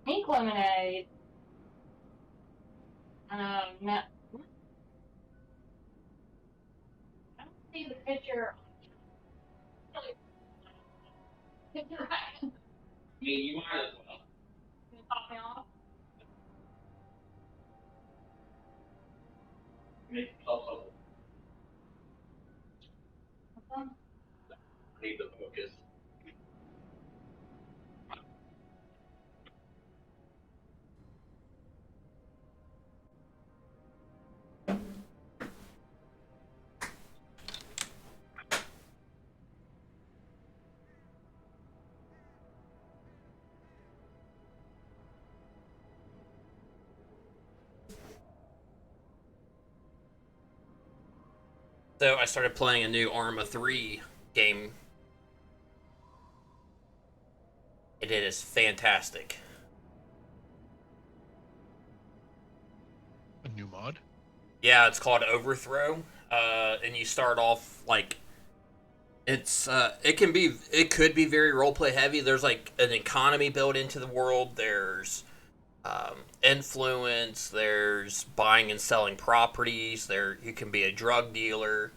Pink lemonade. No. I don't see the picture. Picture back. I mean, you might as well. Can you pop me off? Make yourself up. Okay. I need the focus. So I started playing a new Arma 3 game. And it is fantastic. A new mod? Yeah, it's called Overthrow. And you start off like it could be very roleplay heavy. There's like an economy built into the world. There's influence. There's buying and selling properties. There you can be a drug dealer.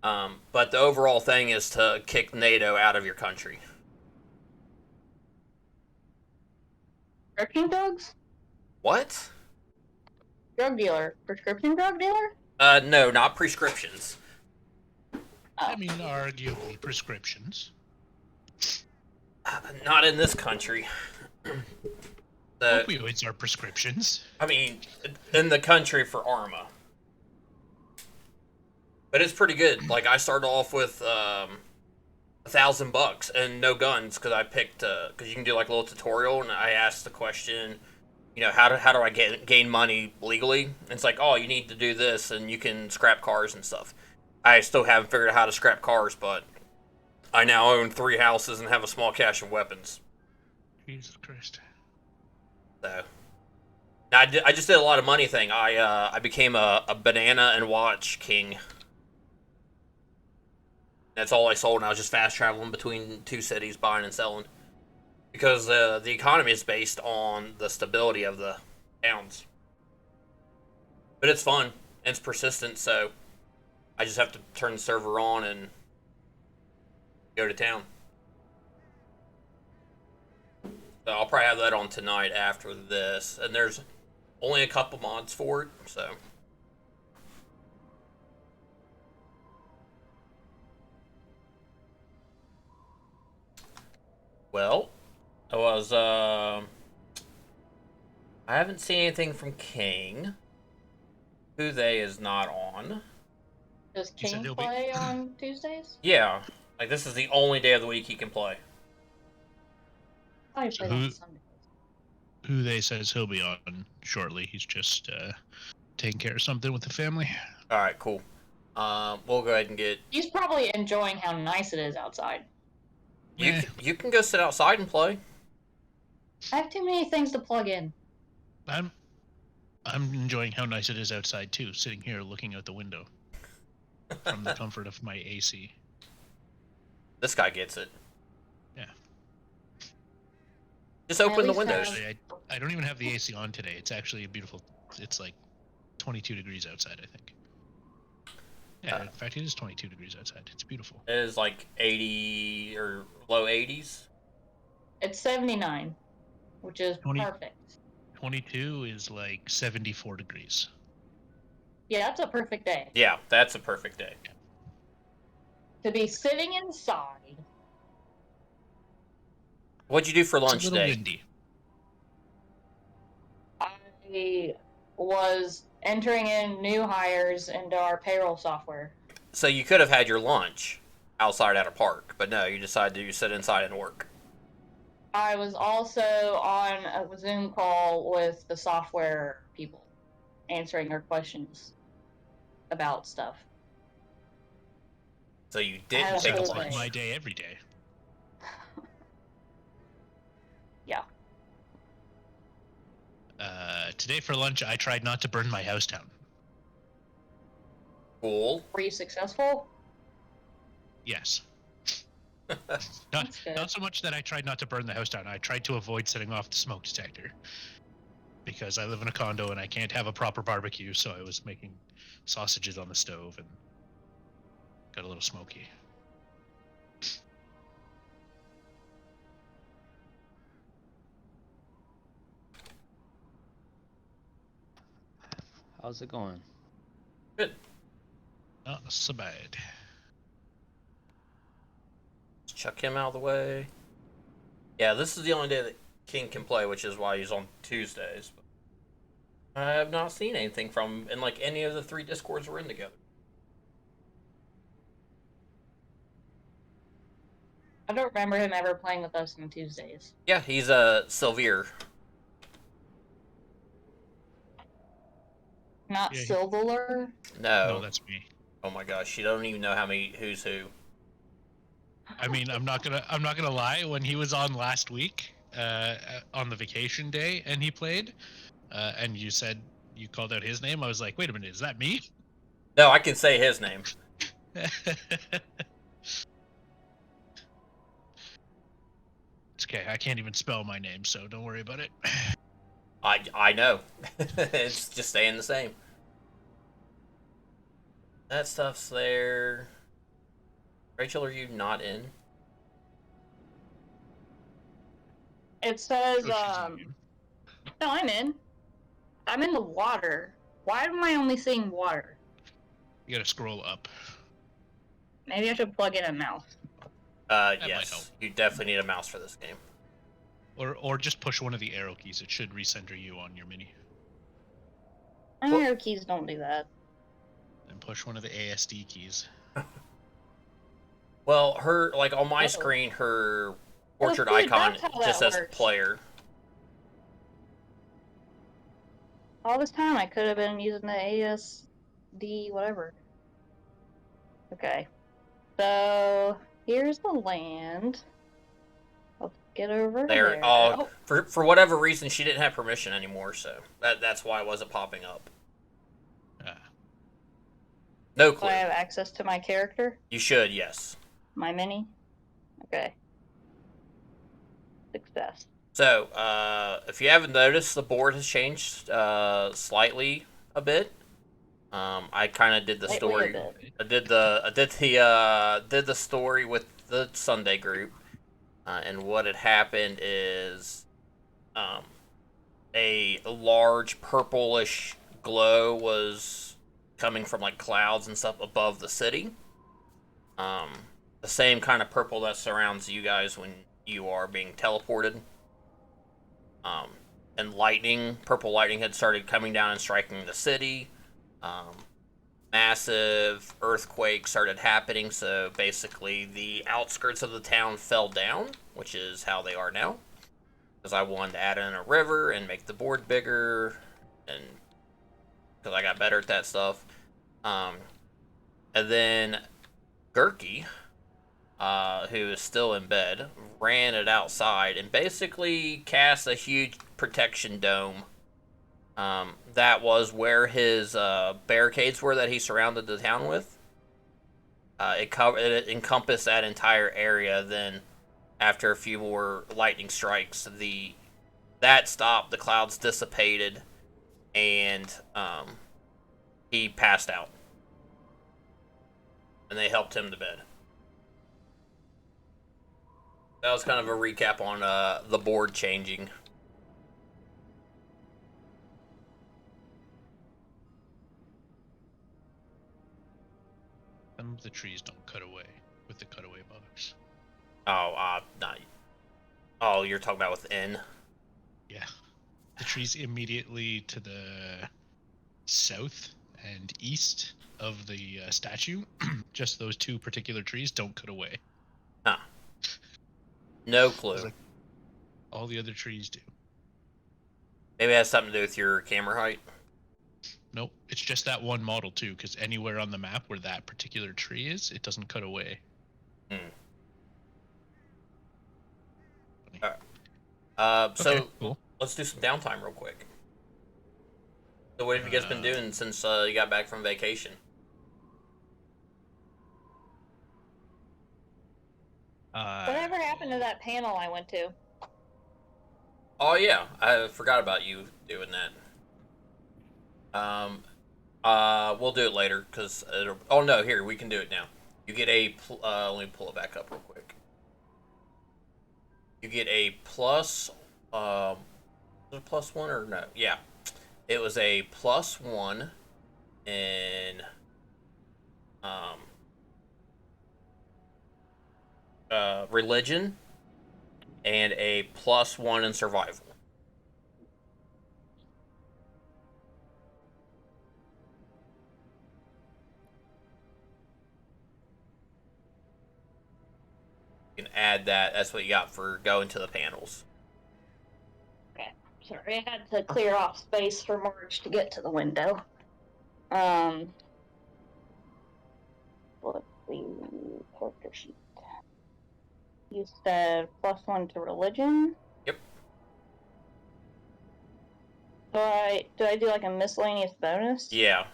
But the overall thing is to kick NATO out of your country. Prescription drugs? What? Drug dealer. Prescription drug dealer? No, not prescriptions. I mean, arguably prescriptions. Not in this country. Opioids are prescriptions. I mean, in the country for Arma. But it's pretty good. Like, I started off with $1,000 and no guns because I picked because you can do like a little tutorial, and I asked the question, you know, how do I gain money legally? And it's like, oh, you need to do this, and you can scrap cars and stuff. I still haven't figured out how to scrap cars, but I now own 3 houses and have a small cache of weapons. Jesus Christ. So, I just did a lot of money thing. I became a banana and watch king. That's all I sold, and I was just fast traveling between 2 cities, buying and selling. Because the economy is based on the stability of the towns. But it's fun, and it's persistent, so I just have to turn the server on and go to town. So I'll probably have that on tonight after this. And there's only a couple mods for it, so. Well, I haven't seen anything from King. Who they is not on. Does King play on Tuesdays? Yeah. Like, this is the only day of the week he can play. I play on Sundays. Who they says he'll be on shortly. He's just taking care of something with the family. Alright, cool. We'll go ahead and get... He's probably enjoying how nice it is outside. You can go sit outside and play. I have too many things to plug in. I'm enjoying how nice it is outside too, sitting here looking out the window from the comfort of my AC. This guy gets it. Yeah. Just open the windows. Actually, I don't even have the AC on today. It's actually a beautiful... It's like 22 degrees outside, I think. Yeah, in fact, it is 22 degrees outside. It's beautiful. It is like 80 or low 80s. It's 79, which is 20, perfect. 22 is like 74 degrees. Yeah, that's a perfect day. Yeah, that's a perfect day. To be sitting inside. What'd you do for lunch today? Windy. I was entering in new hires into our payroll software. So you could have had your lunch outside at a park, but no, you decided to sit inside and work. I was also on a Zoom call with the software people, answering their questions about stuff. So you didn't take a lunch. My day every day. Yeah. Today for lunch, I tried not to burn my house down. Cool. Were you successful? Yes. That's good. Not so much that I tried not to burn the house down. I tried to avoid setting off the smoke detector because I live in a condo and I can't have a proper barbecue. So I was making sausages on the stove and got a little smoky. How's it going? Good. Not so bad. Let's chuck him out of the way. Yeah, this is the only day that King can play, which is why he's on Tuesdays. I have not seen anything from him in like any of the 3 Discords we're in together. I don't remember him ever playing with us on Tuesdays. Yeah, he's a Sylvier. Not Yeah, Silver. No. No, that's me. Oh my gosh, you don't even know who's who. I mean, I'm not gonna lie. When he was on last week, on the vacation day, and he played, and you said you called out his name, I was like, wait a minute, is that me? No, I can say his name. It's okay. I can't even spell my name, so don't worry about it. I know. It's just staying the same. That stuff's there. Rachel, are you not in? It says, Oh, she's in. no, I'm in. I'm in the water. Why am I only seeing water? You gotta scroll up. Maybe I should plug in a mouse. might help. Yes. You definitely need a mouse for this game. Or just push one of the arrow keys. It should recenter you on your mini. Arrow keys don't do that. And push one of the ASD keys. Well, her, like, on my Oh. screen, her portrait good, icon that's how just that says works. player. All this time I could have been using the ASD whatever. Okay. So here's the land. Let's get over There. there. Oh, for whatever reason, she didn't have permission anymore, so that's why it wasn't popping up. No Do clue. I have access to my character? You should, yes. My mini? Okay. Success. So, if you haven't noticed, the board has changed slightly a bit. I kind of did the Slightly story. a bit. I did the story with the Sunday group, and what had happened is, a large purplish glow was coming from like clouds and stuff above the city. The same kind of purple that surrounds you guys when you are being teleported. And purple lightning had started coming down and striking the city. Massive earthquake started happening, so basically the outskirts of the town fell down, which is how they are now. Because I wanted to add in a river and make the board bigger, and because I got better at that stuff. And then Gurky, who is still in bed, ran it outside and basically cast a huge protection dome. That was where his barricades were that he surrounded the town with. It encompassed that entire area. Then, after a few more lightning strikes, that stopped. The clouds dissipated, and he passed out. And they helped him to bed. That was kind of a recap on the board changing. Some of the trees don't cut away with the cutaway box. Oh, not. Oh, you're talking about with N? Yeah. The trees immediately to the south and east of the statue, just those 2 particular trees don't cut away. Huh. No clue. Like, all the other trees do. Maybe it has something to do with your camera height. Nope, it's just that one model too, because anywhere on the map where that particular tree is, it doesn't cut away. So Okay, cool. let's do some downtime real quick. So what have you guys been doing since you got back from vacation? Whatever happened to that panel I went to? Oh yeah, I forgot about you doing that. We'll do it later because it'll. Oh no, here we can do it now. You get a. Let me pull it back up real quick. You get a plus. Was it a +1 or no? Yeah, it was a +1 in religion and a +1 in survival. You can add that. That's what you got for going to the panels. Okay, sorry, I had to clear off space for Marge to get to the window. Let's see, character sheet. You said +1 to religion. Yep. Do I do like a miscellaneous bonus? Yeah.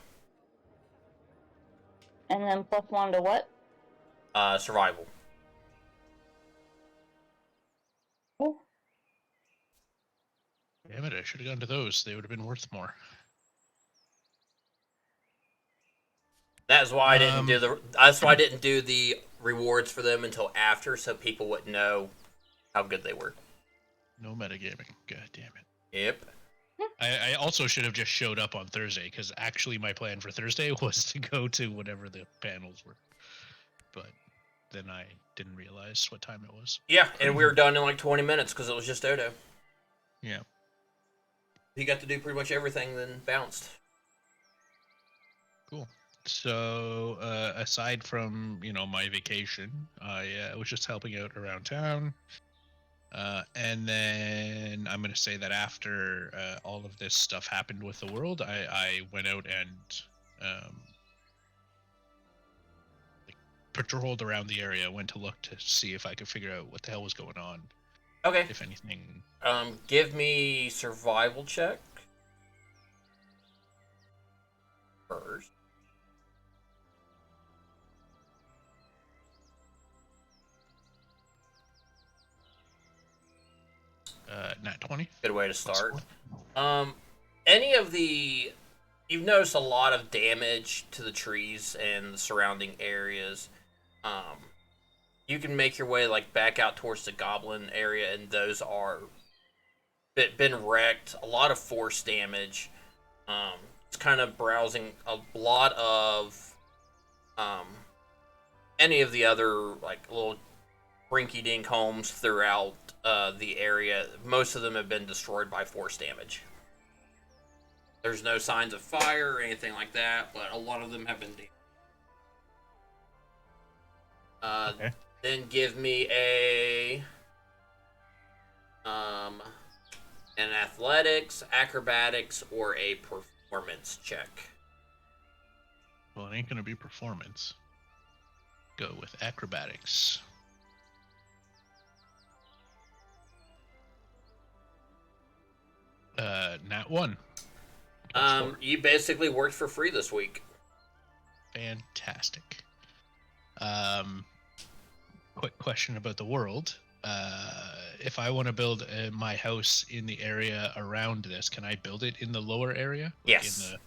And then +1 to what? Survival. Oh, Damn it! I should have gone to those. They would have been worth more. That's why I didn't do the. That's why I didn't do the rewards for them until after, so people wouldn't know how good they were. No metagaming. God damn it. Yep. I also should have just showed up on Thursday because actually my plan for Thursday was to go to whatever the panels were, but then I didn't realize what time it was. Yeah, and we were done in like 20 minutes because it was just Odo. Yeah. He got to do pretty much everything, then bounced. Cool. So aside from my vacation, I was just helping out around town. And then I'm going to say that after all of this stuff happened with the world, I went out and patrolled around the area, went to look to see if I could figure out what the hell was going on. Okay. If anything. Give me survival check first. Nat 20. Good way to start. Any of the... You've noticed a lot of damage to the trees and the surrounding areas. You can make your way like back out towards the goblin area, and those are been wrecked. A lot of force damage. It's kind of browsing a lot of any of the other like little rinky-dink homes throughout the area. Most of them have been destroyed by force damage. There's no signs of fire or anything like that, but a lot of them have been damaged. Okay. Then give me an athletics, acrobatics, or a performance check. Well, it ain't going to be performance. Go with acrobatics. Nat 1. You basically worked for free this week. Fantastic. Quick question about the world. If I want to build my house in the area around this, can I build it in the lower area? Like yes. In the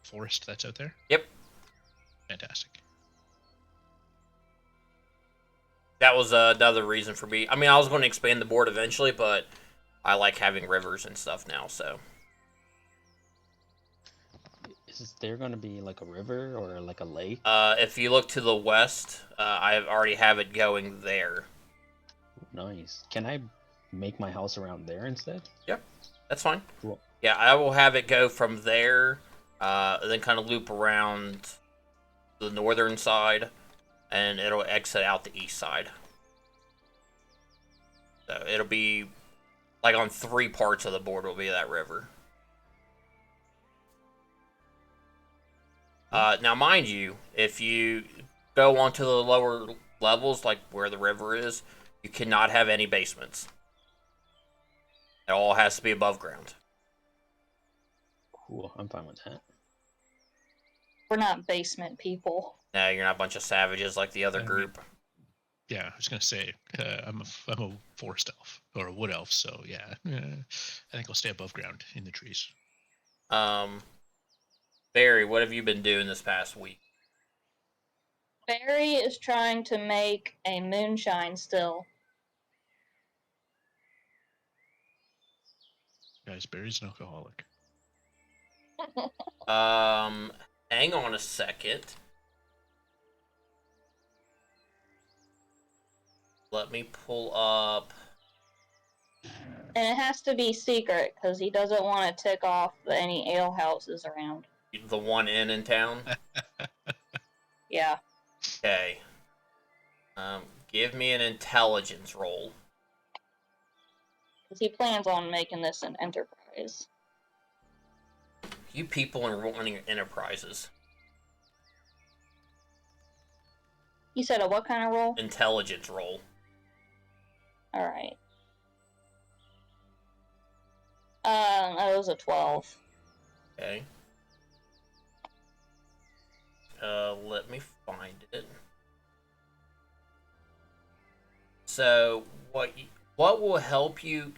forest that's out there? Yep. Fantastic. That was another reason for me. I mean, I was going to expand the board eventually, but I like having rivers and stuff now, so. Is there going to be like a river or like a lake? If you look to the west, I already have it going there. Nice. Can I make my house around there instead? Yep, that's fine. Cool. Yeah, I will have it go from there, and then kind of loop around the northern side, and it'll exit out the east side. So it'll be like on 3 parts of the board will be that river. Now, mind you, if you go onto the lower levels, like where the river is, you cannot have any basements. It all has to be above ground. Cool. I'm fine with that. we're not basement people. No, you're not a bunch of savages like the other group. Yeah, I was gonna say I'm a forest elf or a wood elf, so yeah, I think I'll stay above ground in the trees. Barry, what have you been doing this past week? Barry is trying to make a moonshine still. Guys, Barry's an alcoholic. Hang on a second. Let me pull up. And it has to be secret because he doesn't want to tick off any ale houses around. The one inn in town. Yeah. Okay. Give me an intelligence roll. Because he plans on making this an enterprise. You people are running enterprises. You said a what kind of roll? Intelligence roll. Alright. That was a 12. Okay. Let me find it. So what will help you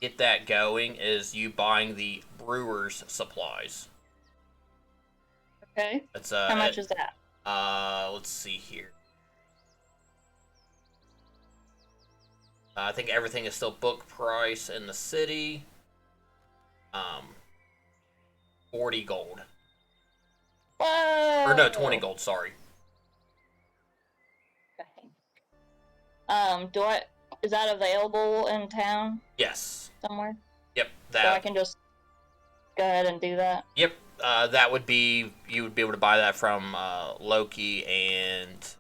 get that going is you buying the brewer's supplies. Okay. It's How much is that? let's see here. I think everything is still book price in the city. 40 gold. Whoa! Or no, 20 gold, sorry. Okay. Is that available in town Yes. somewhere? Yep, So I can just go ahead and do that? Yep, that would be, you would be able to buy that from Loki and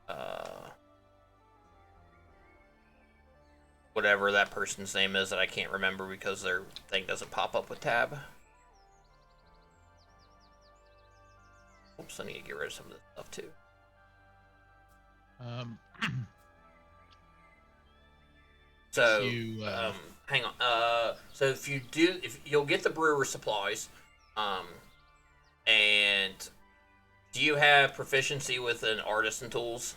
whatever that person's name is that I can't remember because their thing doesn't pop up with tab. Oops, I need to get rid of some of this stuff too. So, hang on. So if you'll get the brewer supplies, and do you have proficiency with an artisan tools?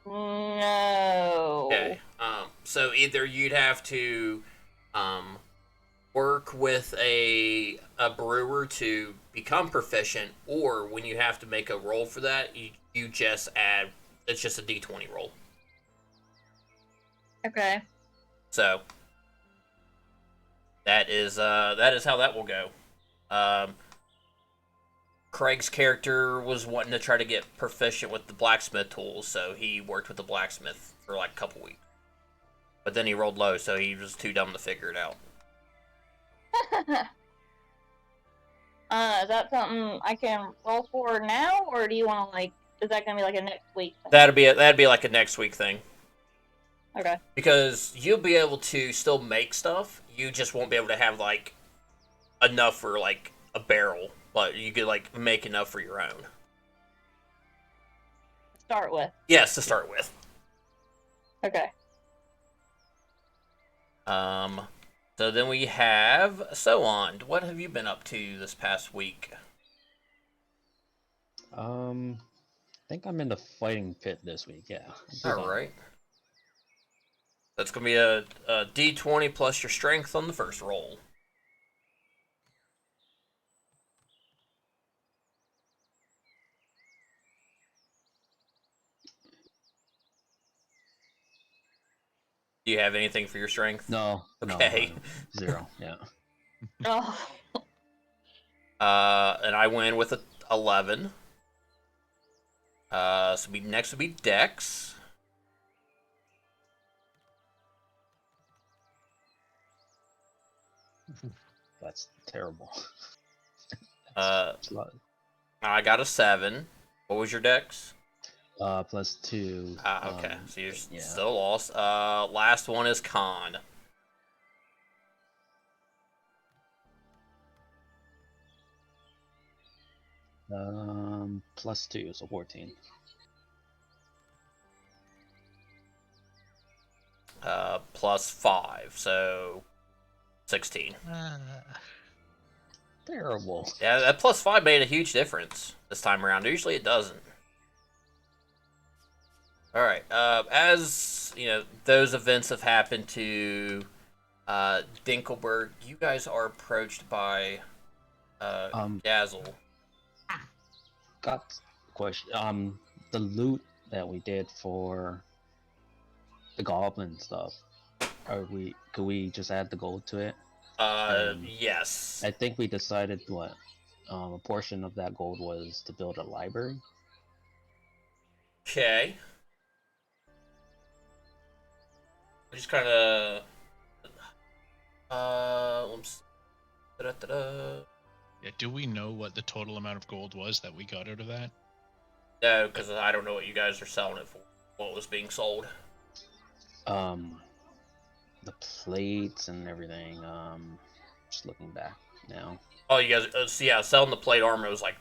No. Okay. So either you'd have to, work with a brewer to become proficient, or when you have to make a roll for that, you just add. It's just a D20 roll. Okay. So that is how that will go. Craig's character was wanting to try to get proficient with the blacksmith tools, so he worked with the blacksmith for like a couple weeks. But then he rolled low, so he was too dumb to figure it out. Is that something I can roll for now, or do you want to is that gonna be like a next week thing? That'd be like a next week thing. Okay. Because you'll be able to still make stuff, you just won't be able to have like enough for like a barrel, but you could like make enough for your own. Start with. Yes, to start with. Okay. So then we have so on. What have you been up to this past week? I think I'm in the fighting pit this week. Yeah. All right. That's gonna be a D20 plus your strength on the first roll. Do you have anything for your strength? No. Okay. No, 0. Yeah. Oh. And I went with a 11. So next would be Dex. That's terrible. I got a 7. What was your Dex? +2. Okay. So you're yeah. still lost. Last one is Con. +2, so 14. +5, so 16. Terrible. Yeah, that +5 made a huge difference this time around. Usually it doesn't. Alright, as, you know, those events have happened to Dinkelberg, you guys are approached by Gazel. Got a question. The loot that we did for the goblin stuff, could we just add the gold to it? Yes. I think we decided what a portion of that gold was to build a library. Okay. Just kind of let's da-da-da-da. Yeah, do we know what the total amount of gold was that we got out of that? No, because I don't know what you guys are selling it for. What was being sold? The plates and everything. Just looking back now. Oh, you guys, so yeah, selling the plate armor was like,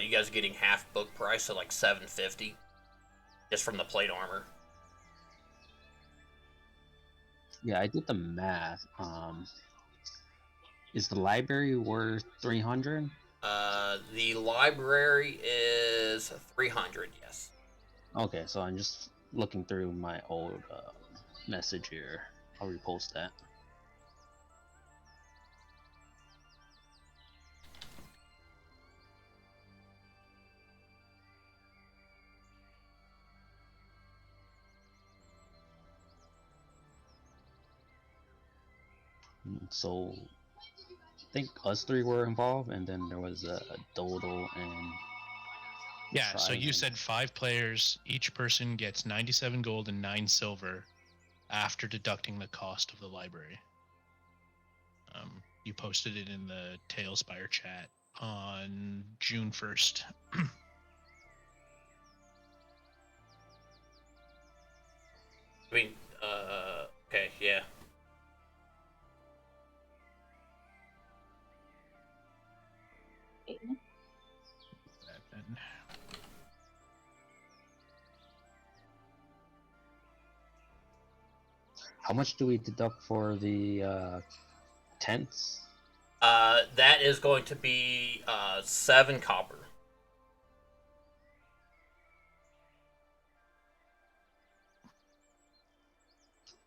you guys are getting half book price, so like $750, just from the plate armor. Yeah, I did the math. Is the library worth 300? The library is 300. Yes. Okay, so I'm just looking through my old message here. I'll repost that. So I think us three were involved, and then there was a Dodo and Yeah, so you Trident. said 5 players, each person gets 97 gold and 9 silver after deducting the cost of the library. You posted it in the Talespire chat on June 1st. I mean, okay, yeah. How much do we deduct for the tents? That is going to be 7 copper.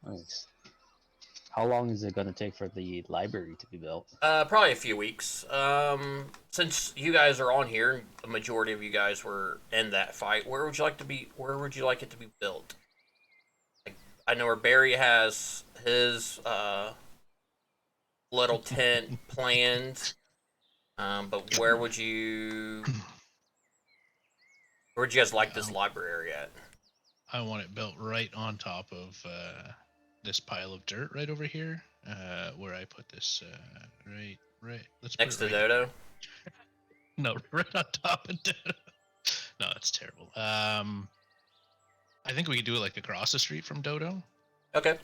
Nice. How long is it going to take for the library to be built? Probably a few weeks. Since you guys are on here, the majority of you guys were in that fight. Where would you like to be? Where would you like it to be built? I know where Barry has his little tent planned. But where would you guys like this library at? I want it built right on top of this pile of dirt right over here, where I put this. Right. Let's Next put to it right Dodo? No, right on top of Dodo. No, that's terrible. I think we could do it like across the street from Dodo. Okay.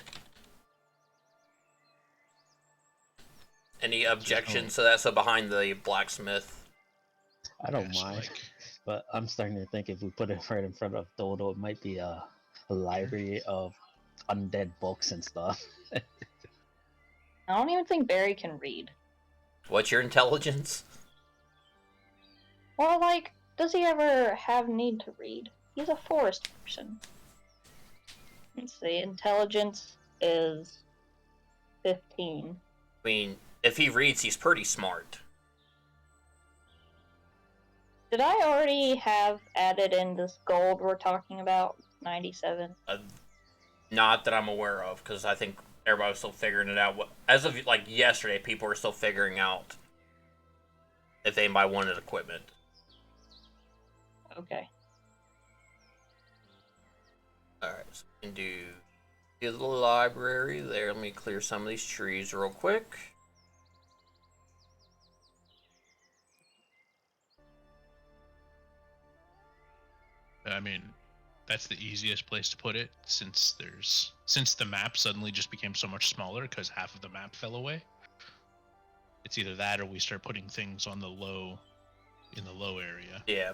Any objections to that? So behind the blacksmith. I don't Yeah, so mind, like, but I'm starting to think if we put it right in front of Dodo, it might be a library of undead books and stuff. I don't even think Barry can read. What's your intelligence? Well, like, does he ever have need to read? He's a forest person. Let's see, intelligence is 15. I mean, if he reads, he's pretty smart. Did I already have added in this gold we're talking about? 97. Not that I'm aware of, because I think everybody was still figuring it out. As of like yesterday, people were still figuring out if anybody wanted equipment. Okay. Alright, so we can do the library there. Let me clear some of these trees real quick. I mean, that's the easiest place to put it since the map suddenly just became so much smaller because half of the map fell away. It's either that or we start putting things on the low area. Yeah.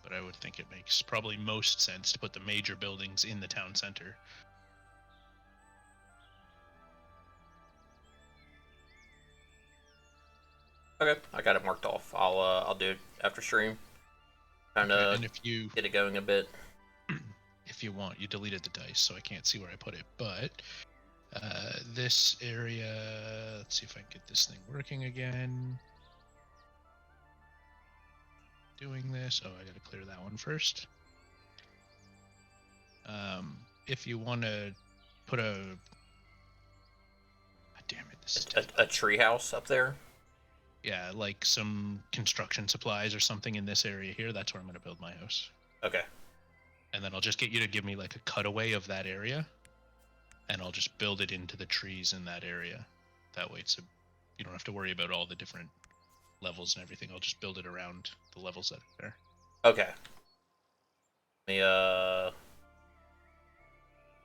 but I would think it makes probably most sense to put the major buildings in the town center. Okay, I got it marked off. I'll do it after stream. Kind of And if you get it going a bit. if you want, you deleted the dice, so I can't see where I put it. But this area, let's see if I can get this thing working again. Doing this, oh, I gotta clear that one first. If you want to put a, God damn it, this is A tree house up there. yeah, like some construction supplies or something in this area here. That's where I'm gonna build my house. Okay. And then I'll just get you to give me like a cutaway of that area, and I'll just build it into the trees in that area. That way, so you don't have to worry about all the different levels and everything. I'll just build it around the levels that are there. Okay. Let me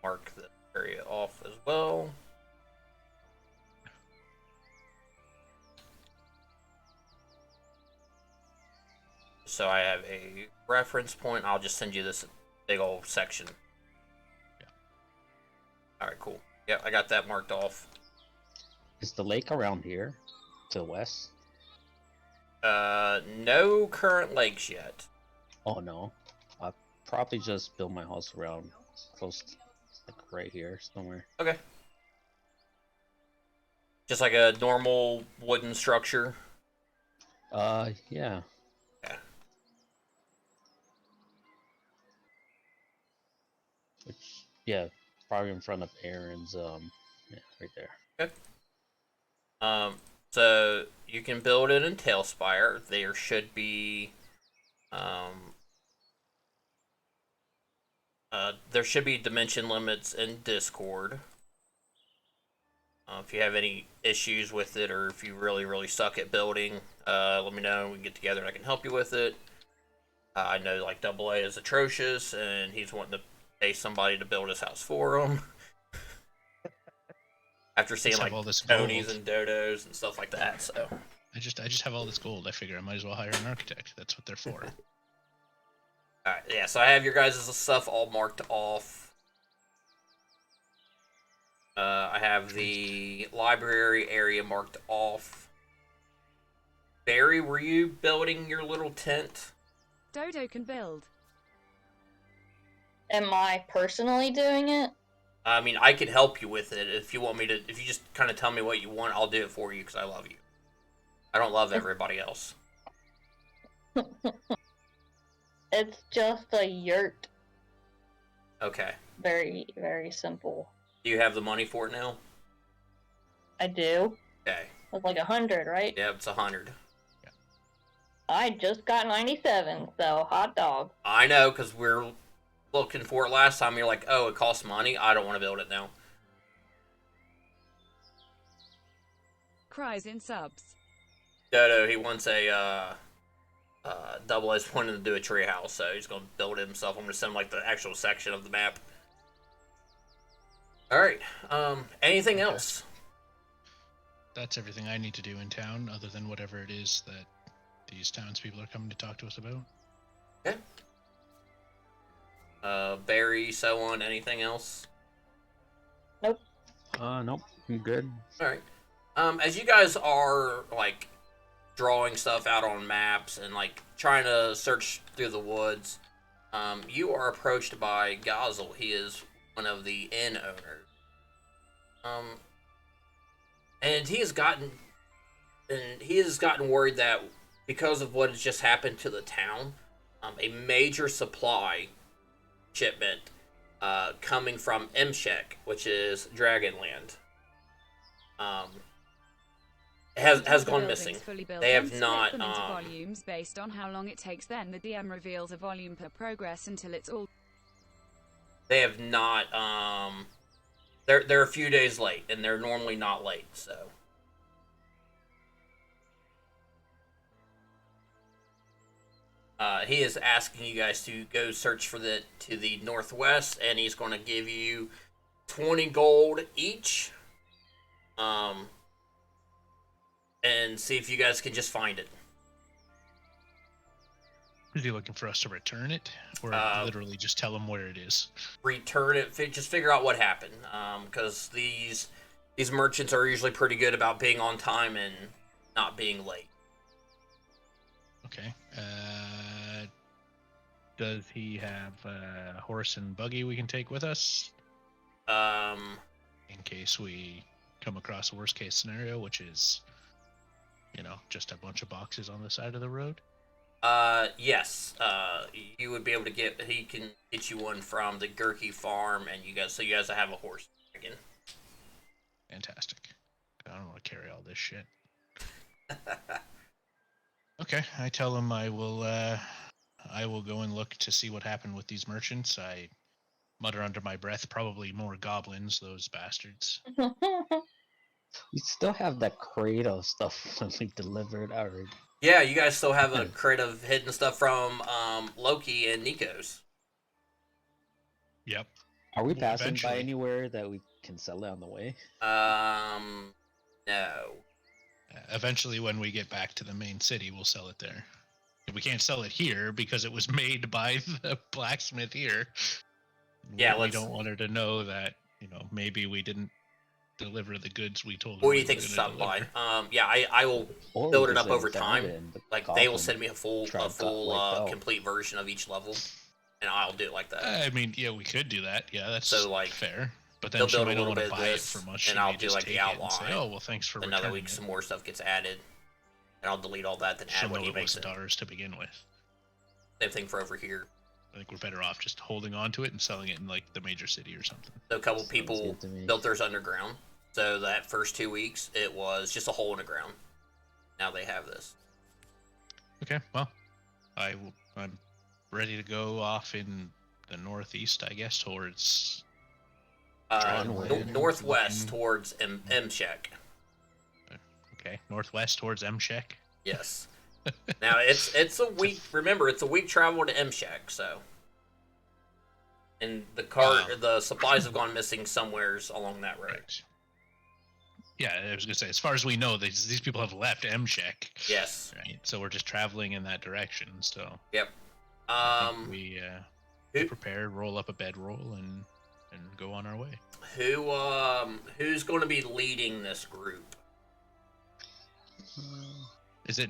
mark the area off as well. So I have a reference point. I'll just send you this big old section. Yeah. Alright, cool. Yep, I got that marked off. Is the lake around here to the west? No current lakes yet. Oh no. I'll probably just build my house around close to, like right here somewhere. Okay. Just like a normal wooden structure. Yeah. Okay. Which, yeah, probably in front of Aaron's, yeah, right there. Okay. So you can build it in Talespire. There should be, there should be dimension limits in Discord. If you have any issues with it, or if you really suck at building, let me know. We can get together and I can help you with it. I know like AA is atrocious, and he's wanting to pay somebody to build his house for him. After seeing Just like have all this Tonys gold. and Dodos and stuff like that, so. I just have all this gold. I figure I might as well hire an architect. That's what they're for. Alright, yeah, so I have your guys' stuff all marked off. I have the library area marked off. Barry, were you building your little tent? Dodo can build. Am I personally doing it? I mean, I could help you with it if you want me to. If you just kind of tell me what you want, I'll do it for you because I love you. I don't love everybody else. It's just a yurt. Okay. Very, very simple. Do you have the money for it now? I do. Okay. It's like 100, right? Yeah, it's 100. I just got 97, so hot dog. I know, because we're looking for it last time. You're like, oh, it costs money. I don't want to build it now. Cries in subs. Dodo, he wants a, Double A's wanting to do a tree house, so he's going to build it himself. I'm going to send him, like, the actual section of the map. Alright, anything else? That's everything I need to do in town, other than whatever it is that these townspeople are coming to talk to us about. Okay. Barry, so on, anything else? Nope. Nope, I'm good. Alright. As you guys are, like, drawing stuff out on maps and, like, trying to search through the woods, you are approached by Gozel. He is one of the inn owners. And he has gotten worried that because of what has just happened to the town, a major supply shipment coming from Mshek, which is Dragonland, has gone missing. They have not them into volumes based on how long it takes. Then the DM reveals a volume per progress until it's all. They have not. They're a few days late, and they're normally not late. So. He is asking you guys to go search for to the northwest, and he's going to give you 20 gold each. And see if you guys can just find it. Is he looking for us to return it, or literally just tell him where it is? Return it. Just figure out what happened. Because these merchants are usually pretty good about being on time and not being late. Okay. Does he have a horse and buggy we can take with us? In case we come across a worst case scenario, which is, just a bunch of boxes on the side of the road? Yes. You would be able to he can get you one from the Gurkey farm, and you guys have a horse again. Fantastic. I don't want to carry all this shit. Okay, I tell him I will go and look to see what happened with these merchants. I mutter under my breath, probably more goblins, those bastards. We still have that crate of stuff when we delivered our. Yeah, you guys still have a crate of hidden stuff from Loki and Nikos. Yep. Are we passing by anywhere that we can sell it on the way? No. Eventually, when we get back to the main city, we'll sell it there. We can't sell it here because it was made by the blacksmith here. Yeah, we don't want her to know that, maybe we didn't deliver the goods we told her. What do you think stop by? Yeah, I will build it up over time. Like they will send me a full complete version of each level, and I'll do it like that. I mean, yeah, we could do that. Yeah, that's fair. But then they'll she build might a not little want bit to of buy this, it from us. and I'll do like the outline. Say, oh, well, thanks for another week. Some more stuff gets added, and I'll delete all that. Then add what he makes it. Ours to begin with. Same thing for over here. I think we're better off just holding on to it and selling it in like the major city or something. So a couple people built theirs underground. So that first 2 weeks, it was just a hole in the ground. Now they have this. Okay, well, I'm ready to go off in the northeast, I guess, towards northwest towards Mshek. Okay, northwest towards Mshek. Yes. Now it's a week. Remember, it's a week travel to Mshek. So, and the supplies have gone missing somewheres along that road. Right. Yeah, I was gonna say, as far as we know, these people have left Mshek. Yes. Right. So we're just traveling in that direction. So. Yep. We prepared, roll up a bedroll, and go on our way. Who's going to be leading this group?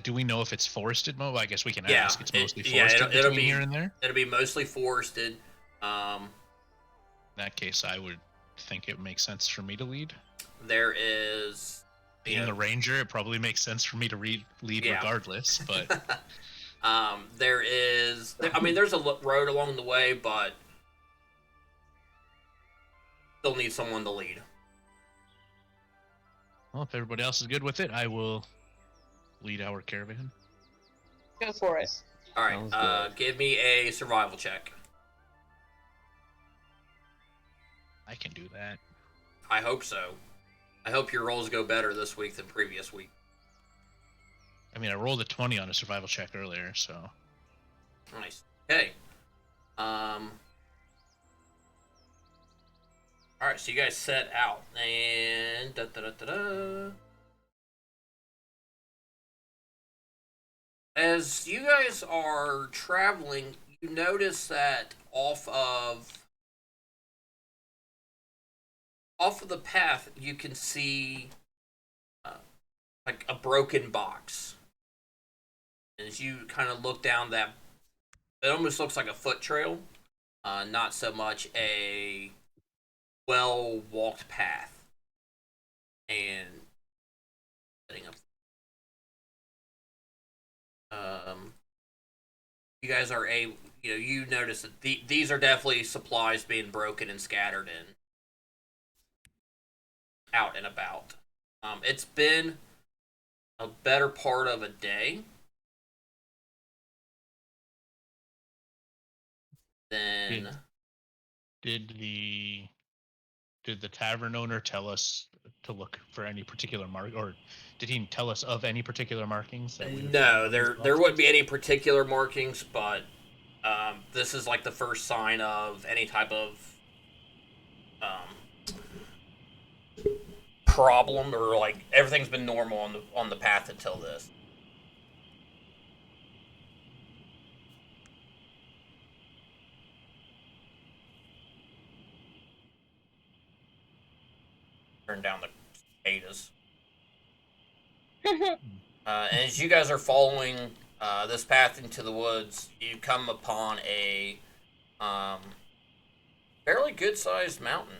Do we know if it's forested mode? I guess we can ask. It's mostly forested it'll be here and there. It'll be mostly forested. In that case, I would think it makes sense for me to lead. There is being the ranger. It probably makes sense for me to lead regardless. But there's a road along the way, but still need someone to lead. Well, if everybody else is good with it, I will lead our caravan. Go for it. All right, give me a survival check. I can do that. I hope so. I hope your rolls go better this week than previous week. I mean, I rolled a 20 on a survival check earlier, so. Nice. Okay. All right, so you guys set out, and as you guys are traveling, you notice that off of the path, you can see like a broken box. As you kind of look down that, it almost looks like a foot trail, not so much a well-walked path. And setting up. You guys are you notice that these are definitely supplies being broken and scattered in. Out and about. It's been a better part of a day. Then did the tavern owner tell us to look for any particular mark, or did he tell us of any particular markings? No, there wouldn't be any particular markings, but this is like the first sign of any type of problem, or like everything's been normal on the path until this. turn down the cicadas. And as you guys are following this path into the woods, you come upon a fairly good-sized mountain.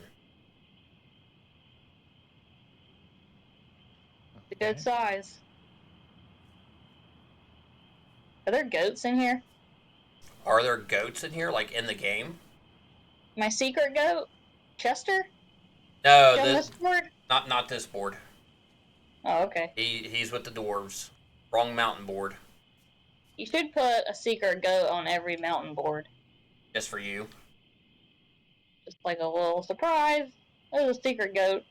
Good size. Are there goats in here? Are there goats in here, like in the game? My secret goat? Chester? No, On this board? not this board. Oh, okay. He's with the dwarves. Wrong mountain board. You should put a secret goat on every mountain board. Just for you. Just like a little surprise. There's a secret goat.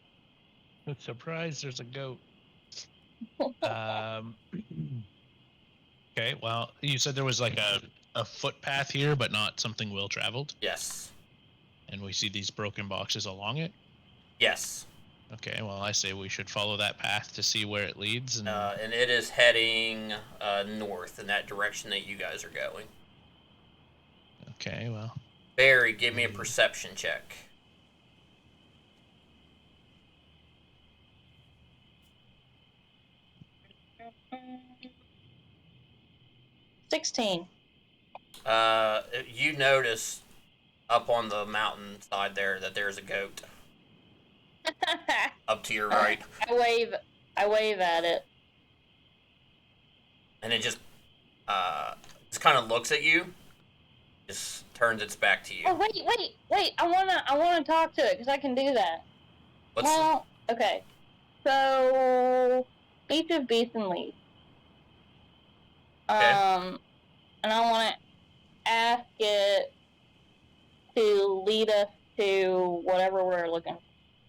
Surprise, there's a goat. Okay, well, you said there was like a footpath here, but not something well traveled. Yes. And we see these broken boxes along it. Yes. Okay, well, I say we should follow that path to see where it leads. And it is heading north in that direction that you guys are going. Okay, well. Barry, give me a perception check. Mm, 16. You notice up on the mountainside there that there's a goat up to your right, I wave at it. and it just kind of looks at you, just turns its back to you. Oh wait! I wanna talk to it because I can do that. Okay. So speech of beast and leaf. Okay. And I want to ask it to lead us to whatever we're looking to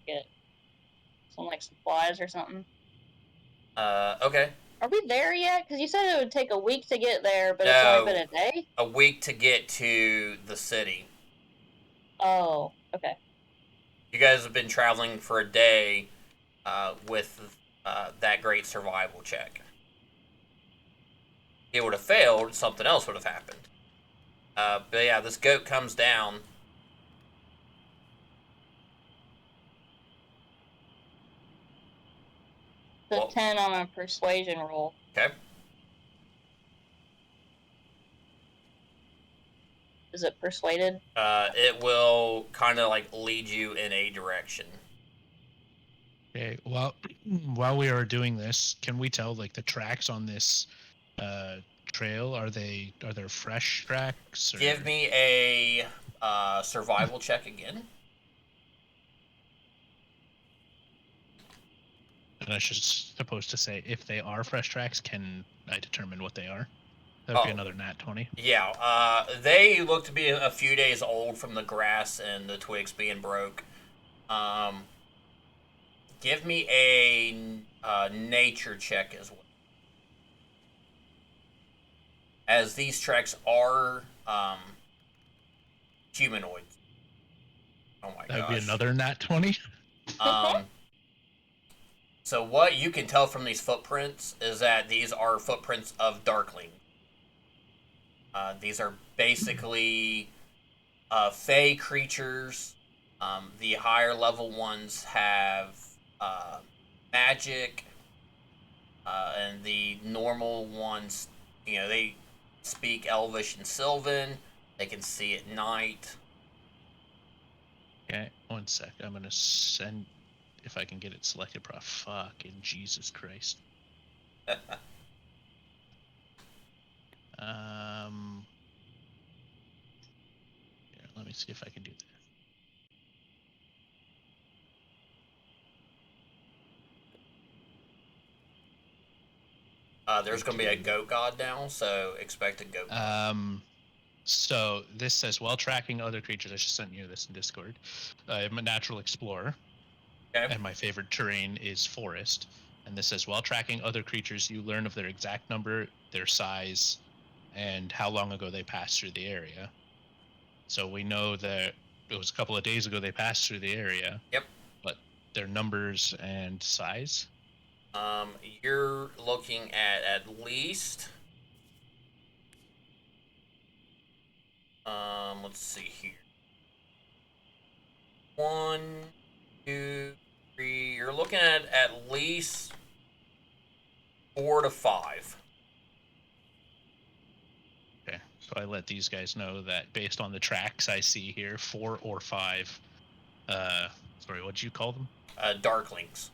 get. Some like supplies or something. Okay. Are we there yet? Because you said it would take a week to get there, but it's only been a day? A week to get to the city. Oh, okay. You guys have been traveling for a day with that great survival check. If it would have failed, something else would have happened. But yeah, this goat comes down. The 10 on a persuasion roll. Okay. Is it persuaded? It will kind of like lead you in a direction. Okay, well, while we are doing this, can we tell like the tracks on this trail? Are there fresh tracks? Or... Give me a survival check again. And I should supposed to say if they are fresh tracks, can I determine what they are? That would be another nat 20. Yeah, they look to be a few days old from the grass and the twigs being broke. Give me a nature check as well. As these tracks are humanoids. Oh my gosh. That would be another nat 20. So what you can tell from these footprints is that these are footprints of Darkling. These are basically fey creatures. The higher level ones have magic, and the normal ones, they speak Elvish and Sylvan. They can see at night. Okay, one sec. I'm gonna send if I can get it selected. Fucking Jesus Christ. Here, let me see if I can do that. There's going to be a goat god now, so expect a goat god. So this says, while tracking other creatures, I just sent you this in Discord. I'm a natural explorer, Okay. and my favorite terrain is forest. And this says, while tracking other creatures, you learn of their exact number, their size, and how long ago they passed through the area. So we know that it was a couple of days ago they passed through the area. Yep. But their numbers and size? You're looking at least... let's see here. 1, 2, You're looking at least 4 to 5. Okay, so I let these guys know that based on the tracks I see here, 4 or 5. Sorry, what'd you call them? Darklings.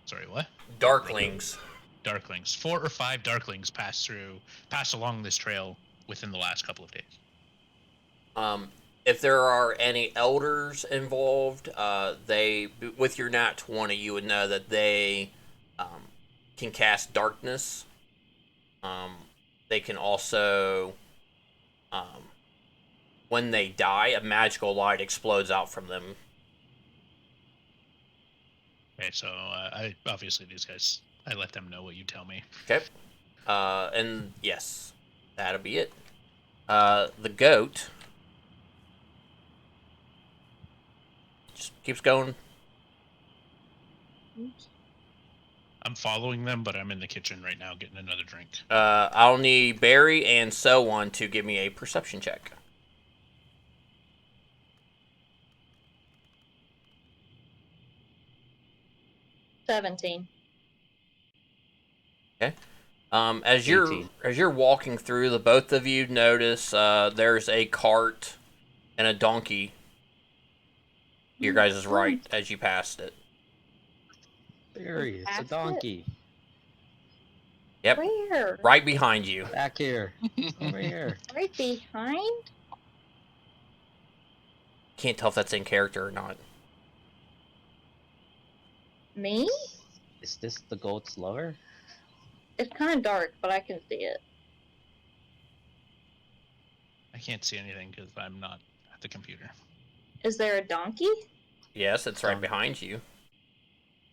Sorry, what? Darklings. Darklings. 4 or 5 darklings passed along this trail within the last couple of days. If there are any elders involved, they with your nat 20, you would know that they can cast darkness. They can also, when they die, a magical light explodes out from them. Okay, so I obviously these guys, I let them know what you tell me. Okay. And yes, that'll be it. The goat just keeps going. I'm following them, but I'm in the kitchen right now getting another drink. I'll need Barry and so on to give me a perception check. $17. Okay. As you're walking through, the both of you notice there's a cart and a donkey. Your guys is right as you passed it. Barry, it's a Passed it? donkey. Yep. Where? Right behind you. Back here. Over here. Right behind? Can't tell if that's in character or not. Me? Is this the goat's lover? It's kind of dark, but I can see it. I can't see anything because I'm not at the computer. Is there a donkey? Yes, it's right behind you.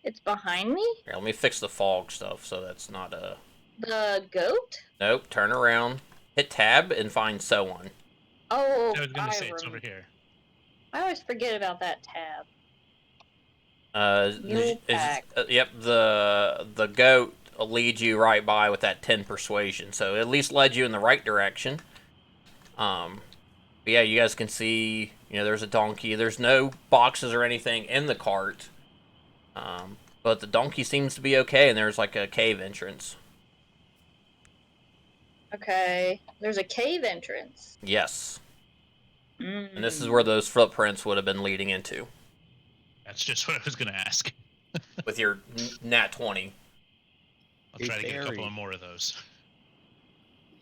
It's behind me? Here, let me fix the fog stuff so that's not a... The goat? Nope, turn around. Hit tab and find so on. Oh, I was gonna say it's over here. I always forget about that tab. Yep, the goat will lead you right by with that 10 persuasion, so it at least led you in the right direction. But yeah, you guys can see, there's a donkey. There's no boxes or anything in the cart, but the donkey seems to be okay, and there's like a cave entrance. Okay, there's a cave entrance. Yes, Mm. and this is where those footprints would have been leading into. That's just what I was gonna ask. With your nat 20. I'll try to get a couple of more of those.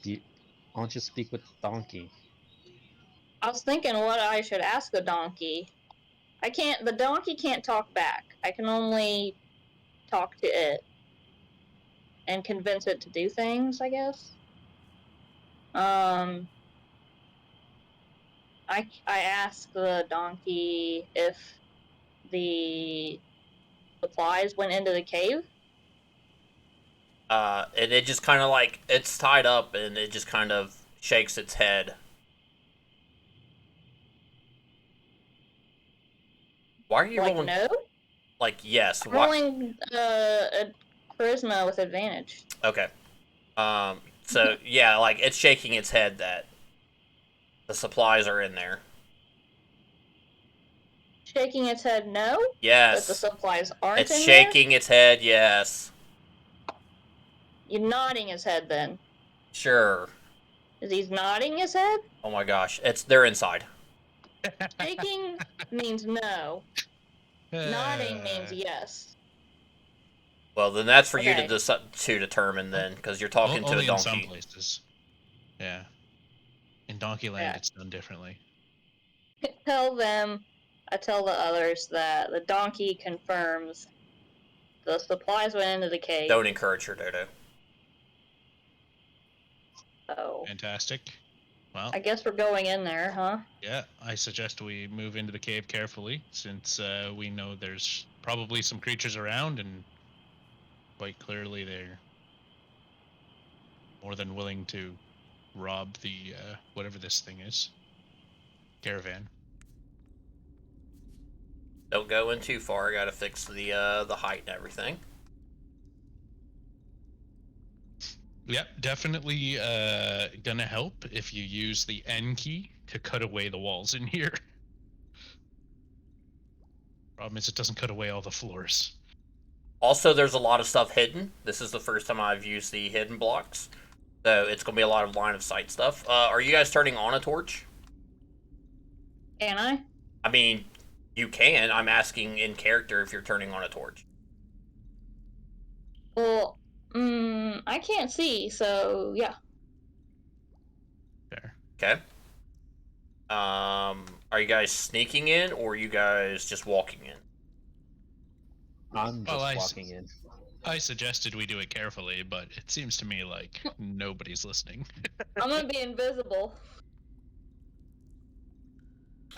Why don't you speak with the donkey? I was thinking what I should ask the donkey. The donkey can't talk back. I can only talk to it and convince it to do things, I guess. I asked the donkey if the supplies went into the cave. And it just kind of like, it's tied up and it just kind of shakes its head. Why are you rolling? No? Like, yes. I'm rolling a charisma with advantage. Okay. So, yeah, like, it's shaking its head that the supplies are in there. Shaking its head no? Yes. But the supplies aren't it's in shaking its head, yes. You're nodding his head then. Sure. Is he nodding his head? Oh my gosh, they're inside. Shaking means no. Nodding means yes. Well, then that's for you to determine then, because you're talking to a donkey. In some places. Yeah. In Donkey Land, it's done differently. I tell the others that the donkey confirms the supplies went into the cave. Don't encourage her, Dodo. Oh. Fantastic. Well, I guess we're going in there, huh? Yeah, I suggest we move into the cave carefully, since we know there's probably some creatures around, and quite clearly they're more than willing to rob the whatever this thing is. Caravan. Don't go in too far. I gotta fix the height and everything. Yep, definitely gonna help if you use the N key to cut away the walls in here. Problem is, it doesn't cut away all the floors. Also, there's a lot of stuff hidden. This is the first time I've used the hidden blocks. So it's going to be a lot of line of sight stuff. Are you guys turning on a torch? Can I? I mean, you can. I'm asking in character if you're turning on a torch. Well, I can't see, so yeah. Fair. Okay. Are you guys sneaking in, or are you guys just walking in? I'm just Well, walking in. I suggested we do it carefully, but it seems to me like nobody's listening. I'm gonna be invisible.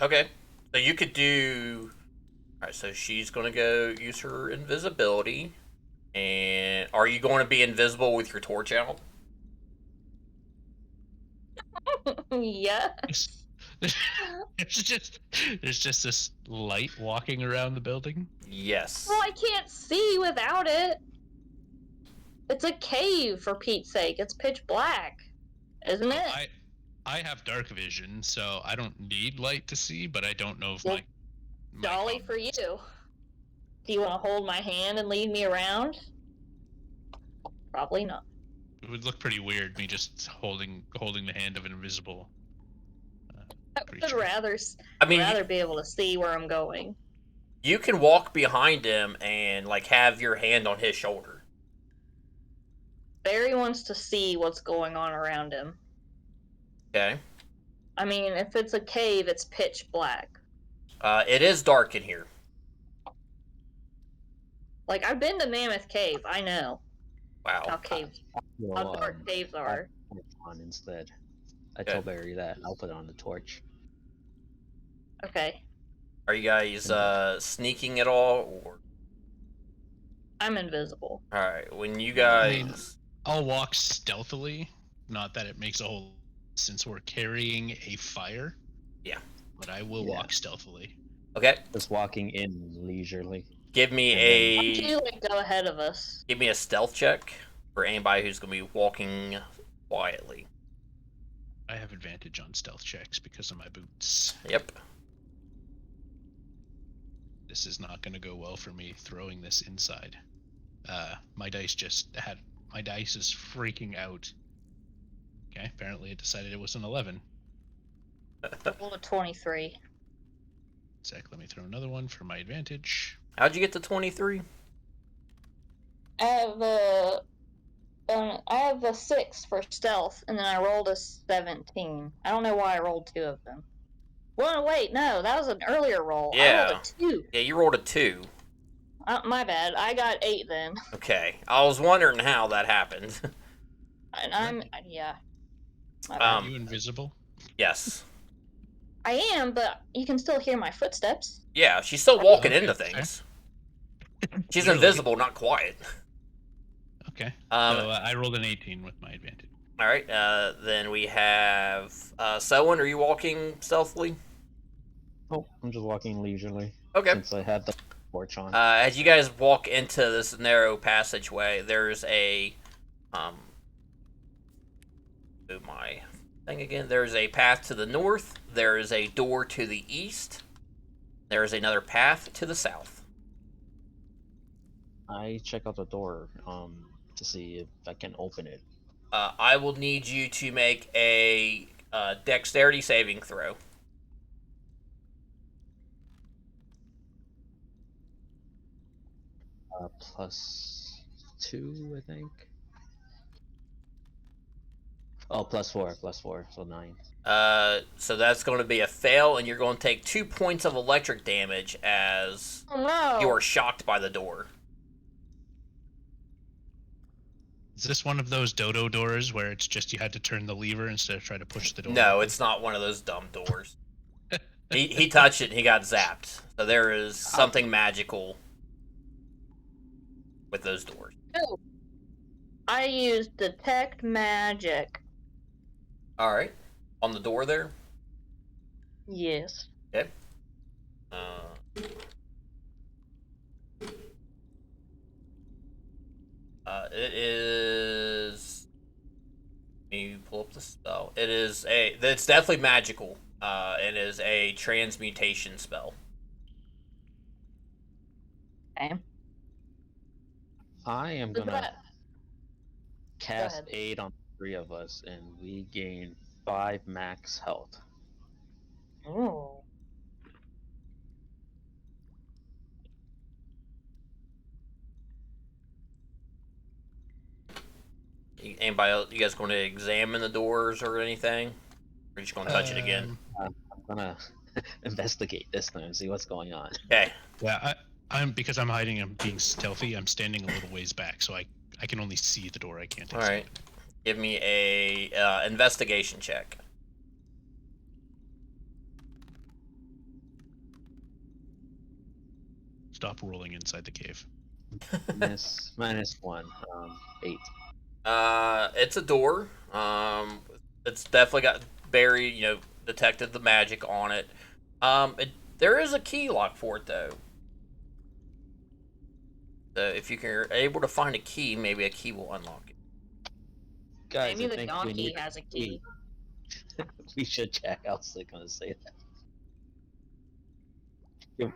Okay. So you could do... Alright, so she's going to go use her invisibility. And are you going to be invisible with your torch out? Yeah. There's just this light walking around the building. Yes. Well, I can't see without it. It's a cave, for Pete's sake. It's pitch black, isn't it? I have dark vision, so I don't need light to see, but I don't know if Well, my Jolly for you. Do you want to hold my hand and lead me around? Probably not. It would look pretty weird, me just holding the hand of an invisible I would creature. rather be able to see where I'm going. You can walk behind him and, like, have your hand on his shoulder. Barry wants to see what's going on around him. Okay. I mean, if it's a cave, it's pitch black. It is dark in here. Like, I've been to Mammoth Cave. I know how Wow. how dark caves are. I'll put on instead. I Okay. told Barry that. I'll put on the torch. Okay, Are you guys sneaking at all? Or... I'm invisible. Alright, when you I mean, guys... I'll walk stealthily. Not that it makes a whole since we're carrying a fire. Yeah. But I will walk stealthily. Okay, Just walking in leisurely. give me Why don't a... you like go ahead of us? Give me a stealth check for anybody who's going to be walking quietly. I have advantage on stealth checks because of my boots. Yep. This is not going to go well for me throwing this inside. My dice is freaking out. Okay, apparently it decided it was an 11. Roll a 23. Sec, let me throw another one for my advantage. How'd you get to 23? I have a 6 for stealth, and then I rolled a 17. I don't know why I rolled 2 of them. Well, wait, no, that was an earlier roll. Yeah. I rolled a 2. Yeah, you rolled a 2. My bad. I got 8 then. Okay. I was wondering how that happened. And yeah. Are you invisible? Yes. I am, but you can still hear my footsteps. Yeah, she's still walking Okay, into okay. things. She's Clearly. invisible, not quiet. Okay. Um, So I rolled an 18 with my advantage. Alright, then we have... Selwyn, are you walking stealthily? Oh, I'm just walking leisurely. Okay. Since I had the torch on. As you guys walk into this narrow passageway, there's a... do my thing again. There's a path to the north. There is a door to the east. There is another path to the south. I check out the door to see if I can open it. I will need you to make a dexterity saving throw. +2, I think. Oh, +4, so 9. So that's going to be a fail, and you're going to take 2 points of electric damage as Oh no! you are shocked by the door. Is this one of those dodo doors where it's just you had to turn the lever instead of try to push the door? No, open? it's not one of those dumb doors. He touched it and he got zapped. So there is something magical with those doors. No. I used detect magic. All right, on the door there. Yes. Okay. It is. Let me pull up the spell. It's definitely magical. It is a transmutation spell. Okay. I am Is gonna that- cast ahead. aid on the 3 of us, and we gain 5 max health. Ooh. Anybody, you guys going to examine the doors or anything? Or are you just going to touch it again? I'm gonna investigate this time and see what's going on. Okay. Yeah, I'm because I'm hiding. I'm being stealthy. I'm standing a little ways back, so I can only see the door. I can't. All right. Give me a investigation check. Stop rolling inside the cave. minus 1, 8. It's a door. It's definitely got Barry, detected the magic on it. There is a key lock for it though. So if you're able to find a key, maybe a key will unlock it. Guys, Maybe I the think we donkey need has a key. We should check. I was gonna say that.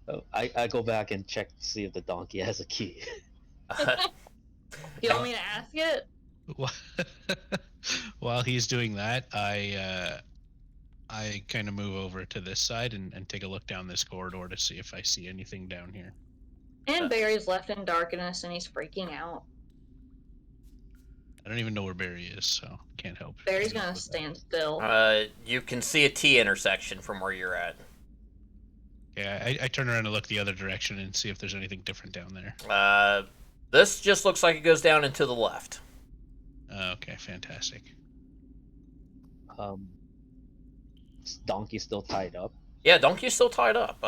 Oh, I go back and check to see if the donkey has a key. Do you want me to ask it? While he's doing that, I kind of move over to this side and take a look down this corridor to see if I see anything down here. And Barry's left in darkness and he's freaking out. I don't even know where Barry is, so can't help. Barry's Can't help gonna with that. stand still. You can see a T intersection from where you're at. Yeah, I turn around and look the other direction and see if there's anything different down there. This just looks like it goes down and to the left. Okay, fantastic. Is donkey still tied up? Yeah, donkey's still tied up.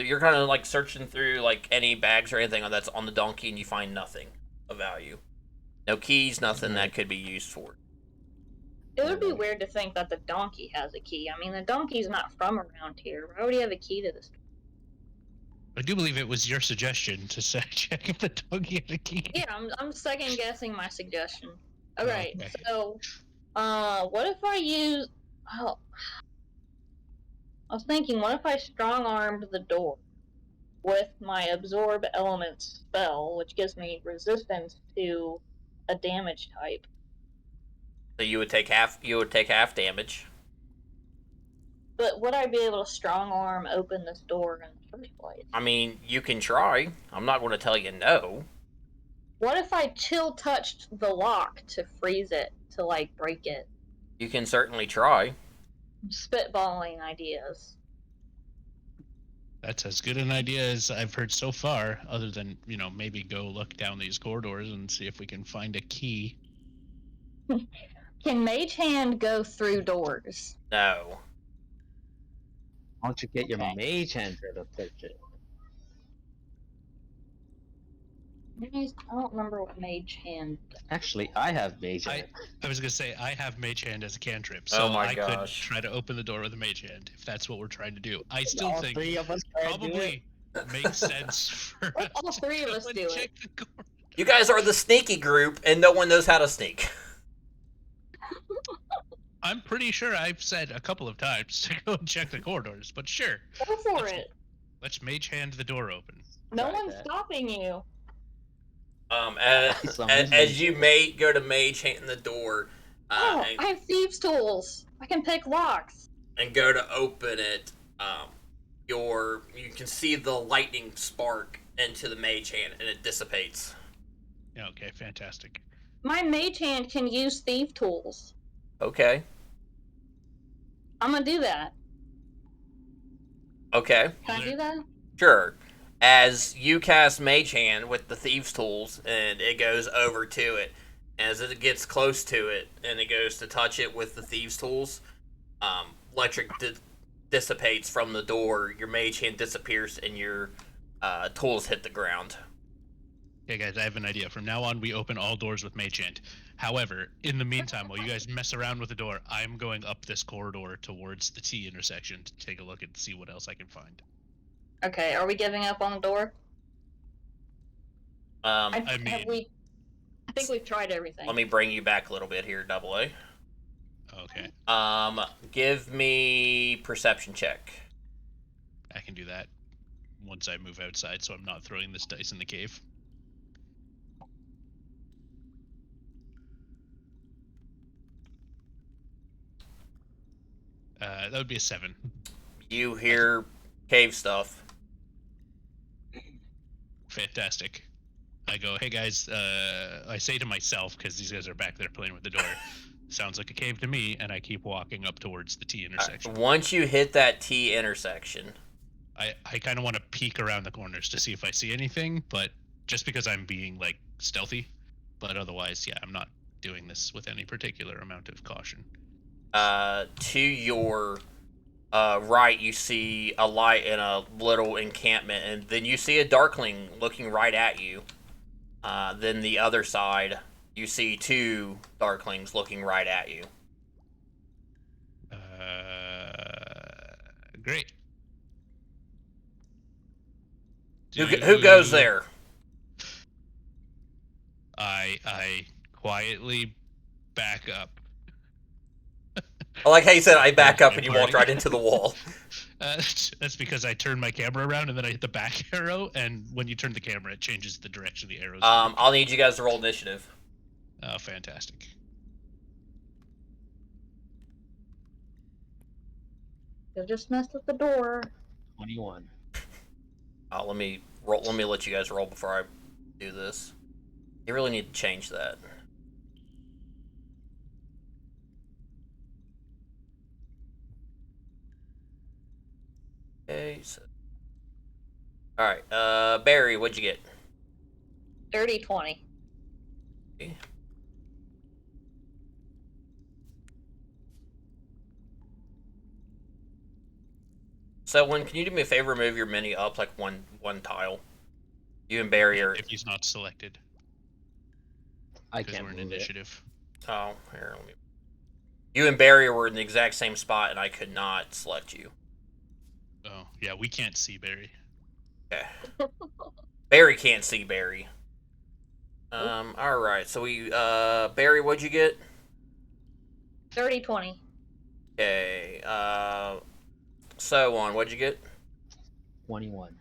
You're kind of like searching through like any bags or anything that's on the donkey, and you find nothing of value. No keys, nothing that could be used for. It would be weird to think that the donkey has a key. I mean, the donkey's not from around here. Why would he have a key to this? I do believe it was your suggestion to say check if the donkey had a key. Yeah, I'm second guessing my suggestion. Alright, Okay. so, what if I use... Oh, I was thinking, what if I strong-armed the door with my Absorb Elements spell, which gives me resistance to a damage type? So you would take half. You would take half damage. But would I be able to strong-arm open this door in the first place? I mean, you can try. I'm not going to tell you no. What if I chill touched the lock to freeze it, to, like, break it? You can certainly try. I'm spitballing ideas. That's as good an idea as I've heard so far, other than, maybe go look down these corridors and see if we can find a key. Can Mage Hand go through doors? No. Why don't you get your Okay. mage hand to touch it? I don't remember what Mage Hand does. Actually, I have mage I hand. was gonna say I have Mage Hand as a cantrip, so Oh my I could gosh. try to open the door with a Mage Hand if that's what we're trying to do. I still All think 3 of us try to do it. probably makes sense for Let all us to 3 of go us and do it. check the corridor. You guys are the sneaky group, and no one knows how to sneak. I'm pretty sure I've said a couple of times to go and check the corridors, but sure, Go for it. let's Mage Hand the door open. No Try one's that. stopping you. As you may go to mage hand the door, Oh, and, I have thieves' tools. I can pick locks. and go to open it, you can see the lightning spark into the mage hand, and it dissipates. Yeah, okay, fantastic. My Mage Hand can use thief tools. Okay. I'm gonna do that. Okay. Can I do that? Sure. As you cast Mage Hand with the Thieves' Tools, and it goes over to it, as it gets close to it, and it goes to touch it with the Thieves' Tools, electric dissipates from the door, your Mage Hand disappears, and your tools hit the ground. Okay, guys, I have an idea. From now on, we open all doors with Mage Hand. However, in the meantime, while you guys mess around with the door, I'm going up this corridor towards the T intersection to take a look and see what else I can find. Okay, are we giving up on the door? I think we've tried everything. Let me bring you back a little bit here, Double A. Okay, Give me perception check. I can do that. once I move outside, so I'm not throwing this dice in the cave. That would be a 7. You hear cave stuff. Fantastic. I go, hey guys, I say to myself, because these guys are back there playing with the door, sounds like a cave to me, and I keep walking up towards the T intersection. Once you hit that T intersection, I kind of want to peek around the corners to see if I see anything, but just because I'm being, like, stealthy. But otherwise, yeah, I'm not doing this with any particular amount of caution. to your right, you see a light in a little encampment, and then you see a darkling looking right at you. Then the other side, you see 2 darklings looking right at you. Great. Who goes there? I quietly back up. I like how you said I back up My and you walked party. right into the wall. That's because I turn my camera around and then I hit the back arrow, and when you turn the camera, it changes the direction the arrows. I'll need you guys to roll initiative. Oh, fantastic. You just messed with the door. 21. Let me roll. Let me let you guys roll before I do this. You really need to change that. Okay. So. All right. Barry, what'd you get? Dirty 20. Okay. So, can you do me a favor? Move your mini up like one tile. You and Barry are. If he's not selected, I because can't we're in move it. initiative. Oh, here. Let me. You and Barry were in the exact same spot, and I could not select you. Oh, yeah, we can't see Barry. Okay. Barry can't see Barry. All right. So we. Barry, what'd you get? Dirty 20. Okay. So on. What'd you get? 21.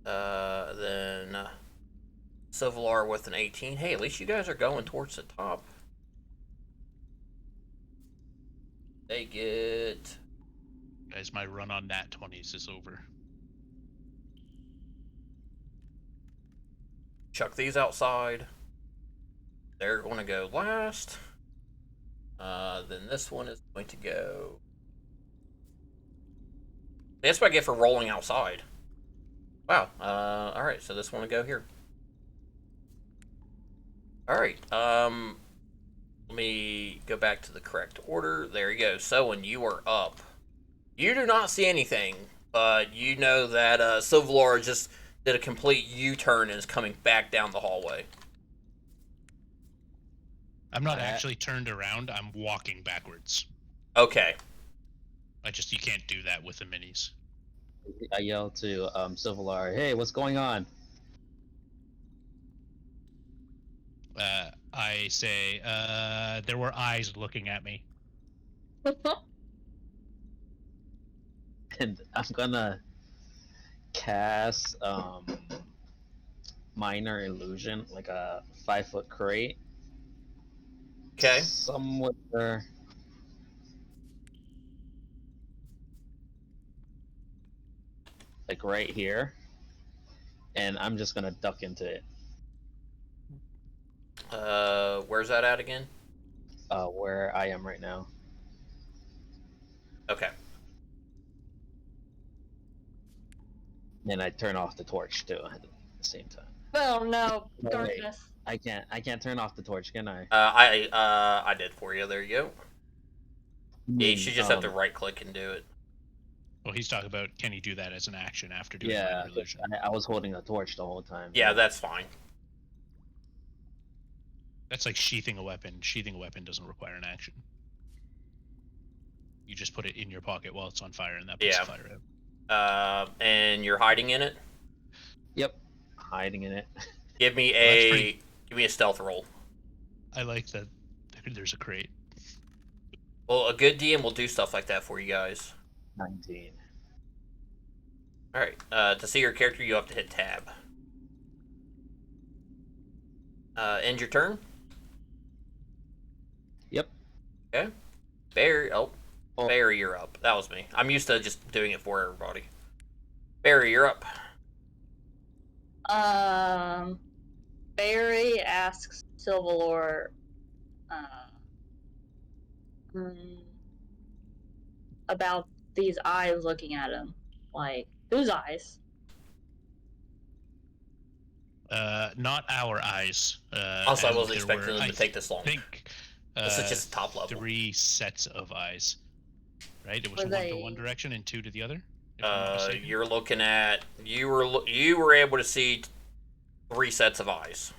Then Civilar with an 18. Hey, at least you guys are going towards the top. They get. Guys, my run on nat 20s is over. Chuck these outside. They're going to go last. Then this one is going to go. That's what I get for rolling outside. Wow. All right. So this one will go here. All right. Let me go back to the correct order. There you go. So when you are up, you do not see anything, but you know that Civilar just did a complete U-turn and is coming back down the hallway. I'm not actually turned around. I'm walking backwards. Okay. You can't do that with the minis. I yell to Civilar, hey, what's going on? I say, there were eyes looking at me. And I'm gonna cast minor illusion, like a 5-foot crate. Okay. Somewhere. Like right here. And I'm just gonna duck into it. Where's that at again? Where I am right now. Okay. And I turn off the torch too at the same time. Oh no, No, wait. darkness. I can't turn off the torch, can I? I did for you. There you go. Yeah, you should just have to Um, right click and do it. Well, he's talking about, can he do that as an action after doing Yeah, minor illusion? I was holding a torch the whole time. Yeah, that's fine. That's like sheathing a weapon. Sheathing a weapon doesn't require an action. You just put it in your pocket while it's on fire, and that puts Yeah. the fire out. And you're hiding in it. Yep. Hiding in it. Give me Well, that's a pretty- give me a stealth roll. I like that there's a crate. Well, a good DM will do stuff like that for you guys. 19. All right. To see your character, you have to hit tab. End your turn. Yep. Okay. Barry. Oh, Oh. Barry, you're up. That was me. I'm used to just doing it for everybody. Barry, you're up. Barry asks Silvalor, about these eyes looking at him. Like, whose eyes? Not our eyes. Also, I and wasn't there expecting were, them to take this long. I think This is just top level. 3 sets of eyes. Right? It was Were one to they- one direction and 2 to the other. If I'm not mistaken. You're looking at you were able to see 3 sets of eyes.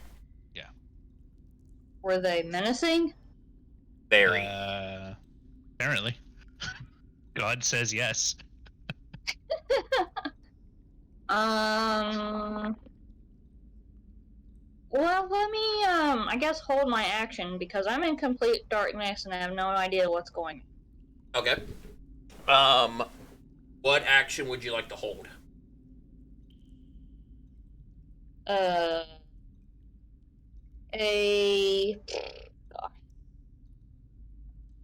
Were they menacing? Very. Apparently. God says yes. Well, let me, I guess hold my action because I'm in complete darkness and I have no idea what's going on. Okay. What action would you like to hold? God.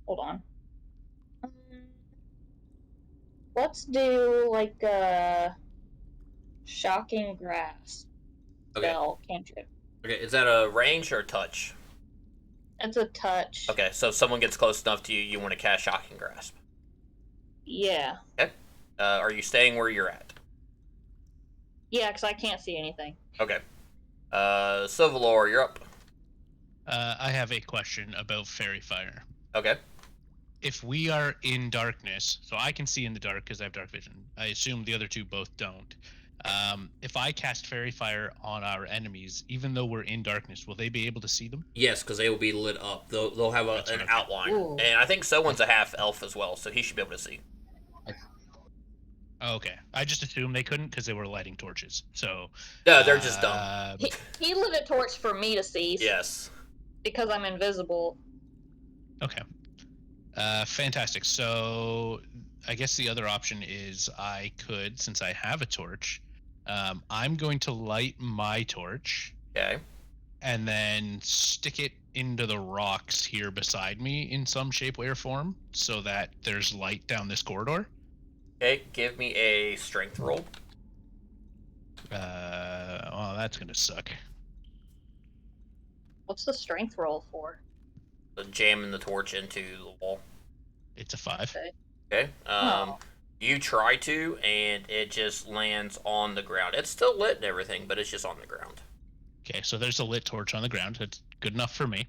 Hold on. Let's do, like, shocking grass Okay. spell, cantrip. Okay, is that a range or a touch? It's a touch. Okay, so if someone gets close enough to you, you want to cast Shocking Grasp. Yeah. Okay. Are you staying where you're at? Yeah, because I can't see anything. Okay. Silvalor, you're up. I have a question about fairy fire. Okay. If we are in darkness, so I can see in the dark because I have dark vision. I assume the other 2 both don't. If I cast fairy fire on our enemies, even though we're in darkness, will they be able to see them? Yes, because they will be lit up. They'll have That's an what outline. Ooh. And I think someone's a half elf as well, so he should be able to see. Okay, I just assumed they couldn't because they were lighting torches. So No, they're just dumb. He lit a torch for me to see. Yes. Because I'm invisible. Okay. Fantastic. So I guess the other option is I could, since I have a torch, I'm going to light my torch. Okay. And then stick it into the rocks here beside me in some shape, way, or form, so that there's light down this corridor. Okay, give me a strength roll. Oh, that's gonna suck. What's the strength roll for? Jamming the torch into the wall. It's a 5. Okay. Oh. You try to, and it just lands on the ground. It's still lit and everything, but it's just on the ground. Okay, so there's a lit torch on the ground. It's good enough for me.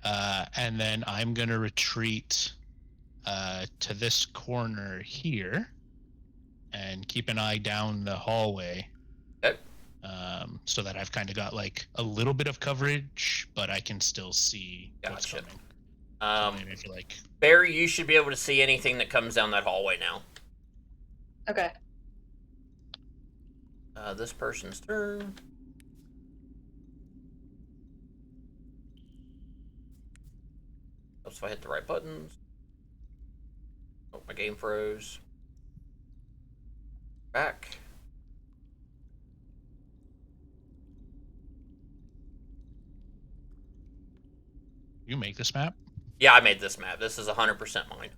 And then I'm gonna retreat to this corner here and keep an eye down the hallway. Okay. So that I've kind of got like a little bit of coverage, but I can still see what's Gotcha. coming. So maybe if you're like, Barry, you should be able to see anything that comes down that hallway now. Okay. This person's turn. Oops, if I hit the right buttons. Oh, my game froze. Back. you make this map? Yeah, I made this map. This is 100% mine.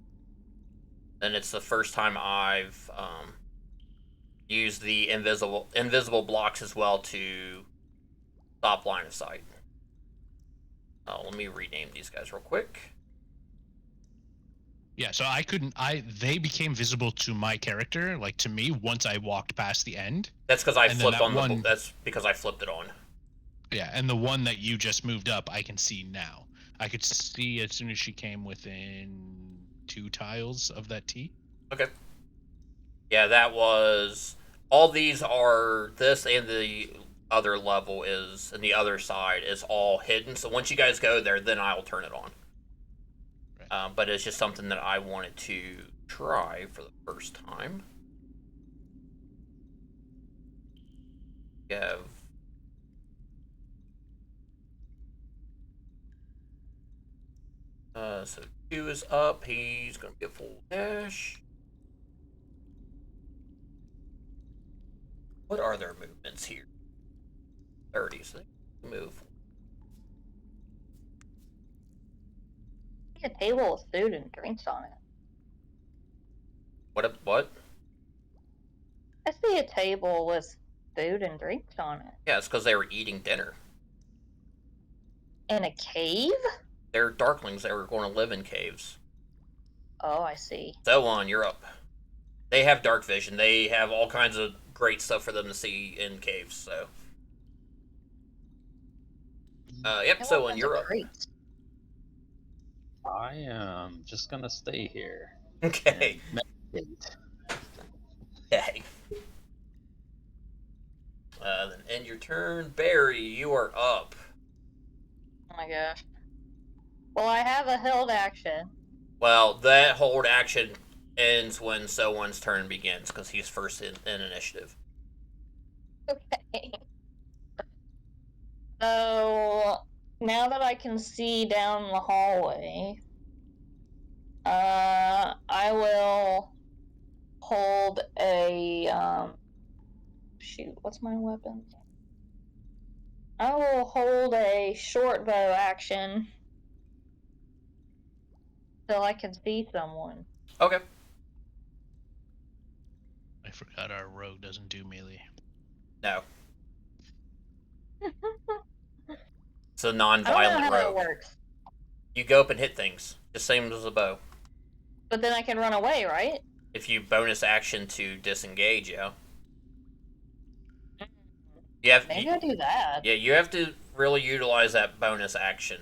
And it's the first time I've used the invisible blocks as well to stop line of sight. Let me rename these guys real quick. Yeah, so they became visible to my character, like to me, once I walked past the end. That's because I And then flipped that on one- that's because I flipped it on. Yeah, and the one that you just moved up, I can see now. I could see as soon as she came within 2 tiles of that T. Okay. Yeah, that was all these are this and the other level is and the other side is all hidden. So once you guys go there, then I'll turn it on. Right. But it's just something that I wanted to try for the first time. We have so 2 is up. He's gonna get full dash. What are their movements here? 30, so they can move. A table with food and drinks on it. What? I see a table with food and drinks on it. Yeah, it's because they were eating dinner. In a cave? They're darklings. They were going to live in caves. Oh, I see. So on, you're up. They have dark vision. They have all kinds of great stuff for them to see in caves. So, yep. And So what on, kinds you're of up. treats? I am just gonna stay here. Okay. And meditate. Okay. Then end your turn. Barry, you are up. Oh my gosh. Well, I have a held action. Well, that hold action ends when someone's turn begins because he's first in initiative. Okay. So now that I can see down the hallway, I will hold a shoot. What's my weapon? I will hold a short bow action till I can see someone. Okay. I forgot our rogue doesn't do melee. No. It's a I don't know non-violent how that rogue. works, You go up and hit things, the same as a bow. but then I can run away, right? If you bonus action to disengage, yeah. You have, Maybe I'll do that. yeah, you have to really utilize that bonus action.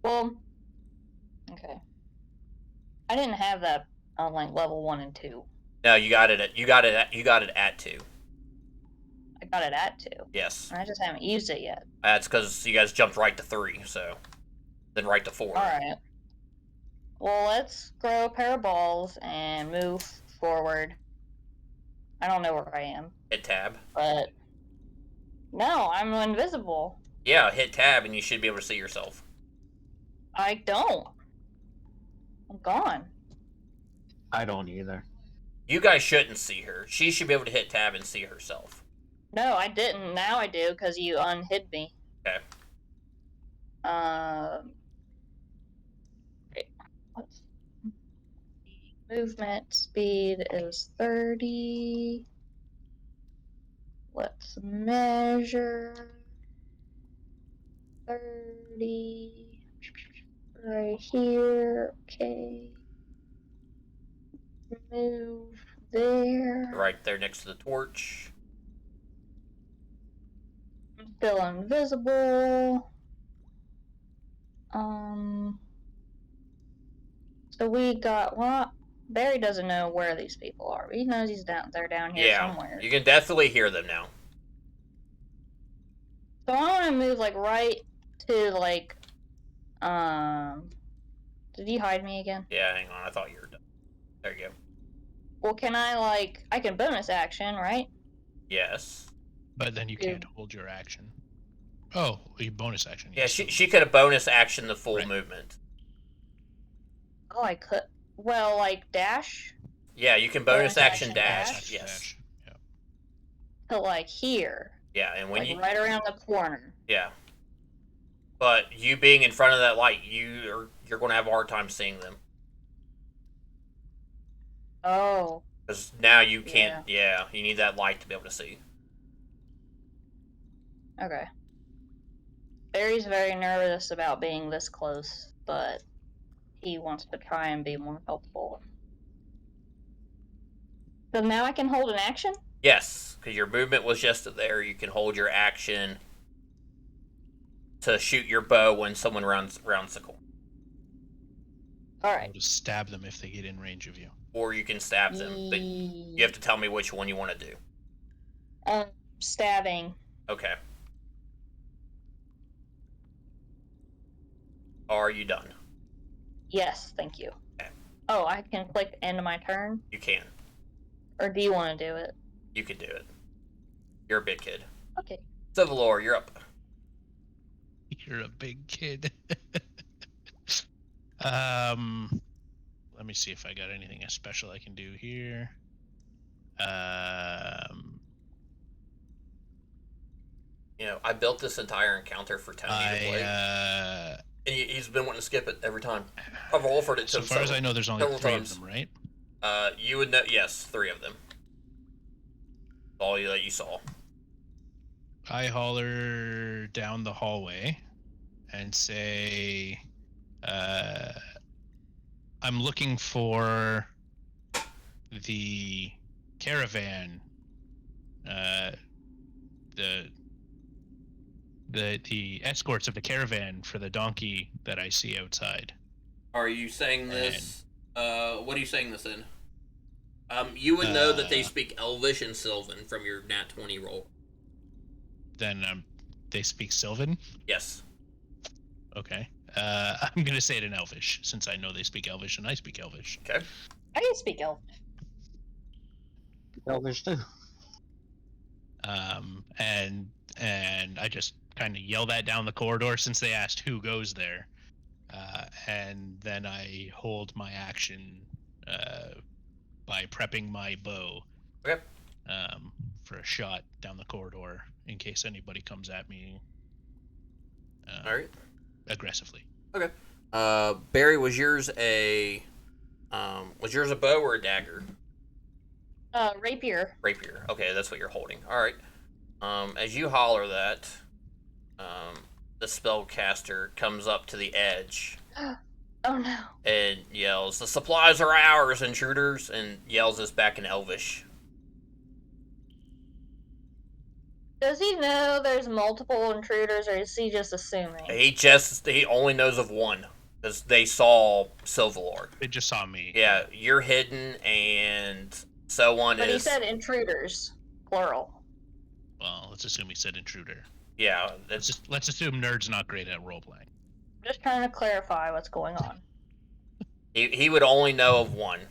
Well, okay. I didn't have that on like level 1 and 2. No, you got it at 2. I got it at 2. Yes. I just haven't used it yet. That's because you guys jumped right to 3, so then right to 4. Alright. Well, let's grow a pair of balls and move forward. I don't know where I am, Hit tab. but no, I'm invisible. Yeah, hit tab and you should be able to see yourself. I don't. I'm gone. I don't either. You guys shouldn't see her. She should be able to hit tab and see herself. No, I didn't. Now I do because you unhid me. Okay. What's movement speed is 30. Let's measure 30 right here. Okay. Move there. Right there next to the torch. I'm still invisible. So we got what? Barry doesn't know where these people are. He knows they're down here somewhere. You can definitely hear them now. So I want to move like right to like, did you hide me again? Yeah, hang on. I thought you were done. There you go. Well, can I like, I can bonus action, right? Yes. But then you can't hold your action. Oh, a bonus action. Yeah, yes. she could have bonus action the full Right. movement. Oh, I could. Well, like dash Yeah, you can bonus Bonus action action dash. dash? Yes. Yeah. to like here, Yeah, and when like you right around the corner. yeah. But you being in front of that light, you're going to have a hard time seeing them Oh, because now you can't. Yeah, you need that light to be able to see. okay. Barry's very nervous about being this close, but he wants to try and be more helpful. So now I can hold an action? Yes, because your movement was just there. You can hold your action to shoot your bow when someone rounds the corner, Alright. Or to stab them if they get in range of you. or you can stab them. But you have to tell me which one you want to do. Stabbing. Okay. Are you done? Yes, thank you. Okay. Oh, I can click end of my turn? You can. Or do you want to do it? You can do it. You're a big kid. Okay. Civilor, you're up. You're a big kid. Let me see if I got anything special I can do here. You know, I built this entire encounter for Tony to play, and he's been wanting to skip it every time. I've offered it to So him far as I know, there's only several 3 times. of them, right? You would know, yes, 3 of them. All that you saw. I holler down the hallway and say, I'm looking for the caravan, the escorts of the caravan for the donkey that I see outside. Are you saying this? What are you saying this in? You would know that they speak Elvish and Sylvan from your Nat 20 roll. Then they speak Sylvan? Yes. Okay. I'm going to say it in Elvish, since I know they speak Elvish and I speak Elvish. Okay. I can speak Elvish. Elvish too. And I just kind of yell that down the corridor since they asked who goes there. And then I hold my action by prepping my bow. Okay. For a shot down the corridor in case anybody comes at me. All right. Aggressively. Okay. Barry, was yours a bow or a dagger? Rapier. Rapier. Okay, that's what you're holding. All right. As you holler that, the spellcaster comes up to the edge. Oh no. And yells, "The supplies are ours, intruders!" and yells this back in Elvish. Does he know there's multiple intruders, or is he just assuming? He only knows of one because they saw Silvalord. They just saw me. Yeah, you're hidden, and someone But is. he said intruders, plural. Well, let's assume he said intruder. Yeah, let's assume nerd's not great at role playing. Just trying to clarify what's going on. He would only know of one.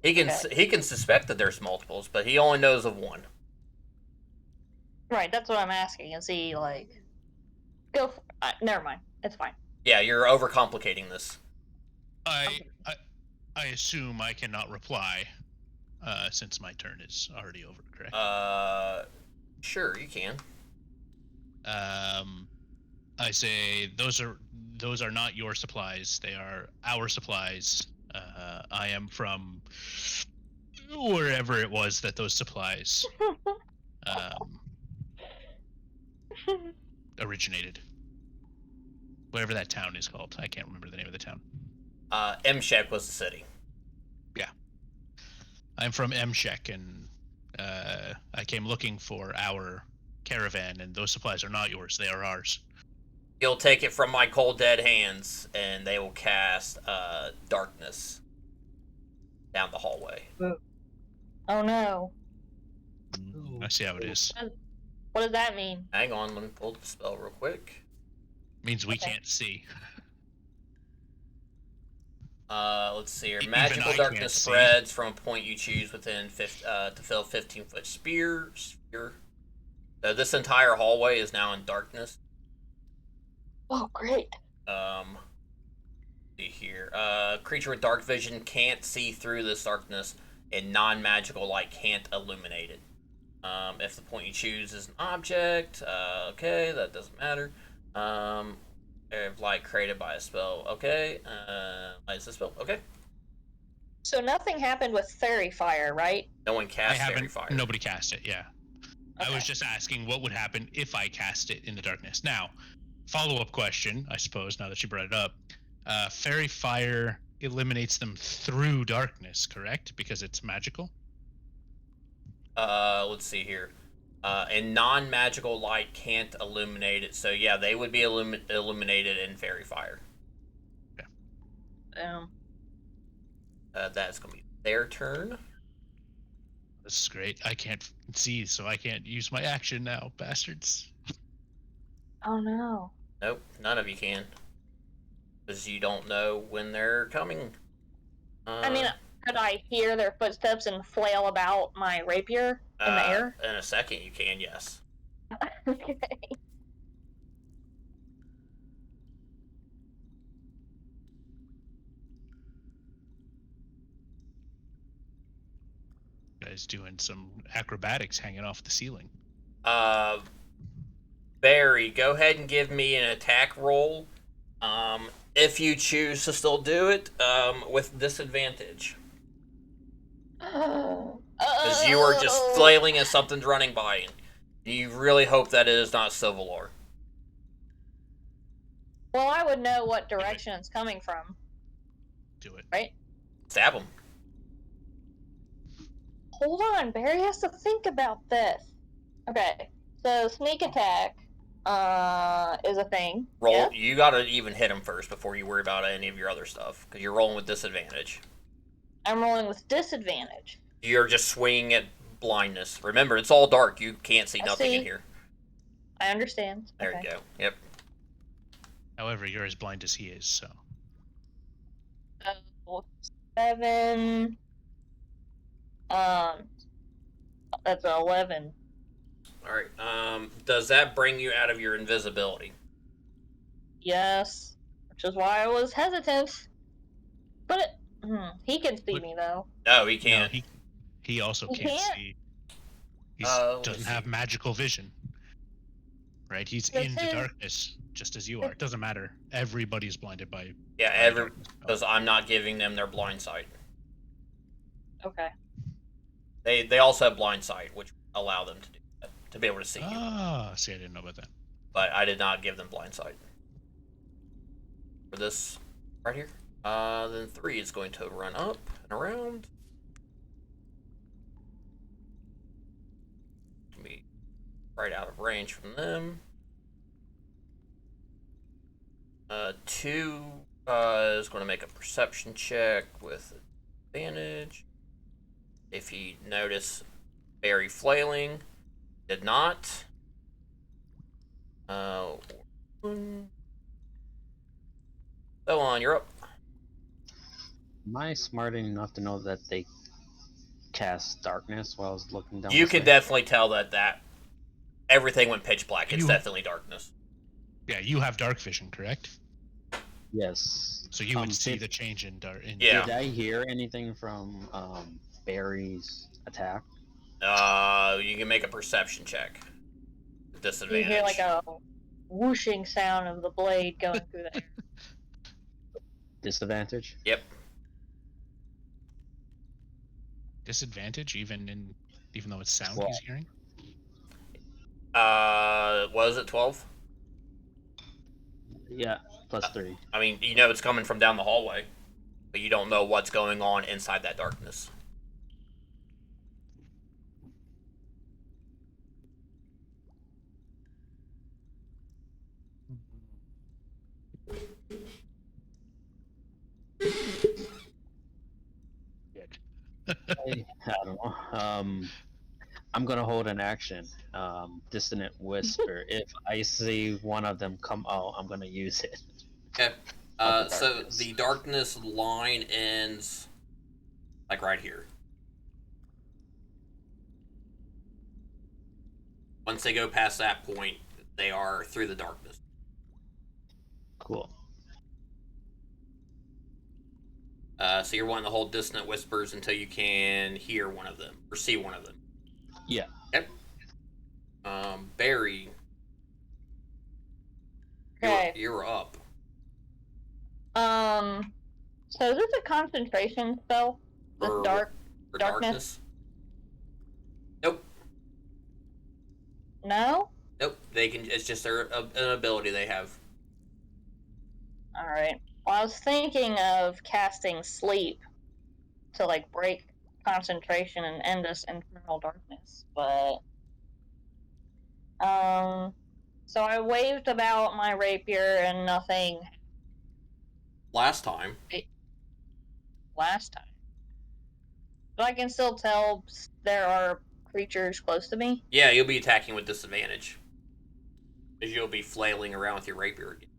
He can suspect that there's multiples, but he only knows of one. Right, that's what I'm asking. Is he like, go? Never mind. It's fine. Yeah, you're overcomplicating this. I assume I cannot reply, since my turn is already over. Correct. Sure, you can. I say those are not your supplies. They are our supplies. I am from wherever it was that those supplies originated. Whatever that town is called. I can't remember the name of the town. Mshek was the city. Yeah. I'm from Mshek, and I came looking for our caravan, and those supplies are not yours. They are ours. You'll take it from my cold dead hands, and they will cast darkness down the hallway. Oh no. I see how it is. What does that mean? Hang on, let me pull the spell real quick. Means we can't see. Let's see here. Even Magical I darkness can't see. spreads from a point you choose within to fill 15-foot sphere. So this entire hallway is now in darkness. Oh, great. See here. Creature with dark vision can't see through this darkness, and non-magical light can't illuminate it. If the point you choose is an object, okay, that doesn't matter. Area of light created by a spell, okay. Light is a spell, okay. So nothing happened with fairy fire, right? No one cast fairy fire. Nobody cast it, yeah. Okay. I was just asking what would happen if I cast it in the darkness. Now, follow-up question, I suppose, now that you brought it up. Fairy fire eliminates them through darkness, correct? Because it's magical? Let's see here. And non-magical light can't illuminate it, so yeah, they would be illuminated in fairy fire. Yeah. That's gonna be their turn. This is great. I can't see, so I can't use my action now, bastards. Oh no. Nope, none of you can. Because you don't know when they're coming. I mean, could I hear their footsteps and flail about my rapier in the air? In a second you can, yes. Okay. is doing some acrobatics hanging off the ceiling. Barry, go ahead and give me an attack roll. If you choose to still do it, with disadvantage. Because you are just flailing as something's running by. You really hope that it is not Civilor. Well, I would know what direction it's coming from. Do it. Right? Stab him. Hold on, Barry has to think about this. Okay, so sneak attack is a thing. Roll. Yeah? You gotta even hit him first before you worry about any of your other stuff. Because you're rolling with disadvantage. I'm rolling with disadvantage. You're just swinging at blindness. Remember, it's all dark. You can't see I nothing in see. here. I understand. There Okay. you go. Yep. However, you're as blind as he is, so. 7. That's an 11. Alright. Does that bring you out of your invisibility? Yes, which is why I was hesitant. But he can see me though. No, he No, can't. he also He can't can't? see. He Let me doesn't see. have magical vision. Right? He's That's in the his- darkness, just as you are. It doesn't matter. Everybody's blinded by. Yeah, by darkness. because I'm not giving them their blind sight. Okay. They also have blind sight, which allow them to do that, to be able to see you. Ah, see, I didn't know about that. But I did not give them blind sight. For this right here. Then 3 is going to run up and around. Be right out of range from them. 2 is going to make a perception check with advantage. If you notice Barry flailing, did not. So on, you're up. Am I smart enough to know that they cast darkness while I was looking down? You the can stairs? definitely tell that everything went pitch black. It's You- definitely darkness. Yeah, you have dark vision, correct? Yes. So you would see did, the change in dark. Yeah. Did I hear anything from Barry's attack? You can make a perception check. With You disadvantage. hear like a whooshing sound of the blade going through the air. Disadvantage? Yep. Disadvantage, even though it's sound Well- he's hearing. Was it 12? Yeah, plus 3. I mean, you know it's coming from down the hallway, but you don't know what's going on inside that darkness. I don't know. I'm gonna hold an action. Dissonant whisper. If I see one of them come out, I'm gonna use it. Okay. Of the So darkness. the darkness line ends like right here. Once they go past that point, they are through the darkness. Cool. So you're wanting to hold dissonant whispers until you can hear one of them or see one of them. Yeah. Okay. Barry, Okay. you're up. So is this a concentration spell? This For- dark For darkness? Nope. No? Nope. They can. It's just an ability they have. Alright. Well, I was thinking of casting sleep to like break concentration and end this infernal darkness, but so I waved about my rapier and nothing Last time. last time. But I can still tell there are creatures close to me. Yeah, you'll be attacking with disadvantage. Because you'll be flailing around with your rapier again.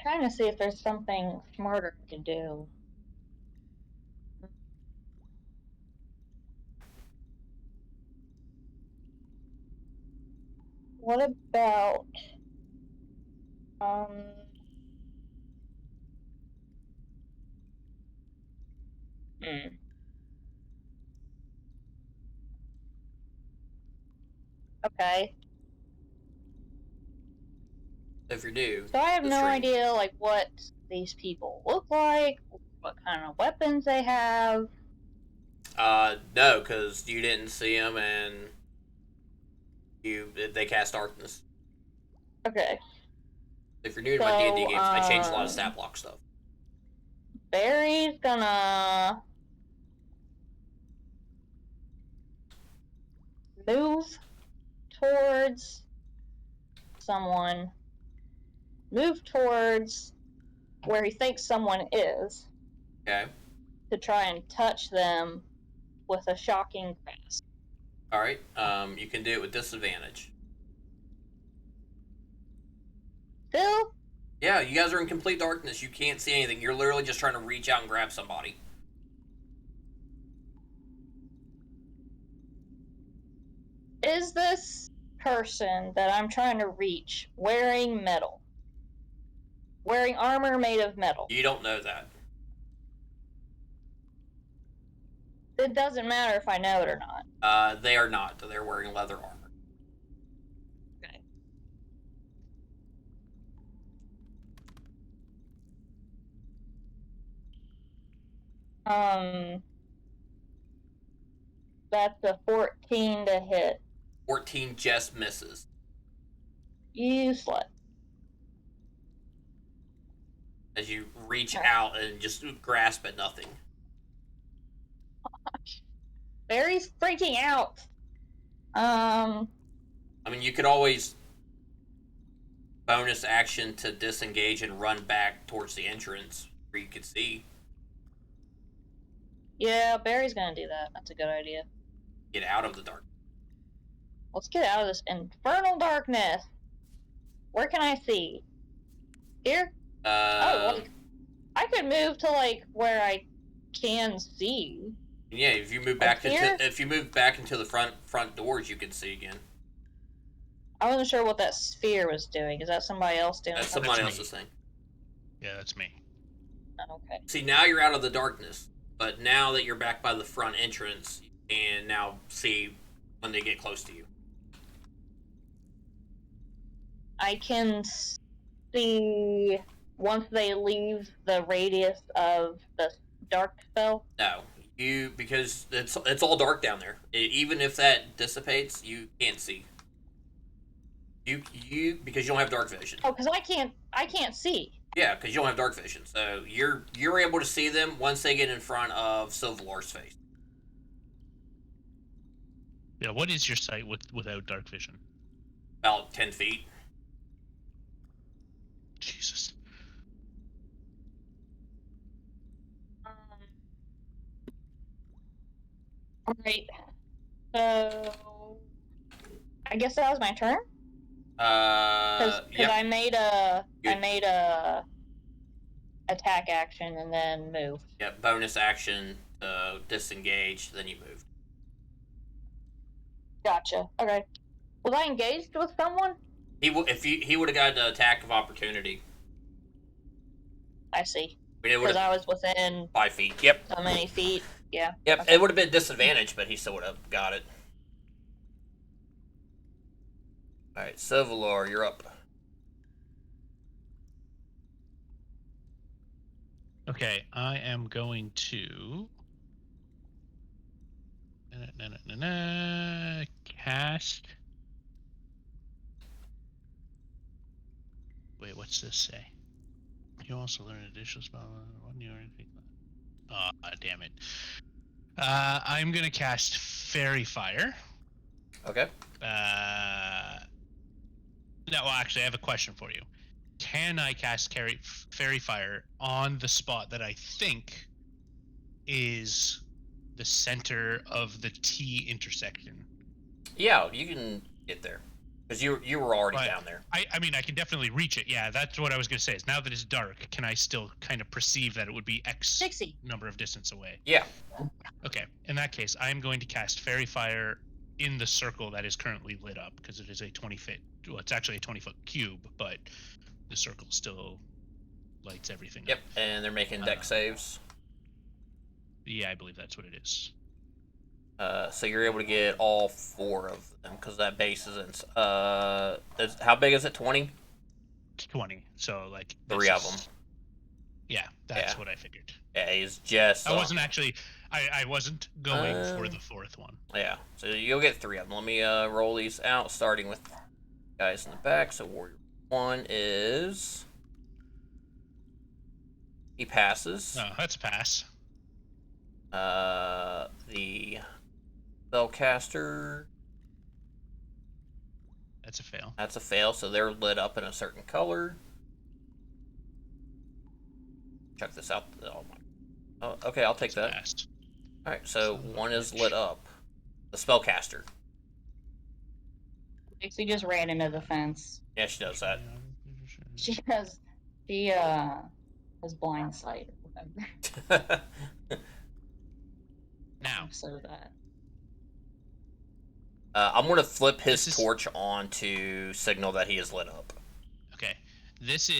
Trying to see if there's something smarter I can do. What about Hmm. Okay. If you're new, So I have the no stream. idea, like, what these people look like, what kind of weapons they have. No, because you didn't see them, and they cast darkness. Okay. If you're new to my D&D So, games, I changed a lot of stat block stuff. Barry's gonna move towards someone, move towards where he thinks someone is, Okay. to try and touch them with a shocking grasp. All right. You can do it with disadvantage. Still, Yeah, you guys are in complete darkness. You can't see anything. You're literally just trying to reach out and grab somebody. is this person that I'm trying to reach wearing metal? Wearing armor made of metal? You don't know that. It doesn't matter if I know it or not. They are not. They're wearing leather armor. Okay. That's a 14 to hit. 14 just misses. You slut. As you reach out and just grasp at nothing. Barry's freaking out. I mean, you could always bonus action to disengage and run back towards the entrance where you could see. Yeah, Barry's gonna do that. That's a good idea. Get out of the dark. Let's get out of this infernal darkness. Where can I see? Here? Like, I could move to, like, where I can see. Yeah, if you move back into the front doors, you can see again. I wasn't sure what that sphere was doing. Is that somebody else doing That's something? somebody else's thing. Yeah, that's me. Okay. See, now you're out of the darkness, but now that you're back by the front entrance, you can now see when they get close to you. I can see once they leave the radius of the dark spell. No, because it's all dark down there. Even if that dissipates, you can't see. You because you don't have dark vision. Oh, because I can't see. Yeah, because you don't have dark vision, so you're able to see them once they get in front of Silvalar's face. Yeah, what is your sight without dark vision? About 10 feet. Jesus. Alright. So I guess that was my turn. Because Yep. I made a attack action and then moved. Yep. Bonus action, disengage, then you moved. Gotcha. Okay. Was I engaged with someone? He would have got the attack of opportunity. I see. Because Because I was within 5 feet. Yep. so many feet. Yeah. Yep. Okay. It would have been disadvantage, but he still would have got it. All right, Silvalar, you're up. Okay, I am going to cast. Wait, what's this say? You also learn an additional spell when you are. Damn it. I'm gonna cast Fairy Fire. Okay. No, well, actually, I have a question for you. Can I cast Fairy Fire on the spot that I think is the center of the T intersection? Yeah, you can get there. Because you were already down there. I mean, I can definitely reach it. Yeah, that's what I was going to say. Is now that it's dark, can I still kind of perceive that it would be X 60 number of distance away? Yeah. Okay, in that case, I am going to cast Fairy Fire in the circle that is currently lit up, because it is a 20-foot. Well, it's actually a 20-foot cube, but the circle still lights everything Yep, up. and they're making deck saves. Yeah, I believe that's what it is. So you're able to get all 4 of them because that base is in. How big is it? 20? 20. So like 3 of them. Yeah, that's Yeah. what I figured. Yeah, he's just. I wasn't actually. I wasn't going for the 4th one. Yeah, so you'll get 3 of them. Let me roll these out, starting with guys in the back. So Warrior 1 is. He passes. Oh, that's a pass. The spellcaster. That's a fail. That's a fail. So they're lit up in a certain color. Check this out. Oh my. Oh, okay, I'll take that. Passed. All right, so 1 is lit up. The spellcaster. Dixie just ran into the fence. Yeah, she does that. She has blind sight or whatever. Now, So that. I'm gonna flip his torch on to signal that he is lit up. okay. This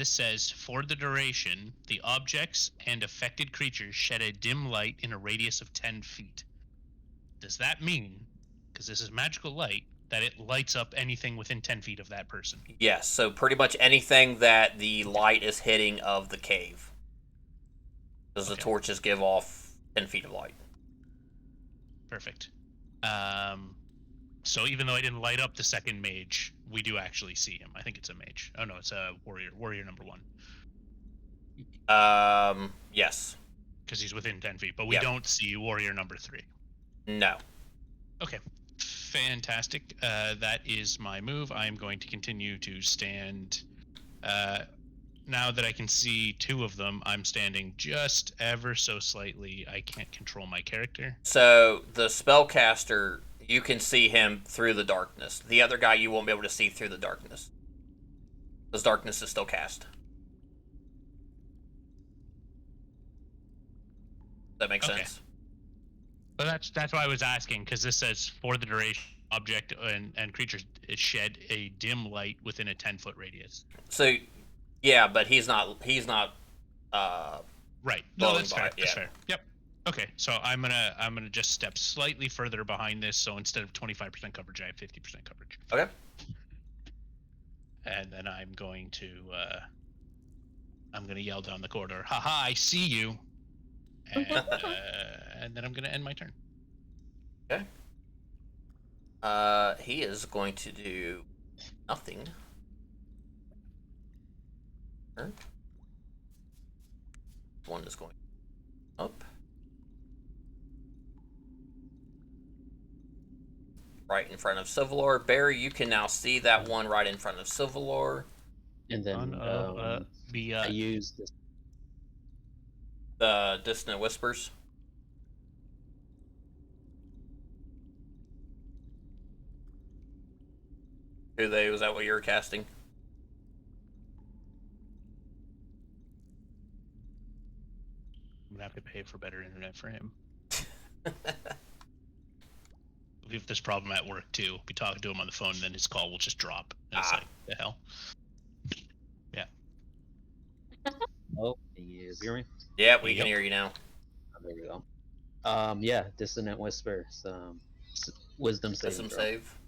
says for the duration, the objects and affected creatures shed a dim light in a radius of 10 feet. Does that mean, because this is magical light, that it lights up anything within 10 feet of that person? Yes, so pretty much anything that the light is hitting of the cave. Does the torches give off 10 feet of light? Perfect. So even though I didn't light up the second mage, we do actually see him. I think it's a mage. Oh no, it's a warrior. Warrior number 1. Yes. Because he's within 10 feet, but we don't see warrior number 3. No. Okay. Fantastic. That is my move. I am going to continue to stand. Now that I can see 2 of them, I'm standing just ever so slightly. I can't control my character. So the spellcaster, you can see him through the darkness. The other guy, you won't be able to see through the darkness. Because darkness is still cast. Does that make sense? But that's why I was asking, because this says for the duration, object and creatures shed a dim light within a 10-foot radius. So, yeah, but he's not. Right. No, that's fair. Yeah. That's fair. Yep. Okay, so I'm gonna just step slightly further behind this. So instead of 25% coverage, I have 50% coverage. Okay. And then I'm going to yell down the corridor, "Haha! I see you!" And and then I'm gonna end my turn. Okay. He is going to do nothing. One is going up. Right in front of Civilor. Barry, you can now see that one right in front of Civilor. And then I use this. The Dissonant Whispers. Was that what you were casting? I'm gonna have to pay for better internet for him. We have this problem at work too. We talk to him on the phone, and then his call will just drop. And it's like, the hell? Yeah. Oh, can you hear me? Yeah, we can hear you now. Oh, there we go. Yeah, Dissonant Whispers. Wisdom save. Wisdom save.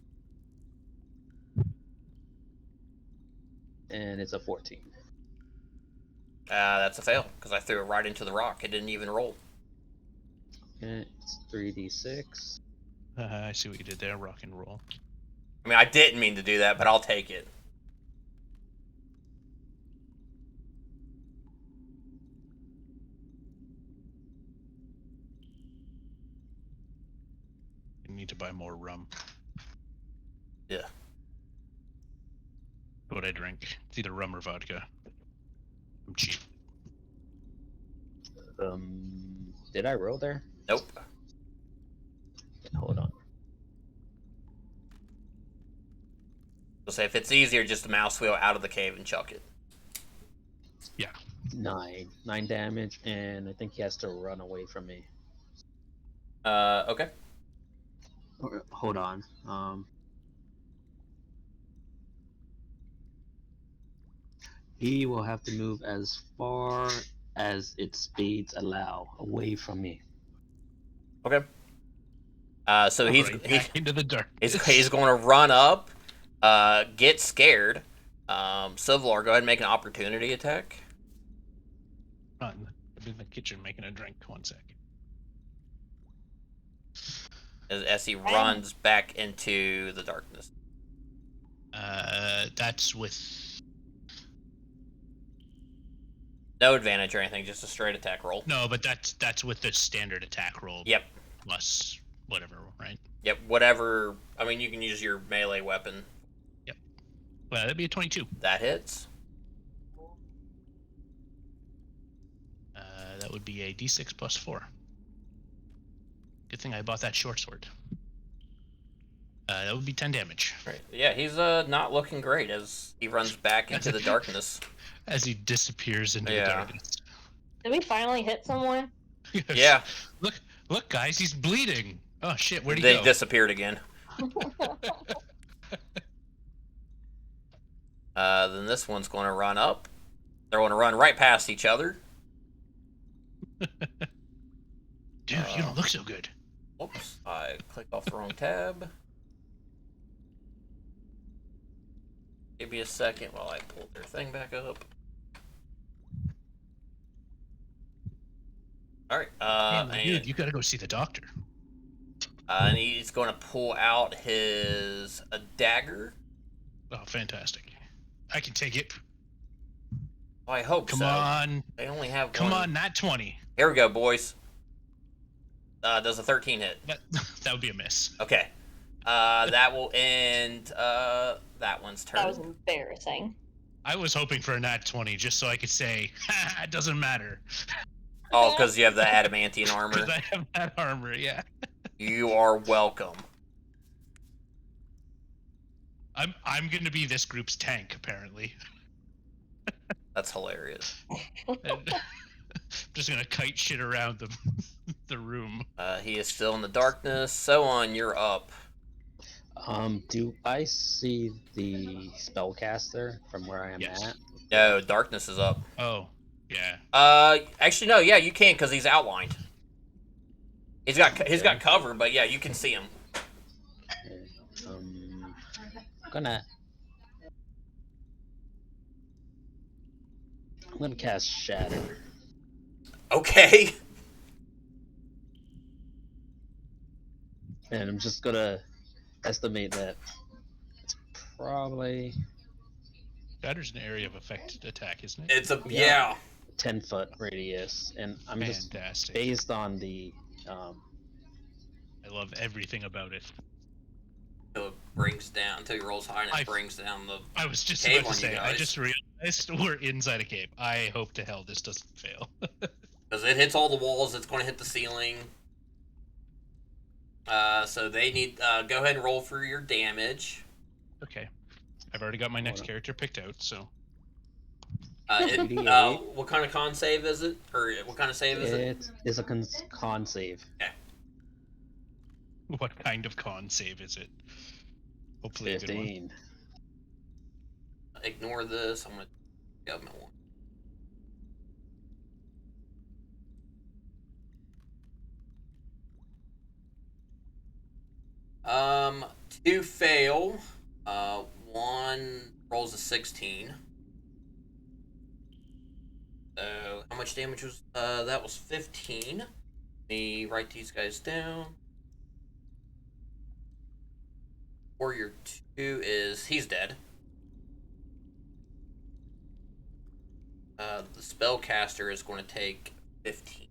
And it's a 14. That's a fail, because I threw it right into the rock. It didn't even roll. Okay, it's 3d6. I see what you did there. Rock and roll. I mean, I didn't mean to do that, but I'll take it. You need to buy more rum. Yeah. What I drink. It's either rum or vodka. I'm cheap. Did I roll there? Nope. Hold on. I'll say if it's easier, just mouse wheel out of the cave and chuck it. Yeah. 9 damage, and I think he has to run away from me. Okay. Hold on. He will have to move as far as its speeds allow, away from me. Okay. So Right back into the darkness. he's going to run up, get scared. Silvar, go ahead and make an opportunity attack. I'm in the kitchen making a drink. 1 sec. As he runs back into the darkness. That's with No advantage or anything, just a straight attack roll. no, but that's with the standard attack roll. Yep. Plus whatever, right? Yep. Whatever. I mean, you can use your melee weapon. Yep. Well, that'd be a 22. That hits. That would be a D6 plus 4. Good thing I bought that short sword. That would be 10 damage. Right. Yeah, he's not looking great as he runs back into the darkness. As he disappears into the darkness. Did we finally hit someone? Yeah. Look, guys, he's bleeding. Oh shit, where'd he They go? disappeared again. Then this one's going to run up. They're going to run right past each other. Dude, you don't look so good. Oops, I clicked off the wrong tab. Give me a second while I pull their thing back up. Alright, Dude, you gotta go see the doctor. and he's going to pull out his dagger. Oh, fantastic. I can take it. Well, I hope Come so. on. They only have Come one. on, not 20. Here we go, boys. Does a 13 hit? That would be a miss. Okay. That will end that one's turn. That was embarrassing. I was hoping for a nat 20 just so I could say, it doesn't matter. Oh, because you have the adamantine armor. Because I have that armor, yeah. You are welcome. I'm gonna be this group's tank, apparently. That's hilarious. And just gonna kite shit around the room. He is still in the darkness. So on, you're up. Do I see the spellcaster from where I am Yes. at? No, darkness is up. Oh, yeah. Actually, no. Yeah, you can because he's outlined. He's got cover, but yeah, you can see him. Okay, I'm gonna cast Shatter. Okay. And I'm just gonna estimate that it's probably Shatter's an area of effect attack, isn't it? It's a yeah. 10-foot radius, and I'm just Fantastic. based on the I love everything about it. Until it brings down, until he rolls high and it brings down the. I was just Cave about to on you say, I guys. just realized we're inside a cave. I hope to hell this doesn't fail. Because it hits all the walls, it's going to hit the ceiling. So they need. Go ahead and roll for your damage. Okay. I've already got my next character picked out, so. What kind of con save is it? Or what kind of save is it? it is a con save. What kind of con save is it? Hopefully a good one. 15. Ignore this. I'm going to government one. Two fail. One rolls a 16. So how much damage was that was 15. Let me write these guys down. Warrior 2 is he's dead. The spellcaster is going to take 15.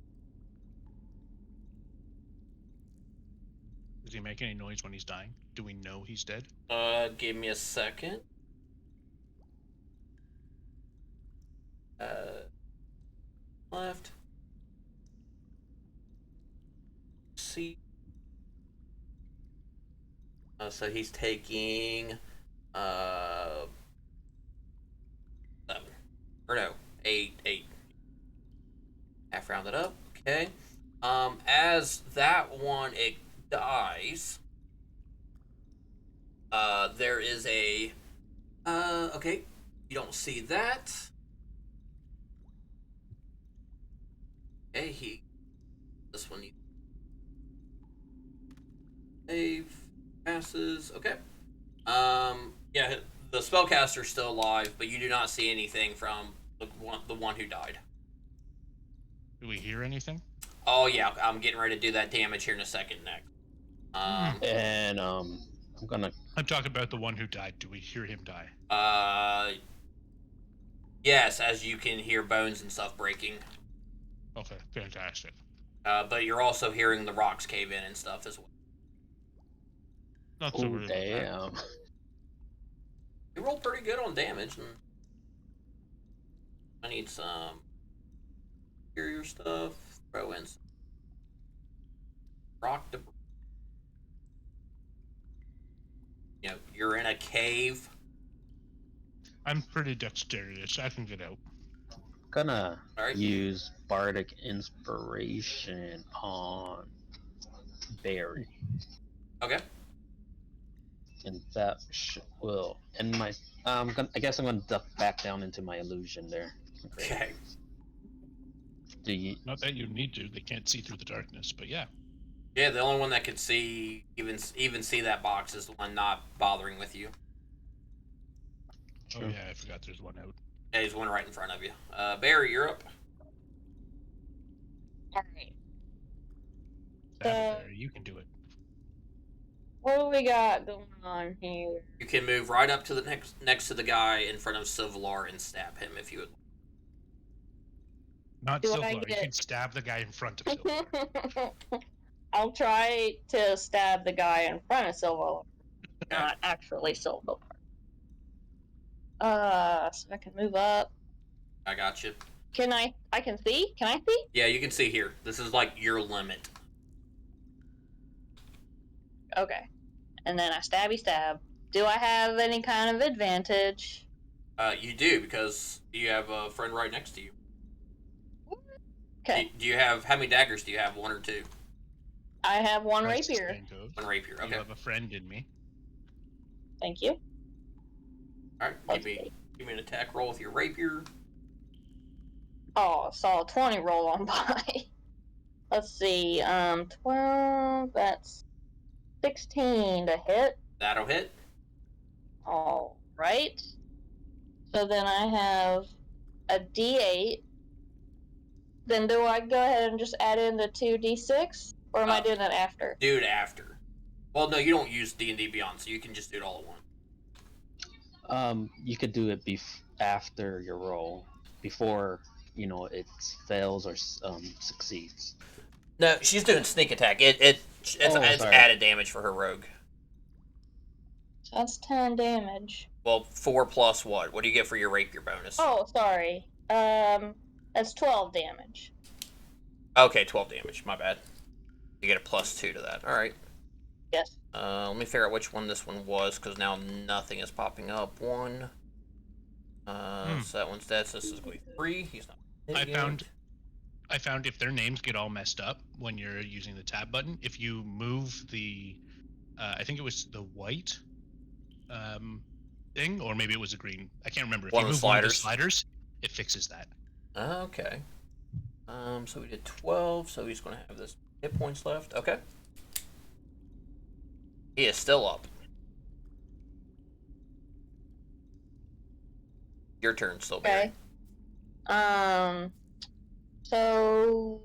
Does he make any noise when he's dying? Do we know he's dead? Give me a second. Left. See. So he's taking 7 or no 8. Half rounded up. Okay. As that one it dies. There is a okay. You don't see that. Okay, this one save passes. Okay. Yeah, the spellcaster's still alive, but you do not see anything from the one who died. Do we hear anything? Oh yeah, I'm getting ready to do that damage here in a second next. And I'm gonna. I'm talking about the one who died. Do we hear him die? Yes, as you can hear bones and stuff breaking. Okay, fantastic. But you're also hearing the rocks cave in and stuff as well. Not so Oh worried about that. damn! You roll pretty good on damage, and I need some interior stuff. Throw in some rock debris. You know, you're in a cave. I'm pretty dexterous. I can get out. Gonna Alright. use bardic inspiration on Barry, Okay. and that will end my. I guess I'm gonna duck back down into my illusion there. Okay. Do you? Not that you need to. They can't see through the darkness, but yeah. Yeah, the only one that could see even see that box is the one not bothering with you. Oh Sure. yeah, I forgot there's one out. Yeah, there's one right in front of you. Barry, you're up. Alright. Barry, you can do it. What do we got going on here? You can move right up to the next to the guy in front of Silvalar and stab him if you would. Not Do I Silvar. You get- can stab the guy in front of Silvar. I'll try to stab the guy in front of Silver, not actually Silver. So I can move up. I got you. Can I can see? Can I see? Yeah, you can see here. This is like your limit. Okay. And then I stabby stab. Do I have any kind of advantage? You do because you have a friend right next to you. Okay. Do you have how many daggers do you have? One or two? I have one That's the rapier. same code. One rapier. You Okay. have a friend in me. Thank you. All right. Give me an attack roll with your rapier. Oh, saw a 20 roll on by. Let's see. 12. That's 16 to hit. That'll hit. All right. So then I have a D8. Then do I go ahead and just add in the 2d6? Or am I doing that after? Do it after. Well, no, you don't use D&D Beyond, so you can just do it all at once. You could do it after your roll, before it fails or succeeds. No, she's doing sneak attack. It's sorry. added damage for her rogue. So that's 10 damage. Well, 4 plus what? What do you get for your rapier bonus? Oh, sorry. That's 12 damage. Okay, 12 damage. My bad. You get a +2 to that. All right. Yes. Let me figure out which one this one was, because now nothing is popping up. 1. So that one's dead. So this is going to be 3. He's not. I found if their names get all messed up when you're using the tab button, if you move the, I think it was the white thing, or maybe it was a green. I can't remember. If One you of the move one of the sliders? sliders, it fixes that. Okay. So we did 12, so he's going to have this hit points left. Okay. He is still up. Your turn, still Barry. Okay. So,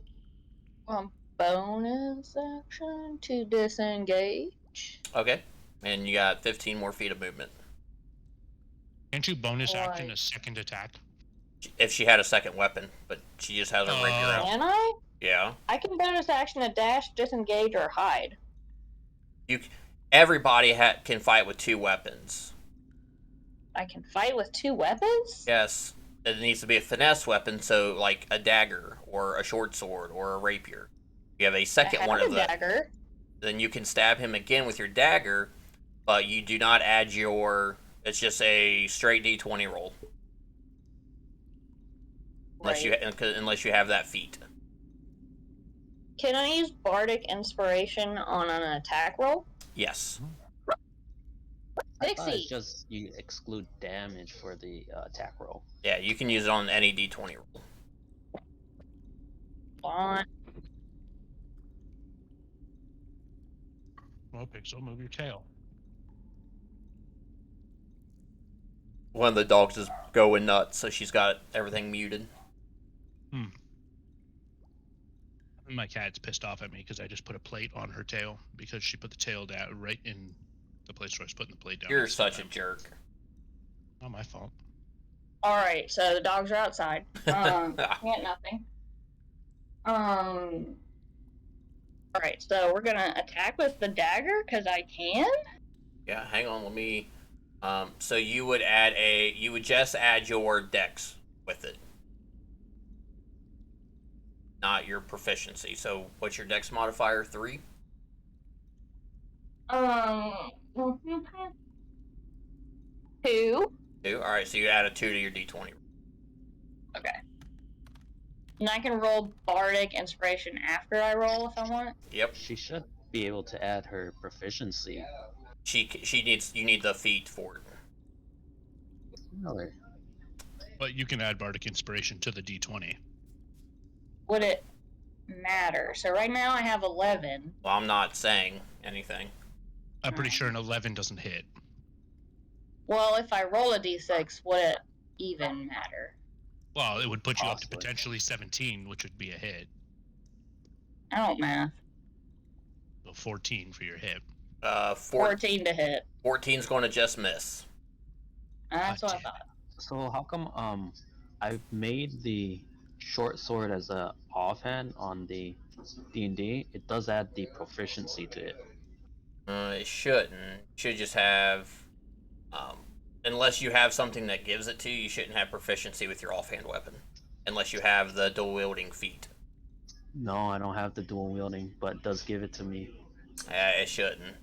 bonus action to disengage. Okay. And you got 15 more feet of movement. Can't you bonus action Right. a second attack? If she had a second weapon, but she just has a rapier out. Can I? Yeah. I can bonus action a dash, disengage, or hide. Everybody can fight with 2 weapons. I can fight with 2 weapons? Yes. It needs to be a finesse weapon, so like a dagger or a short sword or a rapier. You have a second one of that. Dagger. Then you can stab him again with your dagger, but you do not add your. It's just a straight D20 roll. Unless you have that feat. Can I use Bardic Inspiration on an attack roll? Yes. I thought 60. it's just you exclude damage for the attack roll. Yeah, you can use it on any D20 roll. want. Well, Pixel, move your tail. One of the dogs is going nuts, so she's got everything muted. My cat's pissed off at me because I just put a plate on her tail because she put the tail down right in the place where I was putting the plate down. You're such a jerk. Not my fault. Alright, so the dogs are outside. Can't nothing. Alright, so we're gonna attack with the dagger, because I can? Yeah, hang on, let me... so you would just add your dex with it. Not your proficiency. So what's your dex modifier? 3? 2. 2? Alright, so you add a 2 to your d20. Okay. And I can roll Bardic Inspiration after I roll if I want? Yep. She should be able to add her proficiency. You need the feat for it. Really? But you can add Bardic Inspiration to the D20. Would it matter? So right now I have 11. Well, I'm not saying anything. I'm pretty sure an 11 doesn't hit. Well, if I roll a d6, would it even matter? Well, it would put you up to Possibly. potentially 17, which would be a hit. I don't math. So 14 for your hit. 14 to hit. 14's going to just miss. That's what I damn thought. So how come I made the short sword as a offhand on the D&D? It does add the proficiency to it. It shouldn't. It should just have... unless you have something that gives it to you, you shouldn't have proficiency with your offhand weapon. Unless you have the dual-wielding feat. No, I don't have the dual wielding, but it does give it to me. It shouldn't.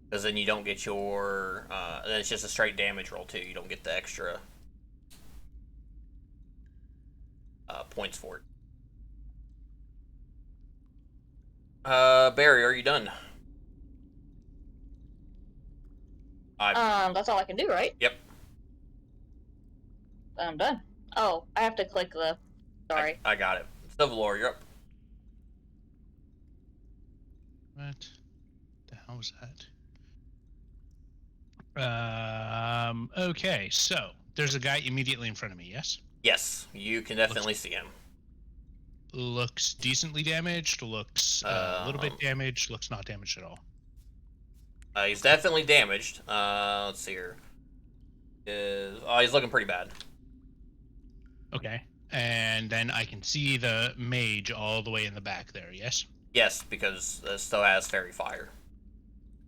Because then you don't get your... then it's just a straight damage roll, too. You don't get the extra... points for it. Barry, are you done? That's all I can do, right? Yep. I'm done. Oh, I have to click the... Sorry. I got it. Civilor, you're up. What the hell was that? Okay, so there's a guy immediately in front of me, yes? Yes, you can definitely see him. Looks decently damaged, looks a little bit damaged, looks not damaged at all. He's definitely damaged. Let's see here. He's looking pretty bad. Okay. And then I can see the mage all the way in the back there, yes? Yes, because it still has fairy fire.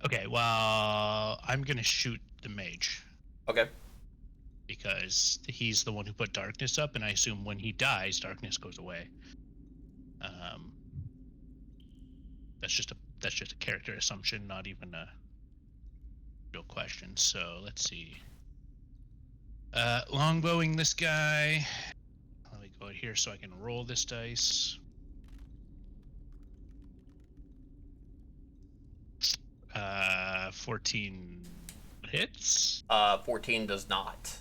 Okay, well, I'm gonna shoot the mage. Okay. Because he's the one who put darkness up, and I assume when he dies, darkness goes away. That's just a character assumption, not even a real question. So let's see. Longbowing this guy. Let me go here so I can roll this dice. 14 hits. 14 does not.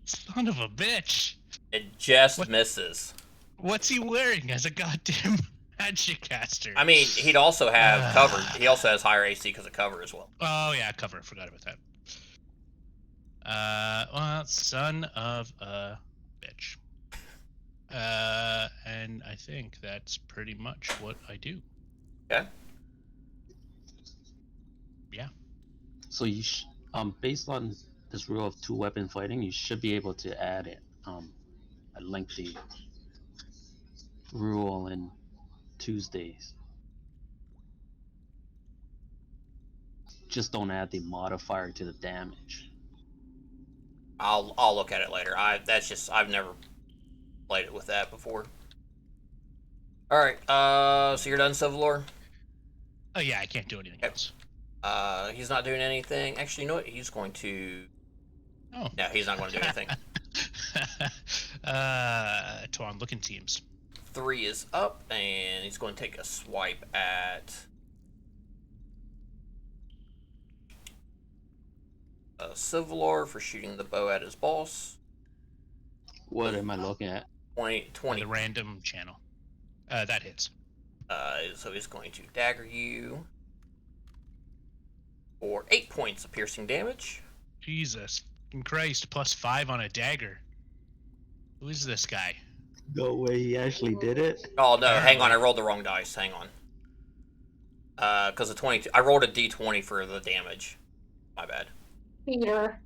Son of a bitch! It just What? misses. What's he wearing as a goddamn magic caster? I mean, he'd also have cover. He also has higher AC because of cover as well. Oh yeah, cover. Forgot about that. Well, son of a bitch. And I think that's pretty much what I do. Okay. So you based on this rule of 2-weapon fighting, you should be able to add it. A lengthy rule in Tuesdays. Just don't add the modifier to the damage. I'll look at it later. I've never played it with that before. All right. So you're done, Civilor? Oh yeah, I can't do anything else. He's not doing anything. Actually, you know what? He's going to... Oh. No, he's not going to do anything. Tuan, looking teams. 3 is up, and he's going to take a swipe at... Civilor for shooting the bow at his boss. What am I looking at? 20. The random channel. That hits. So he's going to dagger you for 8 points of piercing damage. Jesus Christ, +5 on a dagger. Who is this guy? No way he actually did it. Oh no, hang on, I Apparently. rolled the wrong dice. Hang on. Because of 22, I rolled a d20 for the damage. My bad. Peter.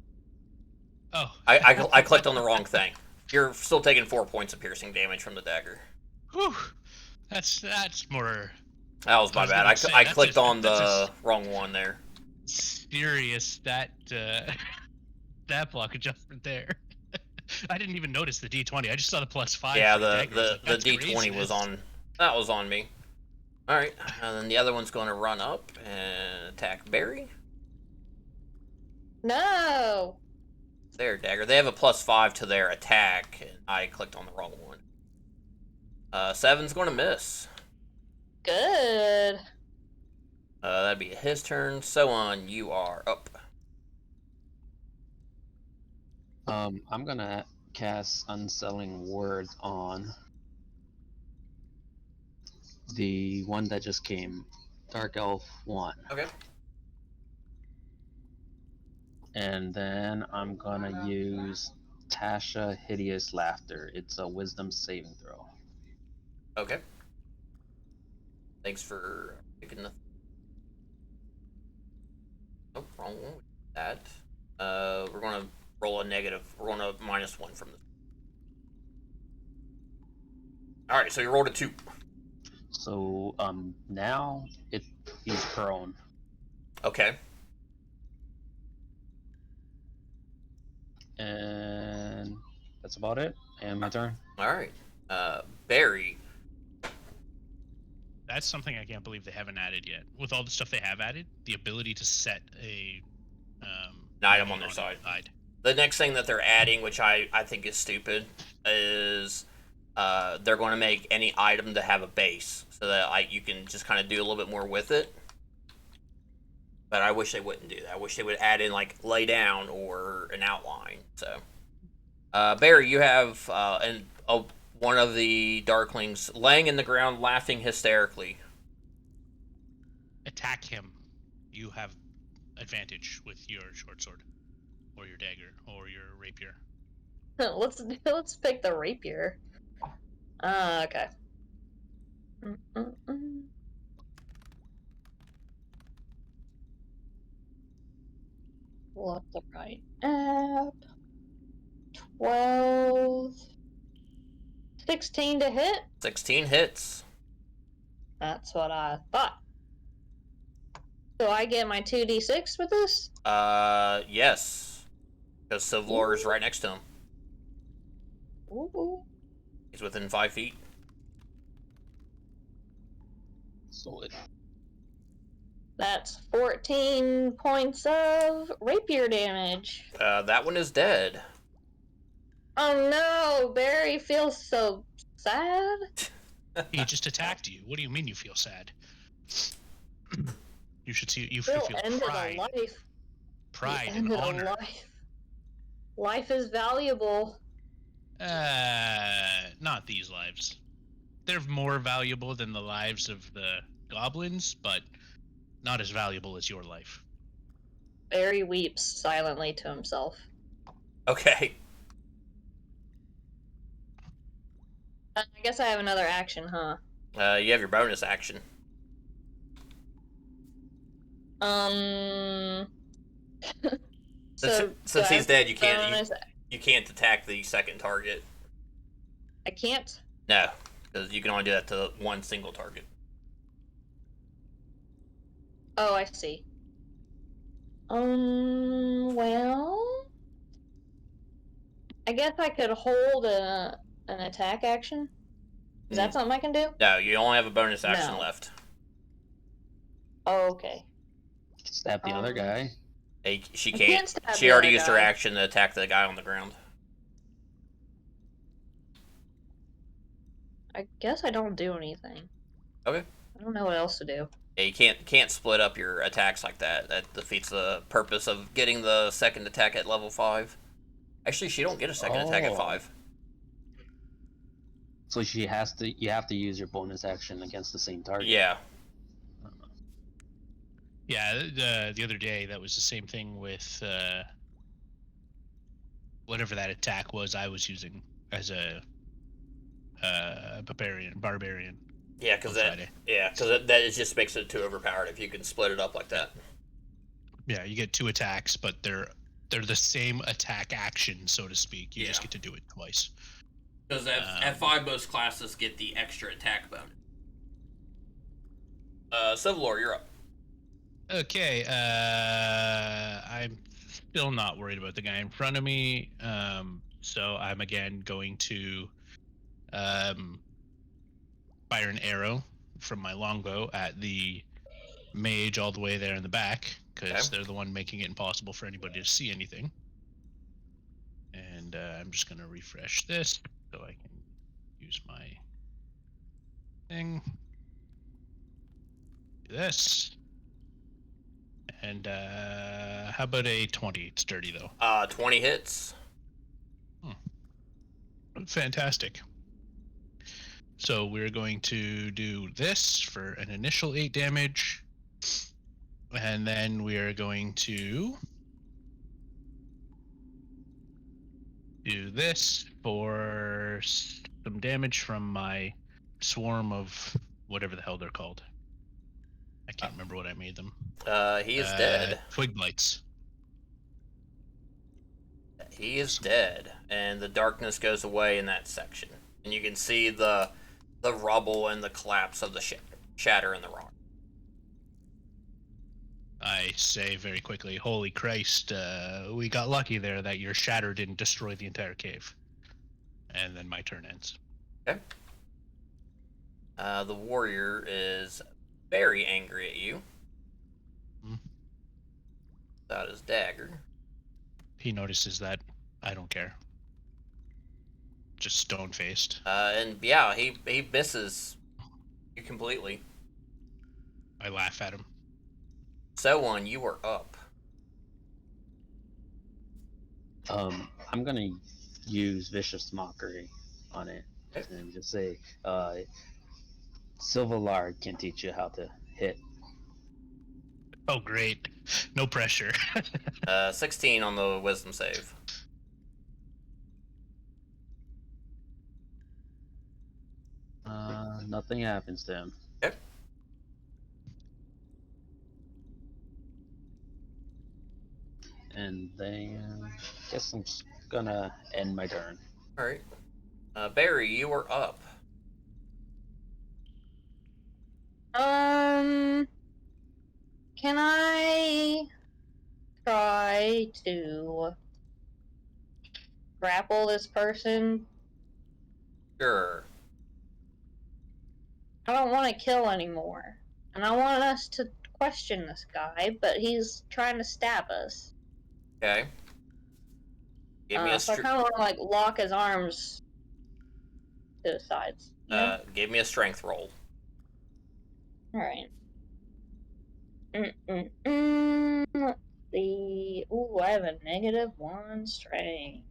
Oh. I clicked on the wrong thing. You're still taking 4 points of piercing damage from the dagger. Whew. That's more That was my bad. I clicked on the wrong one there. serious that block adjustment there. I didn't even notice the D20. I just saw the +5. Yeah, for the daggers. That's D20 craziness. was on. That was on me. All right, and then the other one's going to run up and attack Barry. No. Their dagger. They have a +5 to their attack, and I clicked on the wrong one. 7's going to miss. Good. That'd be his turn. So on, you are up. I'm gonna cast Unselling Words on the one that just came, Dark Elf 1. Okay. And then I'm gonna use Tasha Hideous Laughter. It's a Wisdom saving throw. Okay. Thanks for picking the. Oh, wrong one. That. We're gonna roll a negative. We're gonna -1 from this. All right, so you rolled a 2. So now he's prone. Okay. And that's about it. And my turn. All right. Barry. That's something I can't believe they haven't added yet. With all the stuff they have added, the ability to set an item on their side. The next thing that they're adding, which I think is stupid, is they're going to make any item to have a base, so that you can just kind of do a little bit more with it. But I wish they wouldn't do that. I wish they would add in like lay down or an outline. So, Barry, you have one of the Darklings laying in the ground, laughing hysterically. Attack him. You have advantage with your short sword, or your dagger, or your rapier. Let's pick the rapier. Okay. Pull up the right app. 12. 16 to hit? 16 hits. That's what I thought. So I get my 2d6 with this? Yes. Because Sivlor is right next to him. Ooh. He's within 5 feet. Solid. That's 14 points of rapier damage. That one is dead. Oh no, Barry feels so sad. He just attacked you. What do you mean you feel sad? You should see. You Bill feel ended pride, a life. pride He and ended honor. a life. Life is valuable. Not these lives. They're more valuable than the lives of the goblins, but not as valuable as your life. Barry weeps silently to himself. Okay. I guess I have another action, huh? You have your bonus action. Since he's dead, you can't attack the second target. I can't? No, because you can only do that to one single target. Oh, I see. Well, I guess I could hold an attack action. Is that something I can do? No, you only have a bonus action No. left. Oh, okay. Stab the other guy. She I can't. can't stab She the already other used her guy. action to attack the guy on the ground. I guess I don't do anything. Okay. I don't know what else to do. Yeah, you can't split up your attacks like that. That defeats the purpose of getting the second attack at level 5. Actually, she don't get a second attack at 5. So she has to. You have to use your bonus action against the same target. Yeah. Yeah, the other day that was the same thing with whatever that attack was I was using as a barbarian. Yeah, because On that. Friday. Yeah, because that it just makes it too overpowered if you can split it up like that. Yeah, you get 2 attacks, but they're the same attack action, so to speak. You just Yeah. get to do it twice. Because at 5 most classes get the extra attack bonus. Civil War, you're up. Okay, I'm still not worried about the guy in front of me. So I'm again going to fire an arrow from my longbow at the mage all the way there in the back, because Okay. they're the one making it impossible for anybody to see anything. And I'm just going to refresh this so I can use my thing. Do this. And how about a 20? It's dirty though. 20 hits. Fantastic. So we're going to do this for an initial 8 damage. And then we are going to do this for some damage from my swarm of whatever the hell they're called. I can't remember what I made them. He is dead. Twig blights. He is dead, and the darkness goes away in that section, and you can see the rubble and the collapse of the shatter in the rock. I say very quickly, holy Christ, we got lucky there that your shatter didn't destroy the entire cave. And then my turn ends. Okay. The warrior is very angry at you. Without his dagger. He notices that I don't care. Just stone-faced. And yeah, he misses you completely. I laugh at him. So you are up. I'm gonna use vicious mockery on it and just say, Silvalar can teach you how to hit. Oh, great. No pressure. 16 on the wisdom save. Nothing happens to him. Okay. And then I guess I'm just gonna end my turn. All right. Barry, you are up. Can I try to grapple this person? Sure. I don't want to kill anymore. And I want us to question this guy, but he's trying to stab us. Okay. Give me a so I kind of want to like lock his arms to the sides. You know? Give me a strength roll. Alright. Let's see. Ooh, I have a -1 strength.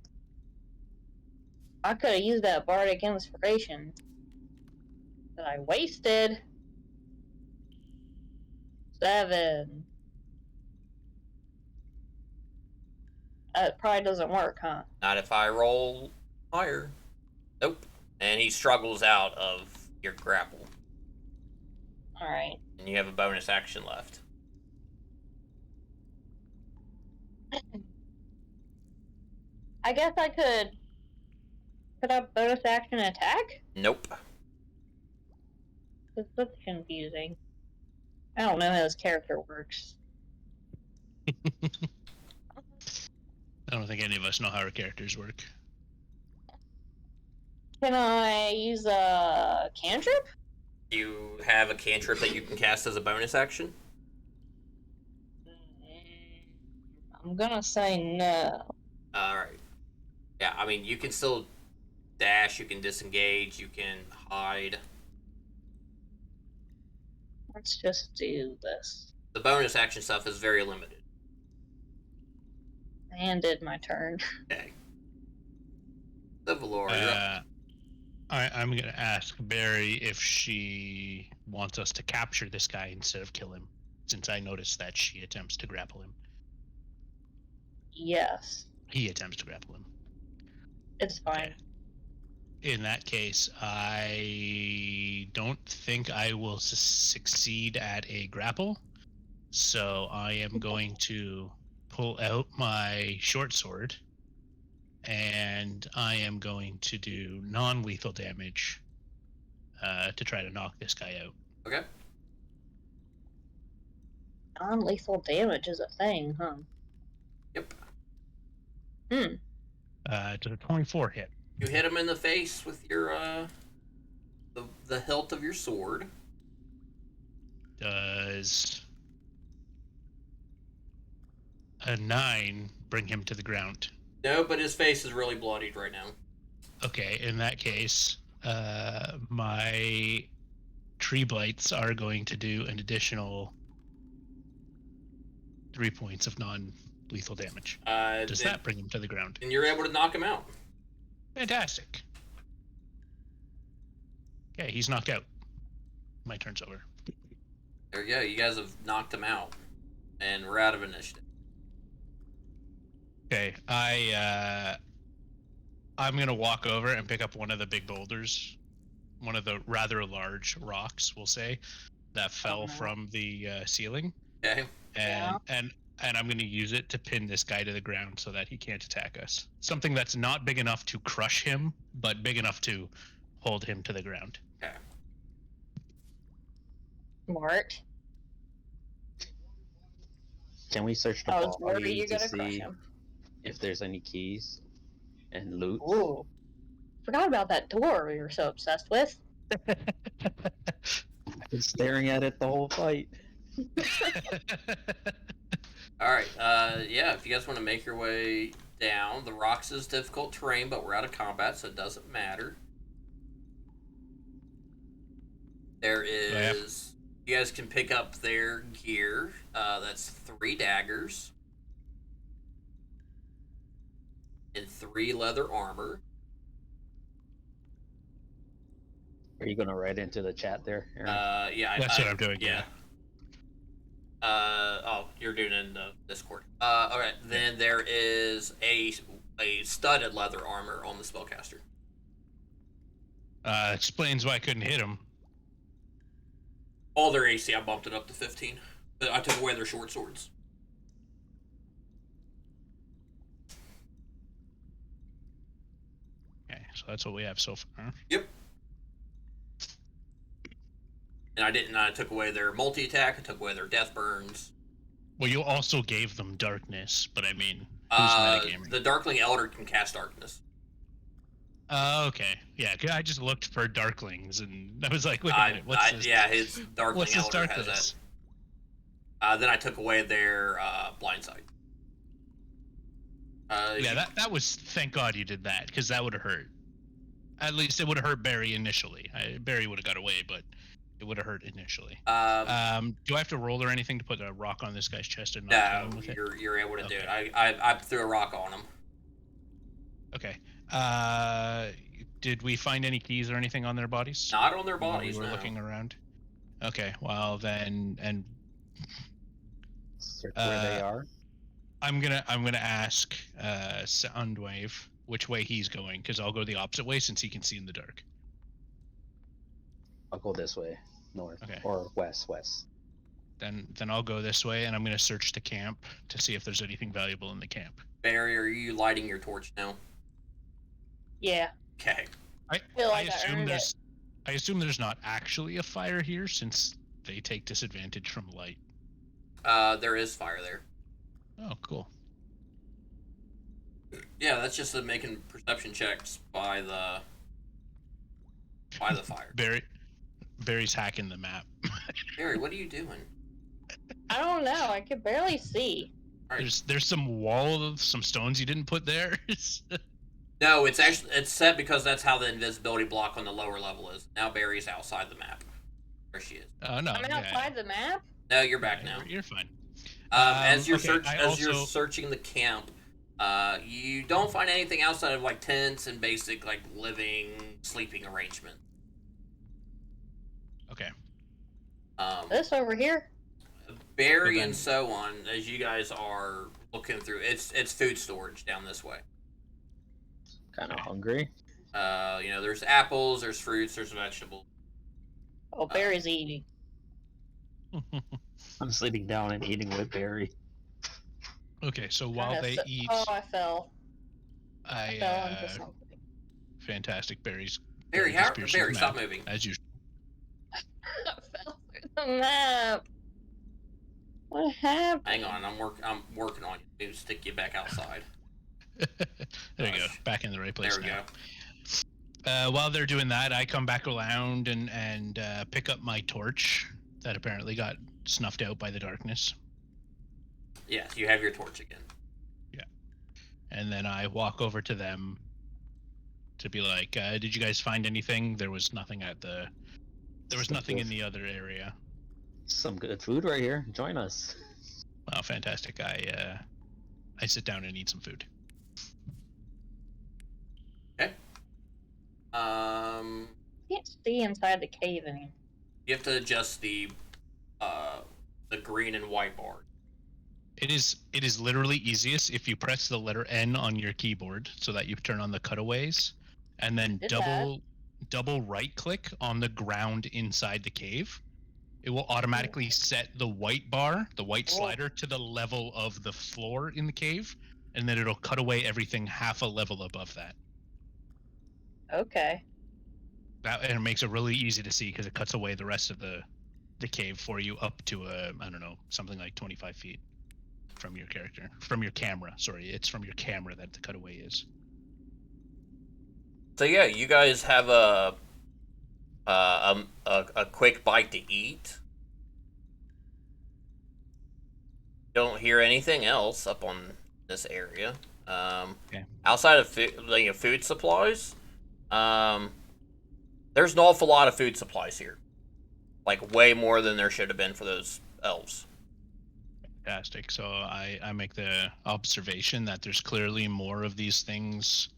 I could have used that bardic inspiration that I wasted. 7. That probably doesn't work, huh? Not if I roll higher. Nope. And he struggles out of your grapple. Alright. And you have a bonus action left. I guess I could put up bonus action attack? Nope. That's confusing. I don't know how this character works. I don't think any of us know how our characters work. Can I use a cantrip? You have a cantrip that you can cast as a bonus action? I'm gonna say no. Alright. Yeah, I mean, you can still dash, you can disengage, you can hide. Let's just do this. The bonus action stuff is very limited. And did my turn. Okay. Civilor, you're up. I'm gonna ask Barry if she wants us to capture this guy instead of kill him, since I noticed that she attempts to grapple him. Yes, He attempts to grapple him. it's fine. In that case, I don't think I will succeed at a grapple, so I am going to pull out my short sword, and I am going to do non-lethal damage to try to knock this guy out. Okay. Non-lethal damage is a thing, huh? Yep. Does a 24 hit? You hit him in the face with your the hilt of your sword. Does a 9 bring him to the ground? No, but his face is really bloodied right now. Okay, in that case, my tree blights are going to do an additional 3 points of non-lethal damage. Does that bring him to the ground? And you're able to knock him out. Fantastic. Okay, he's knocked out. My turn's over. There you go. You guys have knocked him out, and we're out of initiative. Okay, I'm gonna walk over and pick up one of the big boulders, one of the rather large rocks, we'll say, that fell from the ceiling. Okay. And I'm gonna use it to pin this guy to the ground so that he can't attack us. Something that's not big enough to crush him, but big enough to hold him to the ground. Okay. Smart. Can we search the I was worried body you're to gonna crush see him. if there's any keys and loot? Ooh. Forgot about that door we were so obsessed with. I've been staring at it the whole fight. All right. Yeah. If you guys want to make your way down, the rocks is difficult terrain, but we're out of combat, so it doesn't matter. There is. You guys can pick up their gear. That's 3 daggers and 3 leather armor. Are you gonna write into the chat there, Aaron? Yeah. That's what I'm doing. Yeah. Oh, you're doing it in the Discord. All right. Then there is a studded leather armor on the spellcaster. Explains why I couldn't hit him. All their AC, I bumped it up to 15. But I took away their short swords. Okay, so that's what we have so far. Yep. And I took away their multi-attack, I took away their death burns. Well, you also gave them darkness, but I mean, who's metagaming? The Darkling Elder can cast darkness. Okay. Yeah, I just looked for darklings, and I was like, wait a minute, what's this? Yeah, his Darkling What's this Elder darkness? has that. Then I took away their blind sight. Yeah, that was, thank God you did that, because that would have hurt. At least it would have hurt Barry initially. Barry would have got away, but it would have hurt initially. Do I have to roll or anything to put a rock on this guy's chest and not kill him with it? You're able to do it. I threw a rock on him. Okay. Did we find any keys or anything on their bodies? Not on their While bodies, we were no. looking around. Okay, well then, and Search where they are. I'm gonna ask Soundwave which way he's going, because I'll go the opposite way since he can see in the dark. I'll go this way, north, Okay. or west. Then I'll go this way, and I'm gonna search the camp to see if there's anything valuable in the camp. Barry, are you lighting your torch now? Yeah. Okay. I feel like I assume earned there's I assume there's not actually a fire here since they take disadvantage from light. There is fire there. Oh, cool. Yeah, that's just making perception checks by the fire. Barry's hacking the map. Barry, what are you doing? I don't know. I could barely see. All right. There's some wall of some stones you didn't put there. No, it's set because that's how the invisibility block on the lower level is. Now Barry's outside the map. Where she is. Oh no. I'm outside the map? No, you're back now. You're fine. As you're okay, you're also- searching the camp, You don't find anything outside of like tents and basic like living, sleeping arrangement. Okay. This over here? Berry Well, then- and so on, as you guys are looking through, it's food storage down this way. Kind of Okay. hungry. There's apples, there's fruits, there's vegetables. Oh, Barry's eating. I'm sitting down and eating with Barry. Okay, so while Kinda they so- eat, Oh, I fell. I fell into I something. fantastic berries. Barry, disappears from Barry, the stop map, moving. as usual. I fell through the map. What happened? Hang on, I'm working on you. Maybe stick you back outside. There you go, back in the right place There we now. go. While they're doing that, I come back around and pick up my torch that apparently got snuffed out by the darkness. Yes, you have your torch again. And then I walk over to them to be like, "Did you guys find anything? There was nothing at the. There was nothing in the other area." Some good food right here. Join us. Wow, fantastic! I sit down and eat some food. Okay. Can't see inside the cave anymore. You have to adjust the green and white bar. It is literally easiest if you press the letter N on your keyboard so that you turn on the cutaways, and then Did double right click on the ground inside the cave. It will automatically set the white bar, the white slider, to the level of the floor in the cave, and then it'll cut away everything half a level above that. Okay. And it makes it really easy to see because it cuts away the rest of the cave for you up to I don't know, something like 25 feet from your character, from your camera. Sorry, it's from your camera that the cutaway is. So yeah, you guys have a quick bite to eat. Don't hear anything else up on this area. Okay. Outside of food supplies, there's an awful lot of food supplies here. Like way more than there should have been for those elves. Fantastic. So I make the observation that there's clearly more of these things,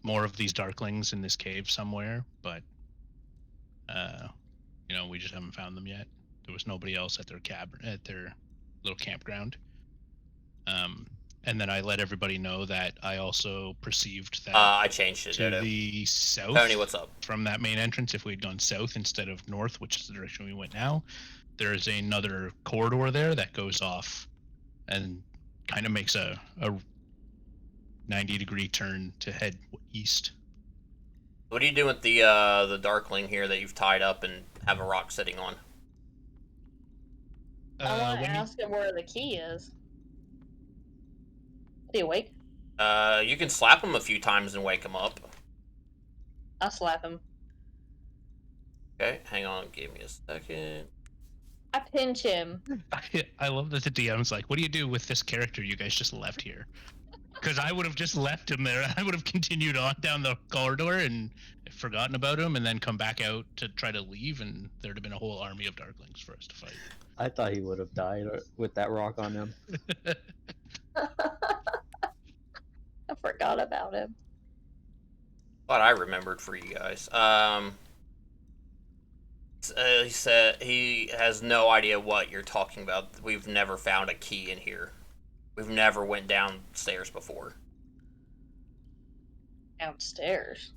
more of these darklings in this cave somewhere, but we just haven't found them yet. There was nobody else at their little campground. And then I let everybody know that I also perceived that I changed it. to the south, Tony, what's up? from that main entrance, if we'd gone south instead of north, which is the direction we went now, there is another corridor there that goes off and kind of makes a 90-degree turn to head east. What are you doing with the darkling here that you've tied up and have a rock sitting on? I want to when you- ask him where the key is. Is he awake? You can slap him a few times and wake him up. I'll slap him. Okay, hang on, give me a second. I pinch him. I love that the DM's like, what do you do with this character you guys just left here? Because I would have just left him there. I would have continued on down the corridor and forgotten about him and then come back out to try to leave, and there'd have been a whole army of darklings for us to fight. I thought he would have died with that rock on him. I forgot about him. Thought I remembered for you guys. He said he has no idea what you're talking about. We've never found a key in here. We've never went downstairs before. Downstairs.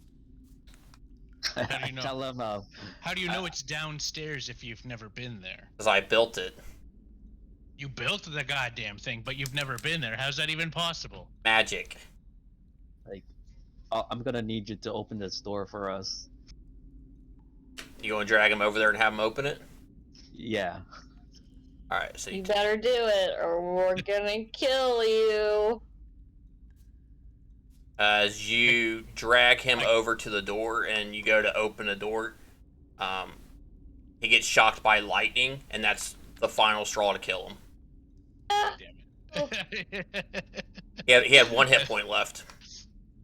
How do you know? Tell him. How do you know it's downstairs if you've never been there? Because I built it. You built the goddamn thing, but you've never been there. How's that even possible? Magic. I'm gonna need you to open this door for us. You want to drag him over there and have him open it? Yeah. Alright, so You you better do it, or we're gonna kill you. as you drag him over to the door and you go to open the door, he gets shocked by lightning, and that's the final straw to kill him. Damn it. He had 1 hit point left.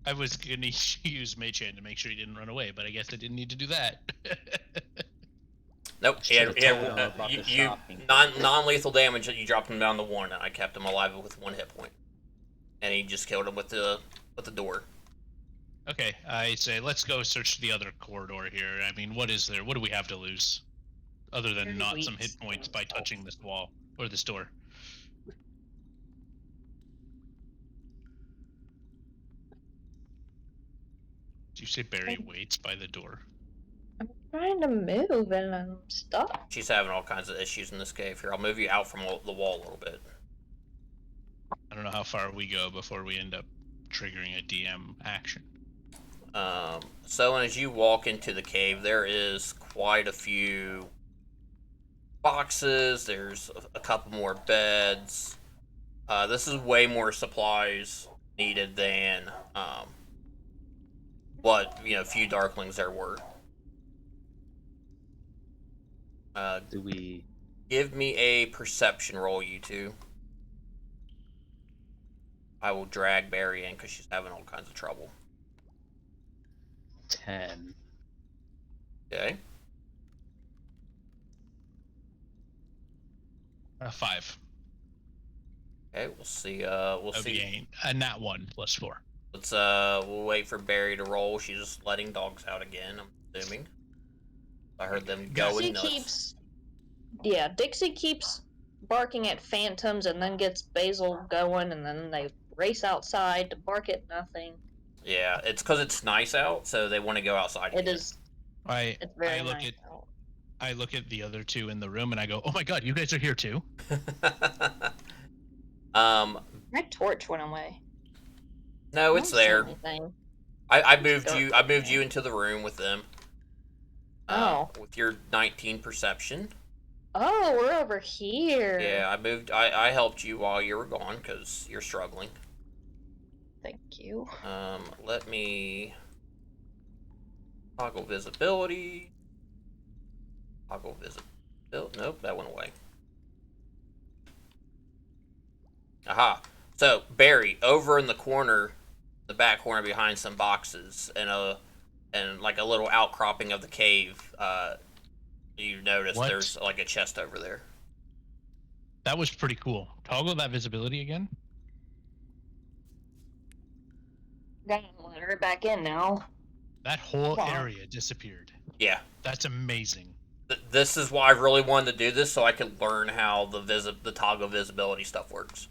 I was gonna use Mage Hand to make sure he didn't run away, but I guess I didn't need to do that. Nope, he had, Should've told him about the you shopping. non-lethal damage. You dropped him down to 1, and I kept him alive with 1 hit point. and he just killed him with the door. Okay, I say let's go search the other corridor here. I mean, what is there? What do we have to lose, other than not some hit points by touching this wall or this door? Did you say Barry waits by the door? I'm trying to move and I'm stuck. She's having all kinds of issues in this cave. Here, I'll move you out from the wall a little bit. I don't know how far we go before we end up triggering a DM action. So as you walk into the cave, there is quite a few boxes. There's a couple more beds. This is way more supplies needed than what few darklings there were. Do we? Give me a perception roll, you two. I will drag Barry in because she's having all kinds of trouble. 10. Okay. 5. Okay, we'll see. We'll see. A nat 1 plus 4. Let's we'll wait for Barry to roll. She's just letting dogs out again, I'm assuming. I heard them going nuts. Dixie keeps barking at phantoms and then gets Basil going, and then they race outside to bark at nothing. Yeah, it's because it's nice out, so they want to go outside. It is. It's very nice out. I look at the other two in the room and I go, "Oh my god, you guys are here too!" My torch went away. No, it's there. I moved you. I moved you into the room with them. With your 19 perception. Oh, we're over here. Yeah, I helped you while you were gone because you're struggling. Thank you. Let me toggle visibility. Toggle visibility. Nope, that went away. Aha. So Barry, over in the corner, the back corner behind some boxes and like a little outcropping of the cave, you notice there's like a chest over there. That was pretty cool. Toggle that visibility again. Gotta let her back in now. That whole area disappeared. Yeah. That's amazing. This is why I really wanted to do this, so I could learn how the toggle visibility stuff works.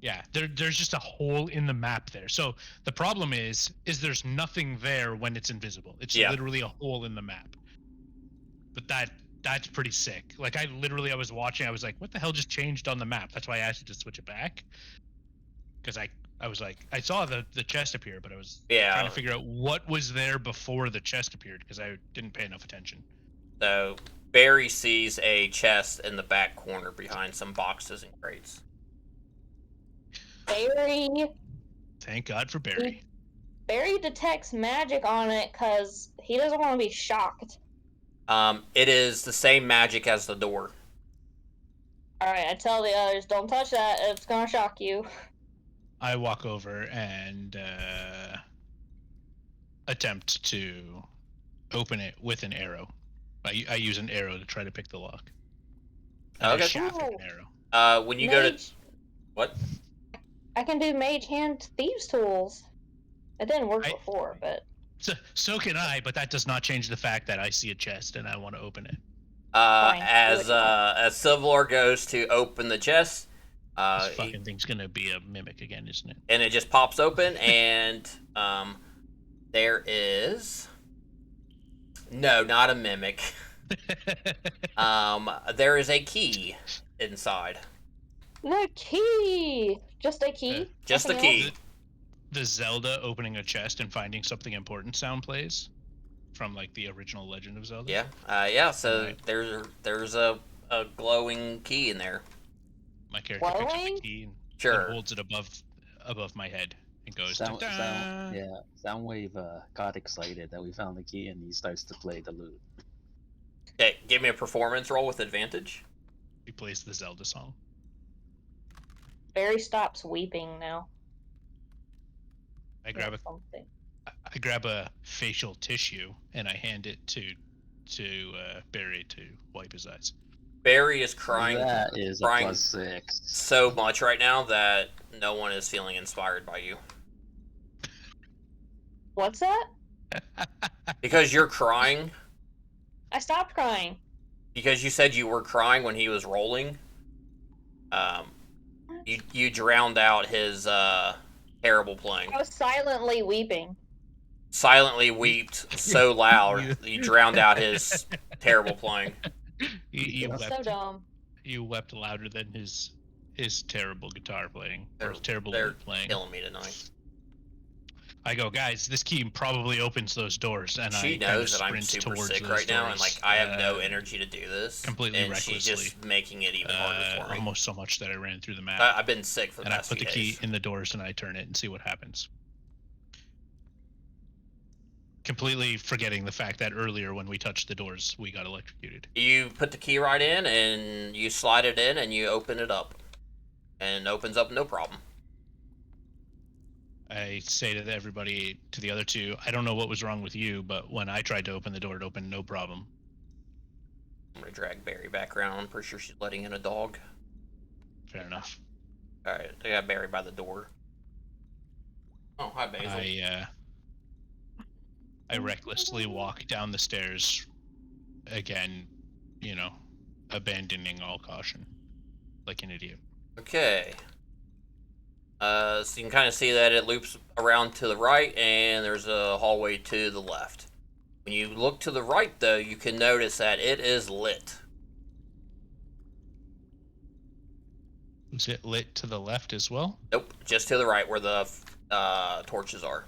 Yeah, there's just a hole in the map there. So the problem is there's nothing there when it's invisible. It's literally a hole in the map. But that's pretty sick. Like I was watching, I was like, what the hell just changed on the map? That's why I asked you to switch it back. Because I was like, I saw the chest appear, but I was trying to figure out what was there before the chest appeared because I didn't pay enough attention. So Barry sees a chest in the back corner behind some boxes and crates. Barry. Thank God for Barry. Barry detects magic on it because he doesn't want to be shocked. It is the same magic as the door. Alright, I tell the others, don't touch that, it's gonna shock you. I walk over and attempt to open it with an arrow. I use an arrow to try to pick the lock. Okay. I shaft an arrow. When you go to... What? I can do mage hand thieves tools. It didn't work before, but... So can I, but that does not change the fact that I see a chest and I want to open it. As Silvar goes to open the chest... this fucking thing's gonna be a mimic again, isn't it? And it just pops open, and there is... No, not a mimic. There is a key inside. No key! Just a key? Just a key. The Zelda opening a chest and finding something important sound plays from like the original Legend of Zelda. Yeah. So there's a glowing key in there. My character picks up the key and holds it above my head and goes. Soundwave got excited that we found the key and he starts to play the lute. Okay, give me a performance roll with advantage. He plays the Zelda song. Barry stops weeping now. I grab a facial tissue and I hand it to Barry to wipe his eyes. Barry is crying That is a crying +6. so much right now that no one is feeling inspired by you. What's that? Because you're crying. I stopped crying. Because you said you were crying when he was rolling. You drowned out his terrible playing. I was silently weeping. Silently wept so loud you drowned out his terrible playing. You So wept. dumb. You wept louder than his terrible guitar playing or his terrible They're lute playing. killing me tonight. I go, guys. This key probably opens those doors, and She I knows that I'm sprint super towards sick those right now, and doors, like I have no energy to do this. completely and she's recklessly. just making it even harder for me. Almost so much that I ran through the map. I've been sick for the and I past put the few key days. in the doors, and I turn it and see what happens. Completely forgetting the fact that earlier when we touched the doors, we got electrocuted. You put the key right in, and you slide it in, and you open it up, and it opens up no problem. I say to everybody, to the other two, I don't know what was wrong with you, but when I tried to open the door, it opened no problem. I'm gonna drag Barry back around. I'm pretty sure she's letting in a dog. Fair enough. All right, I got Barry by the door. Oh, hi, Basil. I recklessly walk down the stairs again, abandoning all caution, like an idiot. Okay. So you can kind of see that it loops around to the right, and there's a hallway to the left. When you look to the right, though, you can notice that it is lit. Is it lit to the left as well? Nope, just to the right where the torches are.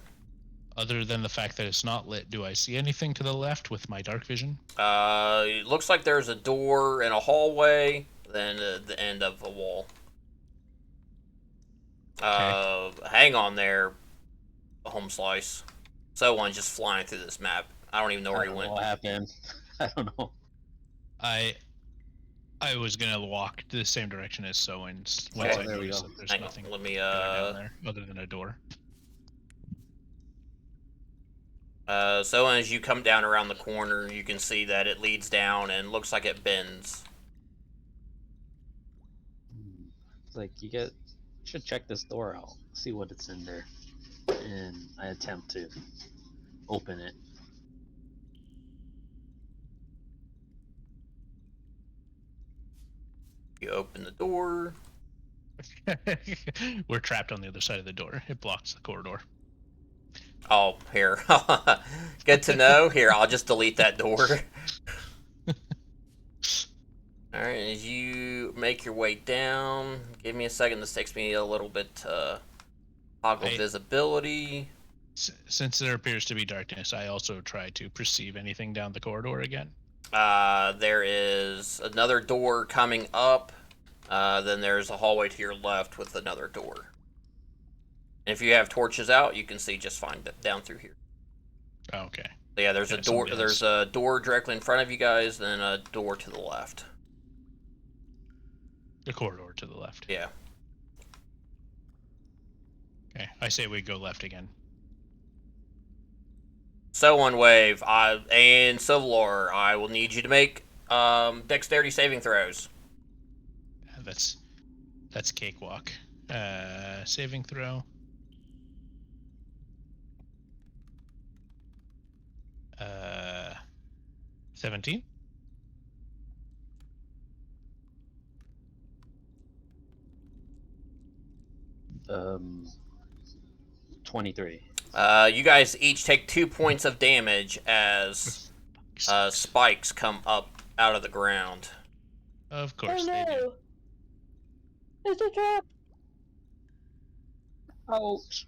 Other than the fact that it's not lit, do I see anything to the left with my dark vision? It looks like there's a door in a hallway, then the end of a wall. Okay. Hang on there, home slice. Someone's just flying through this map. I don't even know where I he don't went. know what happened. I don't know. I was gonna walk the same direction as Sowen's Okay. once I There we noticed go. that there's Hang on, nothing let me down there other than a door. So as you come down around the corner, you can see that it leads down and looks like it bends. It's like you should check this door out, see what it's in there, and I attempt to open it. You open the door. We're trapped on the other side of the door. It blocks the corridor. Oh, here. Good to know. Here, I'll just delete that door. Alright, as you make your way down, give me a second. This takes me a little bit to toggle visibility. Since there appears to be darkness, I also try to perceive anything down the corridor again. There is another door coming up. Then there's a hallway to your left with another door. And if you have torches out, you can see just fine down through here. Oh, okay. So yeah, there's Yeah, a door. somebody There's a door directly in front of you guys, then a door to the left. The corridor to the left. Yeah. Okay. I say we go left again. So on wave, and Silver, I will need you to make dexterity saving throws. That's cakewalk. Saving throw. 17. Um, 23. You guys each take 2 points of damage as spikes come up out of the ground. Of course they do. It's a trap. Ouch.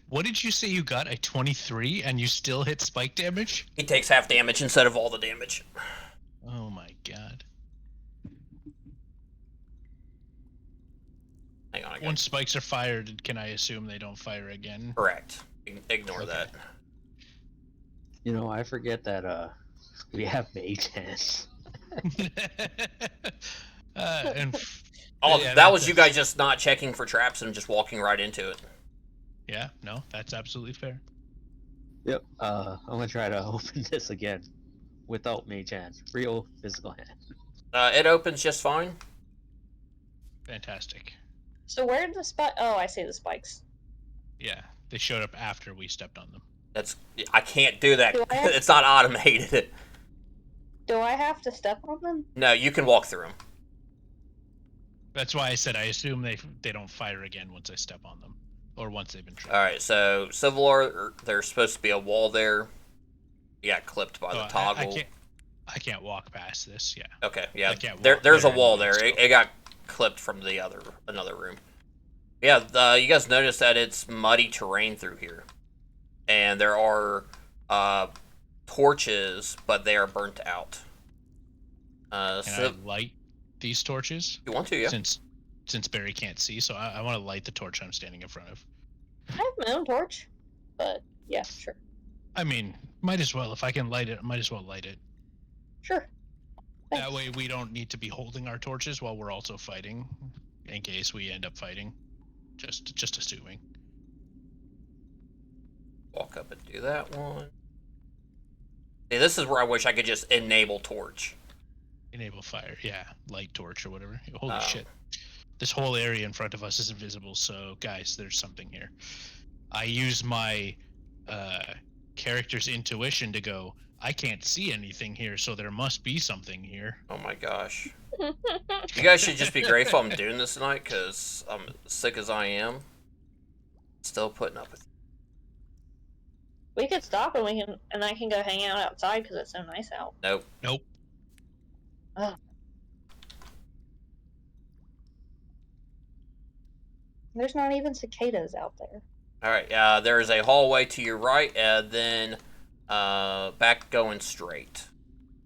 What did you say you got? A 23 and you still hit spike damage? He takes half damage instead of all the damage. Oh my god. Hang on, I got Once spikes are fired, can I assume they don't fire again? correct. Ignore Okay. that. You know, I forget that we have mage hands. And Oh, yeah, that was that's you guys just not checking for traps and just walking right into it. yeah, no, that's absolutely fair. Yep. I'm gonna try to open this again without mage hand. Real physical hand. It opens just fine. Fantastic. So where did the spike? Oh, I see the spikes. Yeah, they showed up after we stepped on them. I can't do that. Do I have- It's not automated. Do I have to step on them? No, you can walk through them. That's why I said I assume they don't fire again once I step on them, or once they've been triggered. All right, so Civil War, there's supposed to be a wall there. You got clipped by the toggle. I can't walk past this. Yeah. Okay, yeah. I can't There's walk a there wall anyway, there. so- It got clipped from another room. Yeah, you guys notice that it's muddy terrain through here, and there are torches, but they are burnt out. Can So I light these torches? you want to, yeah. Since Barry can't see, so I want to light the torch I'm standing in front of. I have my own torch, but yeah, sure, I mean, might as well. If I can light it, might as well light it. sure. That Thanks. way we don't need to be holding our torches while we're also fighting, in case we end up fighting. Just assuming. Walk up and do that one. See, this is where I wish I could just enable torch. Enable fire. Yeah, light torch or whatever. Holy Oh. shit. This whole area in front of us is invisible, so guys, there's something here. I use my character's intuition to go, I can't see anything here, so there must be something here. Oh my gosh. You guys should just be grateful I'm doing this tonight, because I'm sick as I am. Still putting up with it. We could stop and I can go hang out outside because it's so nice out. Nope. Nope. Oh. There's not even cicadas out there. Alright, there is a hallway to your right, and then back going straight.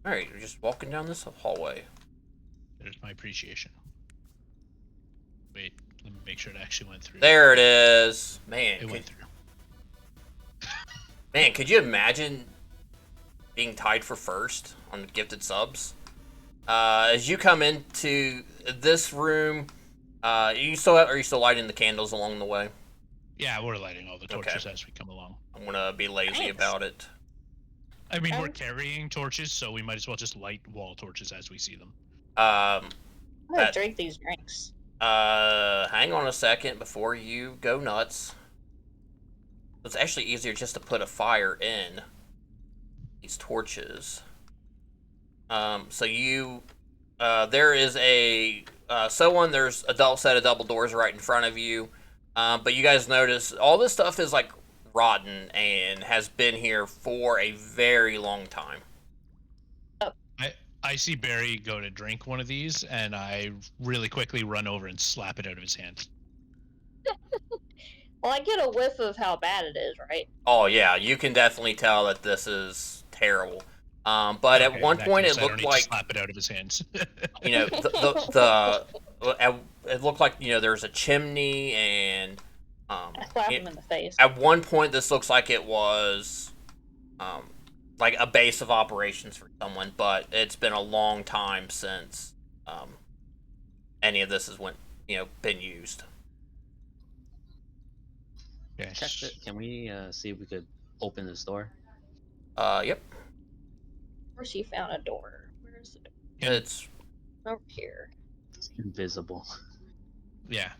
Alright, you're just walking down this hallway. There's my appreciation. Wait, let me make sure it actually went through. There it is. Man, It went through. man, could you imagine being tied for first on gifted subs? As you come into this room, are you still lighting the candles along the way? Yeah, we're lighting all the torches Okay. as we come along. I'm gonna be lazy Thanks. about it. I mean, we're Um, carrying torches, so we might as well just light wall torches as we see them. I'm gonna That- drink these drinks. Hang on a second before you go nuts. It's actually easier just to put a fire in these torches. So you, there is there's a set of double doors right in front of you. But you guys notice all this stuff is like rotten and has been here for a very long time. I see Barry go to drink one of these, and I really quickly run over and slap it out of his hand. Well, I get a whiff of how bad it is, right? Oh yeah, you can definitely tell that this is terrible. But Okay, at one in that point case, it I don't looked need to like, slap it out of his hands. you know, it looked like, you know, there was a chimney, and I slap him in the face. at one point this looks like it was like a base of operations for someone, but it's been a long time since any of this has been used. Yes. Check it. Can we see if we could open this door? Yep, Of course, you found a door. Where's the door? Yeah. it's Over here. It's invisible. Yeah.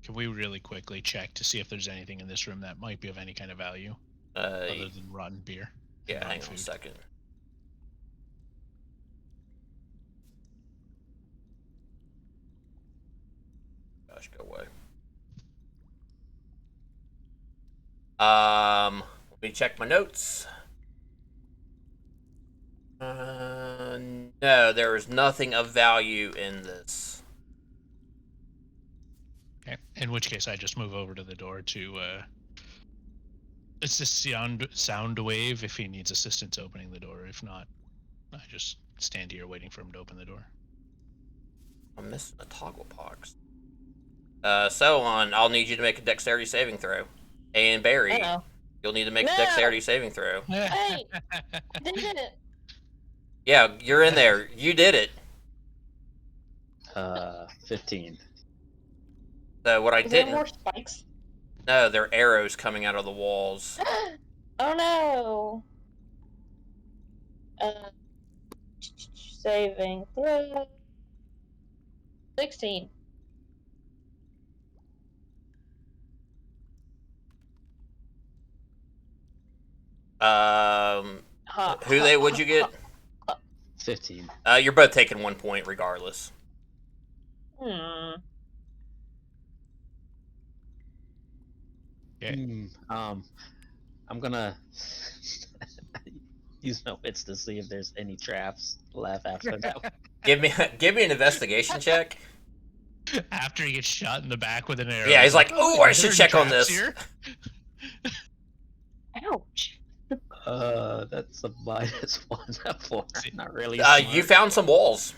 Can we really quickly check to see if there's anything in this room that might be of any kind of value other than rotten beer? yeah. rotten Hang on a food? second. Gosh, go away. Let me check my notes. No, there is nothing of value in this. Okay. In which case, I just move over to the door to. It's this sound wave if he needs assistance opening the door. If not, I just stand here waiting for him to open the door. I'm missing a toggle box. I'll need you to make a dexterity saving throw. And Barry, Uh-oh. you'll need to make a No! dexterity saving throw. Hey! I did it! Yeah, you're in there. You did it. 15. So what I Is there didn't. more spikes? No, there are arrows coming out of the walls. Oh no! Saving throw. 16. What'd you get? 15. You're both taking 1 point regardless. Hmm. Okay. I'm gonna use my wits to see if there's any traps left after that. Give me an investigation check. After he gets shot in the back with an arrow. Yeah, he's like, "Oh, I are should there check on traps this." here?" Ouch. That's a -1 for not really. You found some walls.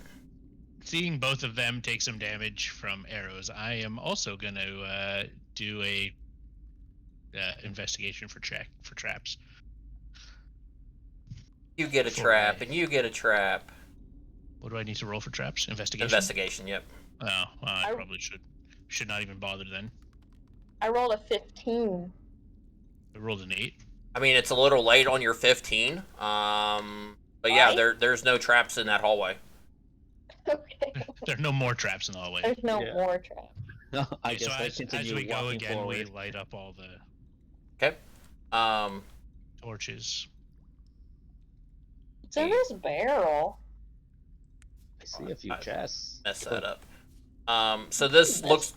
Seeing both of them take some damage from arrows, I am also going to do a investigation for traps. You get a trap, and you get a trap. What do I need to roll for traps? Investigation. Investigation. Yep. Oh, well, I probably should not even bother then. I rolled a 15. I rolled an 8. I mean, it's a little late on your 15. But yeah, there's no traps in that hallway. Okay. There are no more traps in the hallway. There's no more traps. No, I guess So I as continue we go walking again, forward. we light up all the Okay. torches. It's in this barrel. I see a few chests. Mess that up. So this looks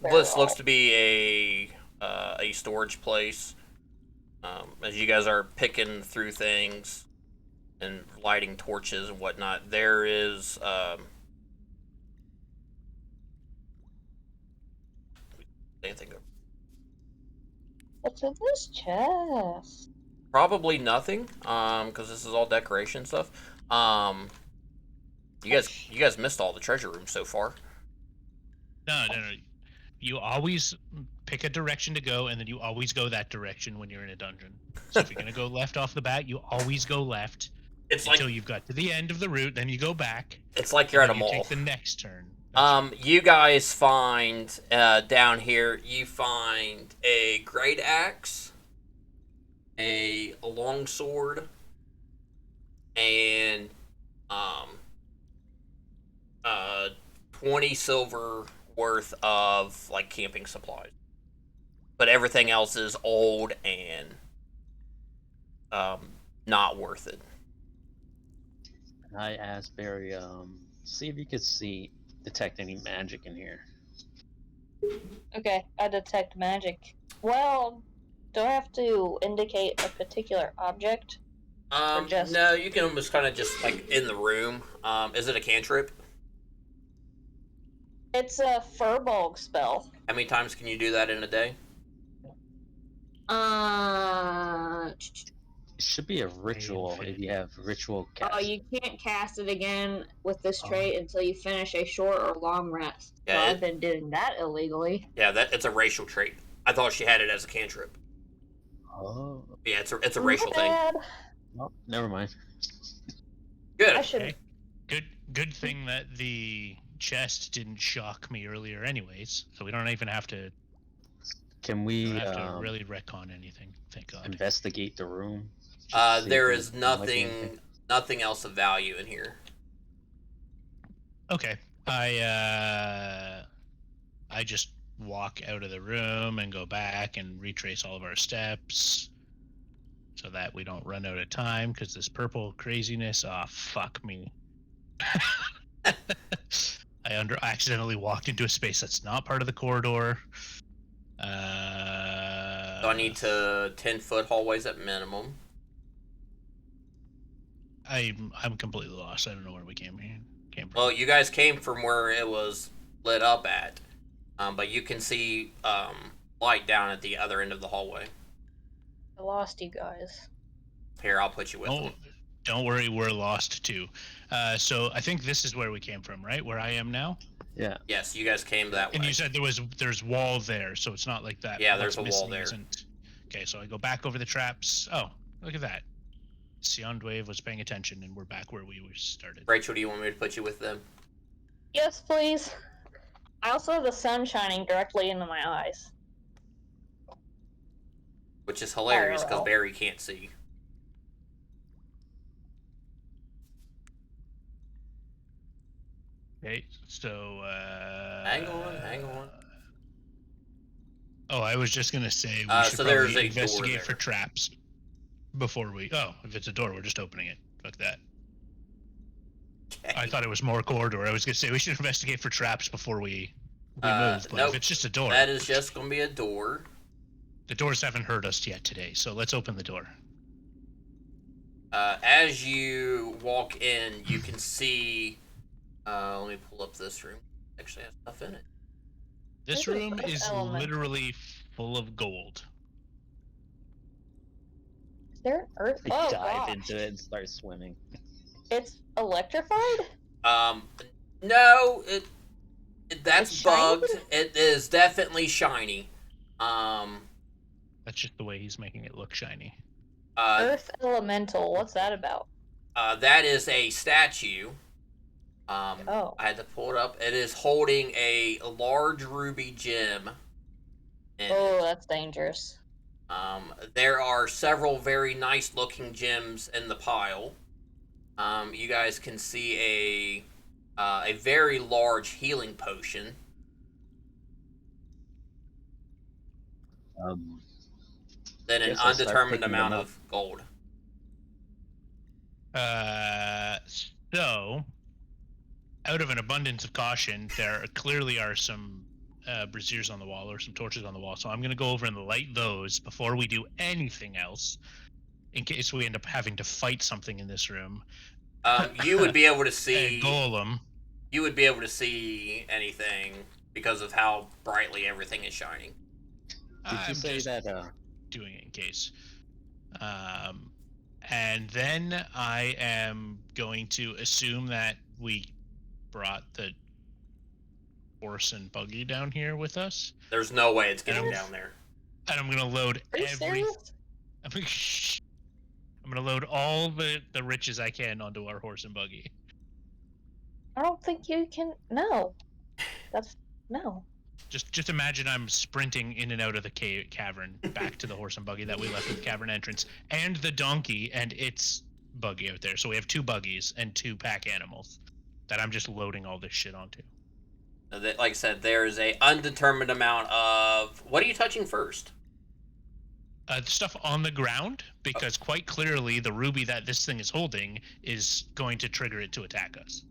to be a storage place. As you guys are picking through things and lighting torches and whatnot, there is anything. What's in this chest? Probably nothing, because this is all decoration stuff. You guys missed all the treasure rooms so far. No. You always pick a direction to go, and then you always go that direction when you're in a dungeon. So if you're gonna go left off the bat, you always go left until you've got to the end of the route. Then you go back. It's like you're at a you mall. take the next turn. You guys find down here. You find a great axe, a long sword, and 20 silver worth of like camping supplies. But everything else is old and not worth it. I asked Barry, see if you could detect any magic in here. Okay, I detect magic. Well, do I have to indicate a particular object? No, you can almost kind of just like in the room. Is it a cantrip? It's a Furbolg spell. How many times can you do that in a day? It should be a ritual if you have ritual cast. Oh, you can't cast it again with this trait until you finish a short or long rest. Yeah, so I've been doing that illegally. Yeah, it's a racial trait. I thought she had it as a cantrip. Oh. Yeah, it's a racial thing. Oh, never mind. Good. I should. Okay. Good thing that the chest didn't shock me earlier, anyways. So we don't even have to. Can we really retcon anything? Thank God. investigate the room? There is nothing else of value in here. Okay. I just walk out of the room and go back and retrace all of our steps so that we don't run out of time because this purple craziness. Oh, fuck me. I accidentally walked into a space that's not part of the corridor. So I need to 10-foot hallways at minimum. I'm completely lost. I don't know where we came from. Well, you guys came from where it was lit up at, but you can see light down at the other end of the hallway. I lost you guys. Here, I'll put you with them. Don't worry, we're lost too. So I think this is where we came from, right? Where I am now? Yeah. Yes, you guys came that way. And you said there's wall there, so it's not like that. Yeah, there's a wall there. Okay, so I go back over the traps. Oh, look at that. Sionwave was paying attention, and we're back where we started. Rachel, do you want me to put you with them? Yes, please. I also have the sun shining directly into my eyes. Which is hilarious because Barry can't see. Okay, so Hang on. Oh, I was just gonna say we should So there's probably a door investigate there. for traps before we. Oh, if it's a door, we're just opening it. Fuck that. Okay. I thought it was more corridor. I was gonna say we should investigate for traps before we move. But Nope. if it's just a door, That is just gonna be a door. the doors haven't hurt us yet today. So let's open the door. As you walk in, you can see. Let me pull up this room. Actually, has stuff in it. This Maybe room it's is elemental. literally full of gold. Is there an earth? I Oh, dive gosh. into it and start swimming. It's electrified? No, that's It's shiny? bugged. It is definitely shiny. That's just the way he's making it look shiny. Earth elemental. What's that about? That is a statue. Oh. I had to pull it up. It is holding a large ruby gem. Oh, that's dangerous. There are several very nice looking gems in the pile. You guys can see a very large healing potion. Then an Guess I'll start undetermined picking them amount up. of gold. So, out of an abundance of caution, there clearly are some braziers on the wall or some torches on the wall. So I'm going to go over and light those before we do anything else, in case we end up having to fight something in this room. You would be able to A see. golem. You would be able to see anything because of how brightly everything is shining. Did you I'm say just that? doing it in case. And then I am going to assume that we brought the horse and buggy down here with us. There's no way it's getting Yes. down there. And I'm gonna load Are you every. serious? I'm gonna load all the riches I can onto our horse and buggy. I don't think you can. No. That's. No. Just imagine I'm sprinting in and out of the cavern back to the horse and buggy that we left at the cavern entrance, and the donkey and its buggy out there. So we have 2 buggies and 2 pack animals that I'm just loading all this shit onto. Like I said, there is a undetermined amount of. What are you touching first? The stuff on the ground, because quite clearly the ruby that this thing is holding is going to trigger it to attack us.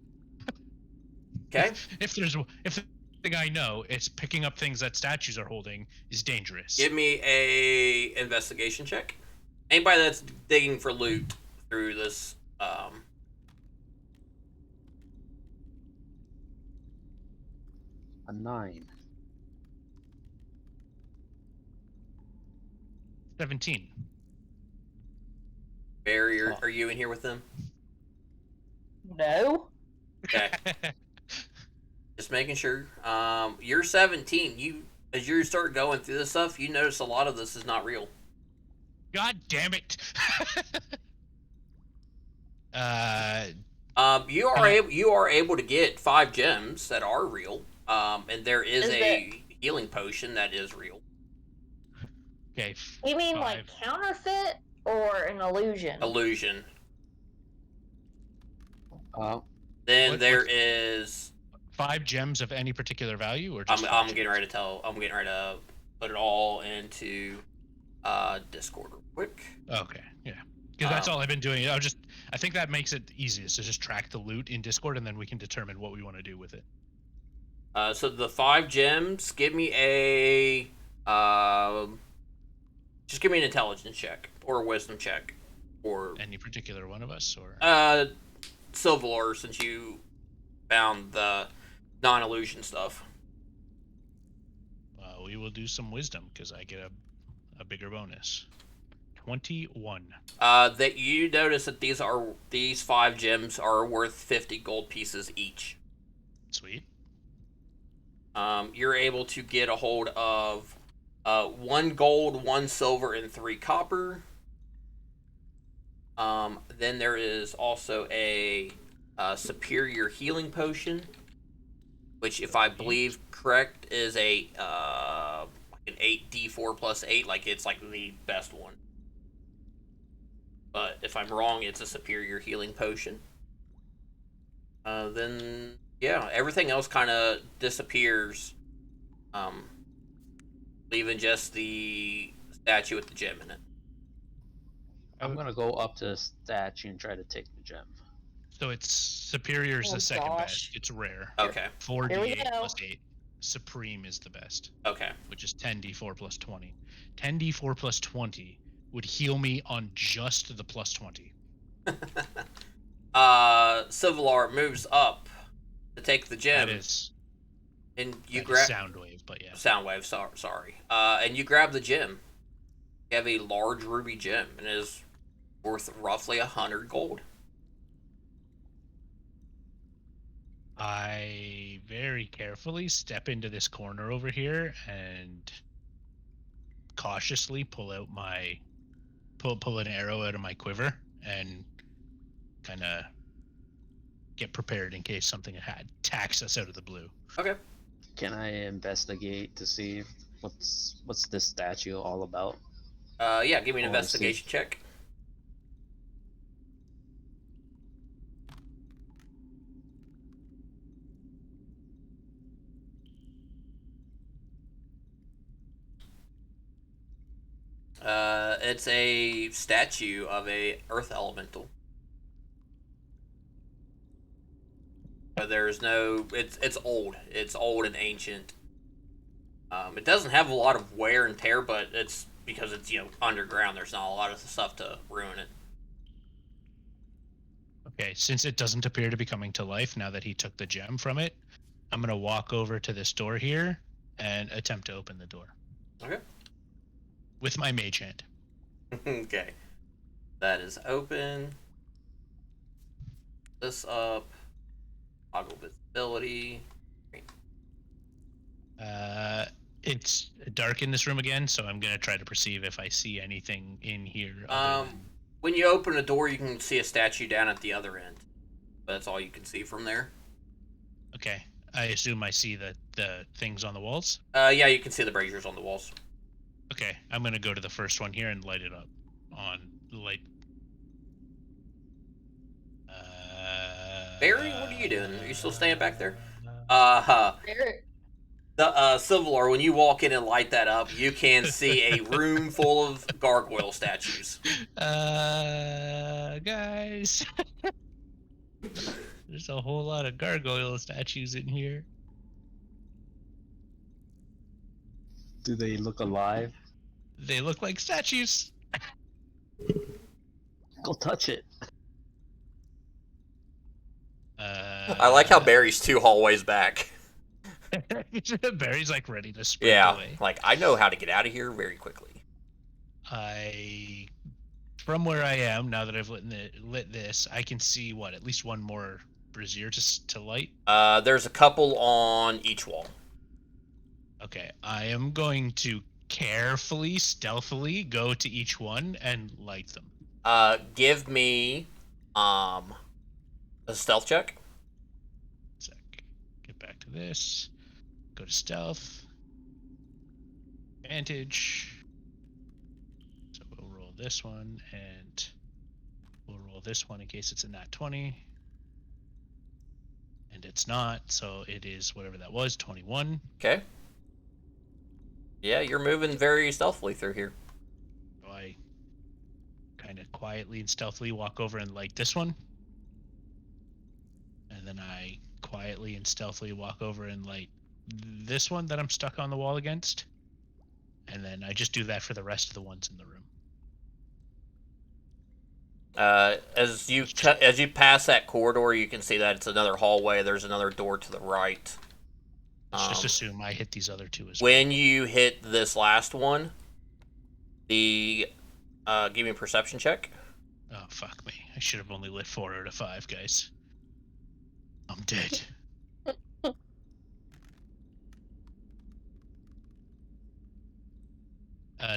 Okay. If the thing I know, it's picking up things that statues are holding is dangerous. Give me a investigation check. Anybody that's digging for loot through this. A 9. 17. Barry, are you in here with them? No. Okay. Just making sure. You're 17. As you start going through this stuff, you notice a lot of this is not real. God damn it! You are able to get 5 gems that are real. And there is a healing potion that is real. Okay. You mean 5. like counterfeit or an illusion? Illusion. Then Then there is. 5 gems of any particular value, or just I'm getting ready to put it all into Discord real quick. Okay, yeah. Because that's all I've been doing. I think that makes it easiest to just track the loot in Discord, and then we can determine what we want to do with it. So the 5 gems, give me a just give me an intelligence check or a wisdom check, or Any particular one of us, or Silver, since you found the non-illusion stuff. we will do some wisdom because I get a bigger bonus. 21. That you notice that these 5 gems are worth 50 gold pieces each. Sweet. You're able to get a hold of 1 gold, 1 silver, and 3 copper. Then there is also a superior healing potion, which, if I believe correct, is an 8d4 plus 8. Like, it's like the best one. But if I'm wrong, it's a superior healing potion. Then Yeah, everything else kind of disappears, leaving just the statue with the gem in it. I'm gonna go up to the statue and try to take the gem. So it's superior is Oh, the second gosh. best. It's rare. Okay. 4d8 go. plus 8. Supreme is the best, Okay. which is 10d4 plus 20. 10d4 plus 20 would heal me on just the plus 20. Civilar moves up to take the gem. That is and you that is grab sound wave, but yeah. Soundwave. Sorry. And you grab the gem. You have a large ruby gem, and it is worth roughly 100 gold. I very carefully step into this corner over here and cautiously pull out my pull an arrow out of my quiver and kind of get prepared in case something attacks us out of the blue. Okay. Can I investigate to see what's this statue all about? Yeah, give me an Or investigation check. It's a statue of a earth elemental. But there's no. It's old. It's old and ancient. It doesn't have a lot of wear and tear, but it's because it's underground. There's not a lot of stuff to ruin it. Okay, since it doesn't appear to be coming to life now that he took the gem from it, I'm gonna walk over to this door here and attempt to open the door. Okay. With my mage hand. Okay. That is open. This up. Toggle visibility. It's dark in this room again, so I'm gonna try to perceive if I see anything in here. When you open a door, you can see a statue down at the other end. But that's all you can see from there. Okay, I assume I see the things on the walls. Yeah, you can see the braziers on the walls. Okay, I'm gonna go to the first one here and light it up on the light. Barry, what are you doing? Are you still staying back there? Barry, The Civilar, when you walk in and light that up, you can see a room full of gargoyle statues. Guys, there's a whole lot of gargoyle statues in here. Do they look alive? They look like statues. Go touch it. I like how Barry's 2 hallways back. Barry's like ready to sprint Yeah, away. like I know how to get out of here very quickly. From where I am, now that I've lit this, I can see at least one more brazier to light. There's a couple on each wall. Okay, I am going to carefully, stealthily go to each one and light them. Give me a stealth check. Sec. Get back to this. Go to stealth. Advantage. So we'll roll this one and we'll roll this one in case it's a nat 20. And it's not, so it is whatever that was, 21. Okay. Yeah, you're moving very stealthily through here. So I kind of quietly and stealthily walk over and light this one. And then I quietly and stealthily walk over and light this one that I'm stuck on the wall against. And then I just do that for the rest of the ones in the room. As you pass that corridor, you can see that it's another hallway. There's another door to the right. Let's just assume I hit these other two as well. When you hit this last one, give me a perception check. Oh, fuck me. I should have only lit 4 out of 5, guys. I'm dead.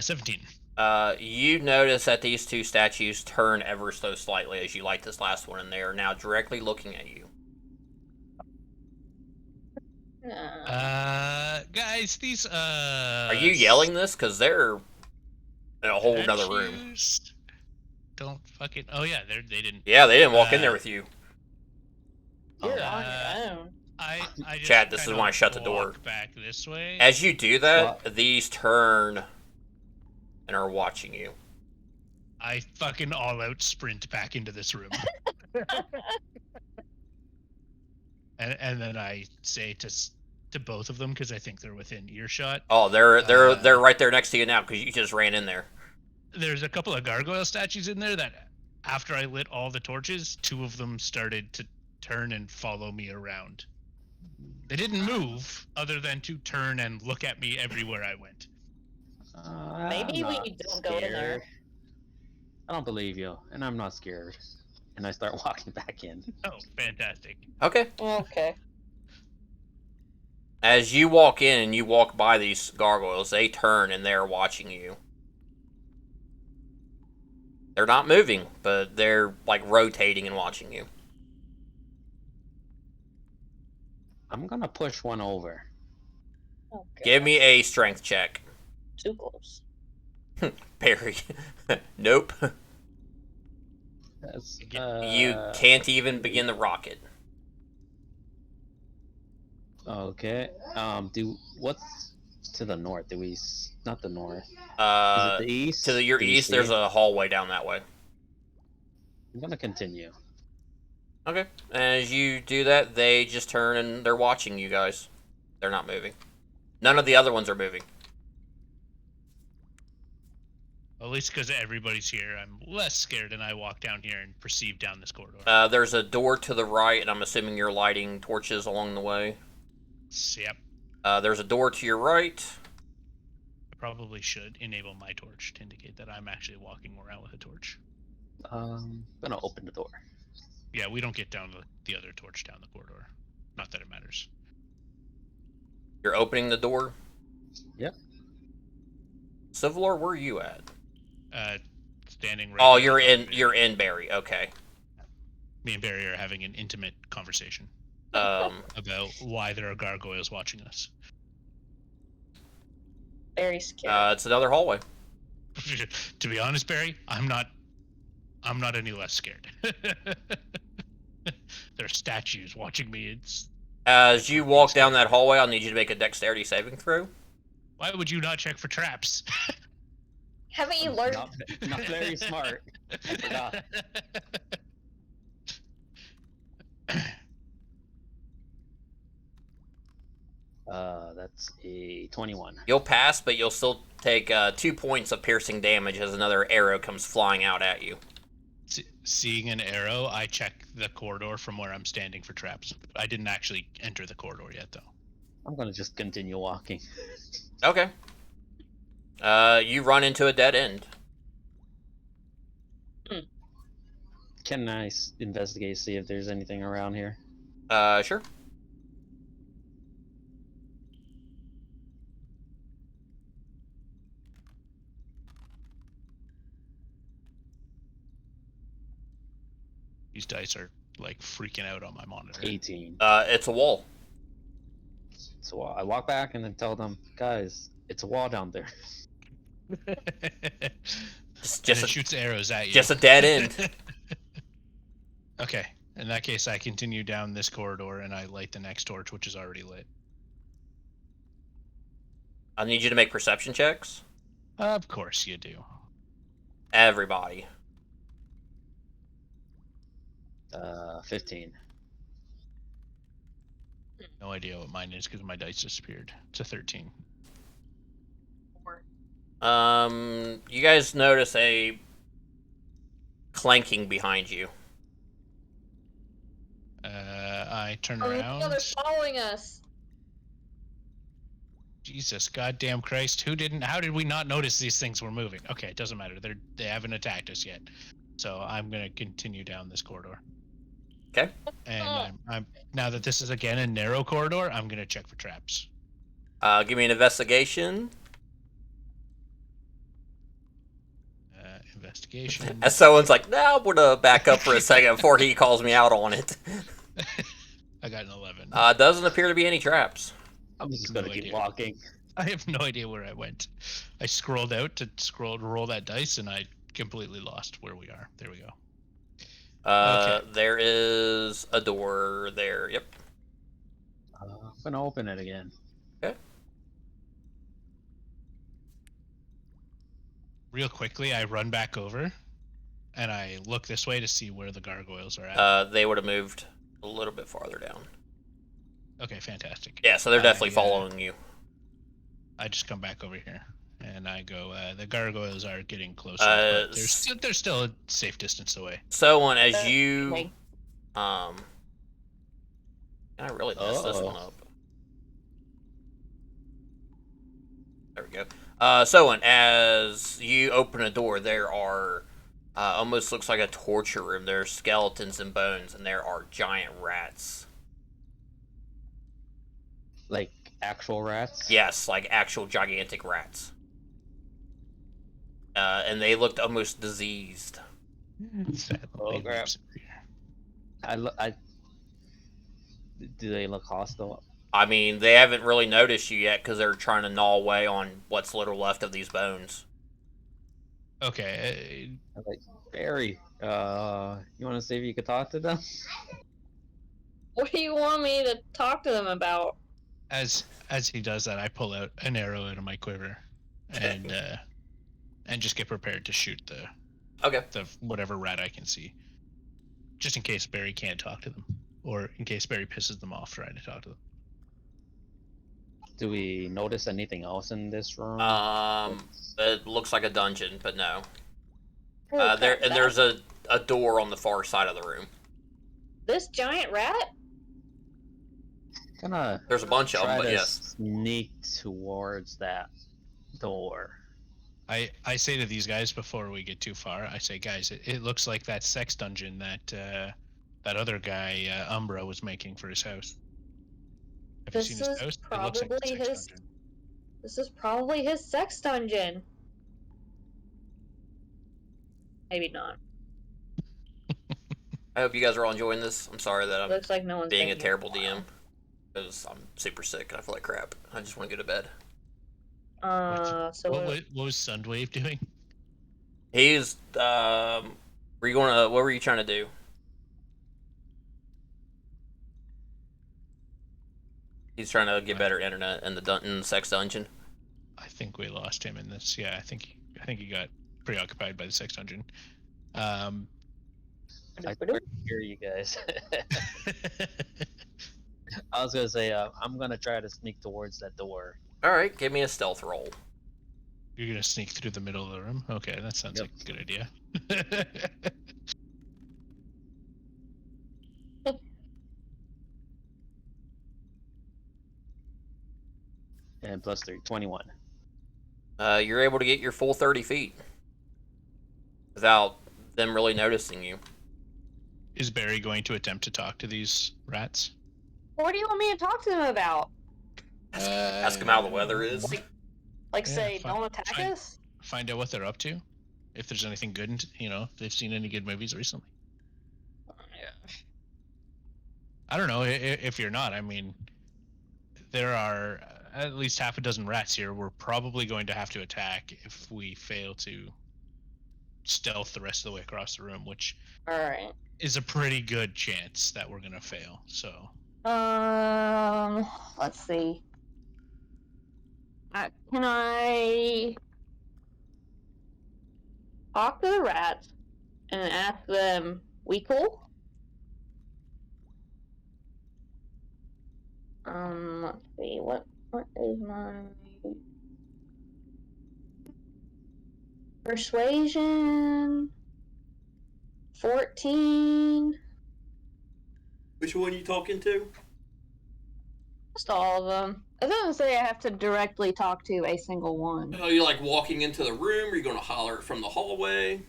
17. You notice that these 2 statues turn ever so slightly as you light this last one, and they are now directly looking at you. Guys, these Are you yelling this? Because they're in a whole nother room. Don't fucking. Oh yeah, they didn't. Yeah, they didn't walk in there with you. you're on your own. I just Chad, this is kinda when I shut the door. walk back this way. As you do that, What? these turn and are watching you. I fucking all out sprint back into this room. and then I say to both of them, because I think they're within earshot. Oh, they're right there next to you now because you just ran in there. There's a couple of gargoyle statues in there that, after I lit all the torches, 2 of them started to turn and follow me around. They didn't move, other than to turn and look at me everywhere I went. Maybe I'm we not don't go in there. scared. I don't believe you, and I'm not scared. And I start walking back in. Oh, fantastic. Okay. Okay. As you walk in and you walk by these gargoyles, they turn and they're watching you. They're not moving, but they're like rotating and watching you. I'm gonna push one over. Oh, Give me a strength check. too close. Barry. Nope. That's, You can't even begin the rocket. Okay. What's to the north? Not the north? Is Uh, it the east? to your Do we east, see there's it? a hallway down that way. I'm gonna continue. Okay. As you do that, they just turn and they're watching you guys. They're not moving. None of the other ones are moving. At least because everybody's here, I'm less scared, and I walk down here and proceed down this corridor. There's a door to the right, and I'm assuming you're lighting torches along the way. Yep. There's a door to your right. I probably should enable my torch to indicate that I'm actually walking around with a torch. Gonna open the door. Yeah, we don't get down the other torch down the corridor. Not that it matters. You're opening the door. Yep. Civil War, where are you at? Standing right. Oh, above Barry. you're in Barry. Okay. Me and Barry are having an intimate conversation Um, about why there are gargoyles watching us. Very scary. it's another hallway. To be honest, Barry, I'm not any less scared. There are statues watching me. It's As you walk down that hallway, I'll need you to make a dexterity saving throw. why would you not check for traps? Haven't you learned? Not very smart. I forgot. That's a 21. You'll pass, but you'll still take 2 points of piercing damage as another arrow comes flying out at you. Seeing an arrow, I check the corridor from where I'm standing for traps. I didn't actually enter the corridor yet, though. I'm gonna just continue walking. Okay. You run into a dead end. Can I investigate, see if there's anything around here? Sure. These dice are like freaking out on my monitor. 18. It's a wall. So I walk back and then tell them, guys, it's a wall down there. Just And it a, shoots arrows at you. just a dead end. Okay. In that case, I continue down this corridor and I light the next torch, which is already lit. I need you to make perception checks. Of course you do. Everybody. 15. No idea what mine is because my dice disappeared. It's a 13. You guys notice a clanking behind you. I turn Oh around. no, they're following us. Jesus, goddamn Christ! How did we not notice these things were moving? Okay, it doesn't matter. They haven't attacked us yet, so I'm gonna continue down this corridor. Okay. And I'm now that this is again a narrow corridor, I'm gonna check for traps. Give me an investigation. Investigation. As someone's like, nah, I'm gonna back up for a second before he calls me out on it. I got an 11. Doesn't appear to be any traps. I'm just No gonna keep idea. walking. I have no idea where I went. I scrolled out to roll that dice, and I completely lost where we are. There we go. Okay. There is a door there. Yep. gonna open it again. Real quickly, I run back over, and I look this way to see where the gargoyles are at. They would have moved a little bit farther down. Okay, fantastic. Yeah, so they're definitely following you. I just come back over here, and I go, the gargoyles are getting closer, but they're still a safe distance away. So, as you... I really messed this one up. There we go. So, as you open a door, there are... almost looks like a torture room. There are skeletons and bones, and there are giant rats. Like actual rats? Yes, like actual gigantic rats. And they looked almost diseased. Oh crap! Do they look hostile? I mean, they haven't really noticed you yet because they're trying to gnaw away on what's little left of these bones. Okay. I'm like, Barry, you want to see if you could talk to them? What do you want me to talk to them about? As he does that, I pull out an arrow out of my quiver, and just get prepared to shoot the whatever rat I can see, just in case Barry can't talk to them, or in case Barry pisses them off trying to talk to them. Do we notice anything else in this room? It looks like a dungeon, but no. There's a door on the far side of the room. This giant rat? There's a bunch of them, but yes. Sneak towards that door. I say to these guys before we get too far, I say, guys, it looks like that sex dungeon that other guy, Umbra, was making for his house. Have you seen his house? It looks like a sex dungeon. This is probably his sex dungeon. Maybe not. I hope you guys are all enjoying this. I'm sorry that I'm Looks like no one's being a terrible DM. Because I'm super sick and I feel like crap. I just want to go to bed. What was Sundwave doing? He's what were you trying to do? He's trying to get better internet in the sex dungeon. I think we lost him in this. Yeah, I think he got preoccupied by the sex dungeon. I couldn't hear you guys. I was gonna say, I'm gonna try to sneak towards that door. Alright, give me a stealth roll. You're gonna sneak through the middle of the room? Okay, that sounds like a good idea. And plus 3, 21. You're able to get your full 30 feet. Without them really noticing you. Is Barry going to attempt to talk to these rats? What do you want me to talk to them about? Ask them how the weather is. Say, don't attack us? Find out what they're up to. If there's anything good, if they've seen any good movies recently. Yeah. I don't know, if you're not, I mean, there are at least half a dozen rats here. We're probably going to have to attack if we fail to stealth the rest of the way across the room, which is a pretty good chance that we're going to fail, so... Let's see. Can I talk to the rats and ask them, we cool? Let's see, what is my persuasion? 14. Which one are you talking to? Just all of them. It doesn't say I have to directly talk to a single one. Are you like walking into the room? Are you going to holler it from the hallway?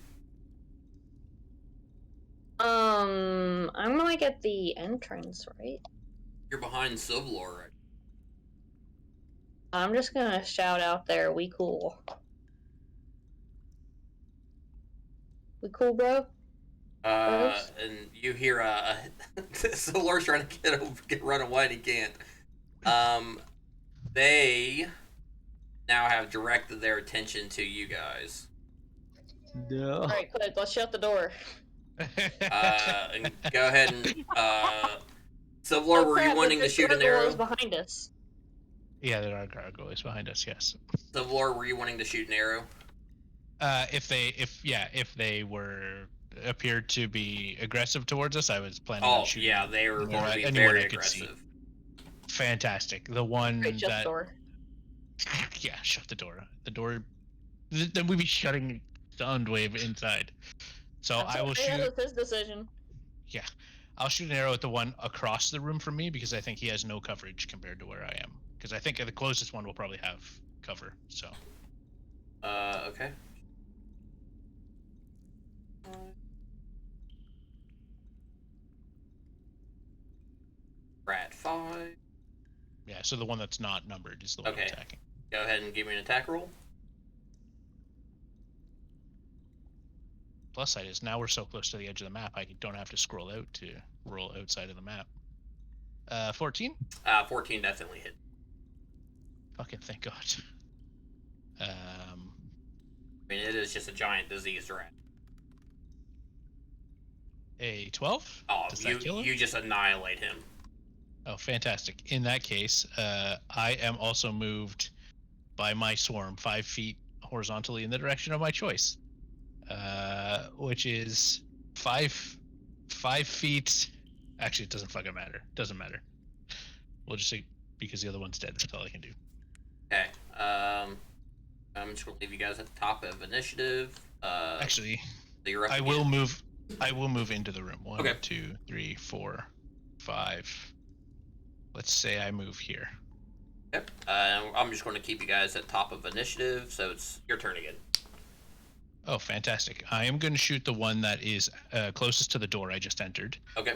I'm like at the entrance, right? You're behind Civlor, right? I'm just gonna shout out there, we cool. We cool, bro? And you hear Civlor's trying to run away and he can't. They now have directed their attention to you guys. No. Alright, good, let's shut the door. And go ahead and Silver, Oh, were you crap, wanting to there's shoot an gargoyles arrow? behind us. Yeah, there are gargoyles behind us. Yes. Silver, were you wanting to shoot an arrow? If they appeared to be aggressive towards us, I was planning on Oh, shooting. yeah, they were going to be anyone very I could see. aggressive. Fantastic. The one Great, shut the that door. yeah, shut the door. The door. Then we'd be shutting Soundwave inside. So That's I will okay, shoot. that's his decision. Yeah, I'll shoot an arrow at the one across the room from me because I think he has no coverage compared to where I am. Because I think the closest one will probably have cover. So. Okay. Rat 5. Yeah, so the one that's not numbered is the one Okay. attacking. Go ahead and give me an attack roll. Plus side is now we're so close to the edge of the map, I don't have to scroll out to roll outside of the map. 14? 14 definitely hit. Fucking thank God. I mean, it is just a giant diseased rat. A 12? Oh, Does that kill him? you just annihilate him. Oh, fantastic. In that case, I am also moved by my swarm 5 feet horizontally in the direction of my choice. Which is 5 feet. Actually, it doesn't fucking matter. Doesn't matter. We'll just say because the other one's dead. That's all I can do. Okay. I'm just gonna leave you guys at the top of initiative. Actually, so you're up I again. will move. I will move into the room. 1, Okay. 2, 3, 4, 5. Let's say I move here. Yep. I'm just going to keep you guys at top of initiative, so it's your turn again. Oh, fantastic! I am going to shoot the one that is closest to the door I just entered. Okay.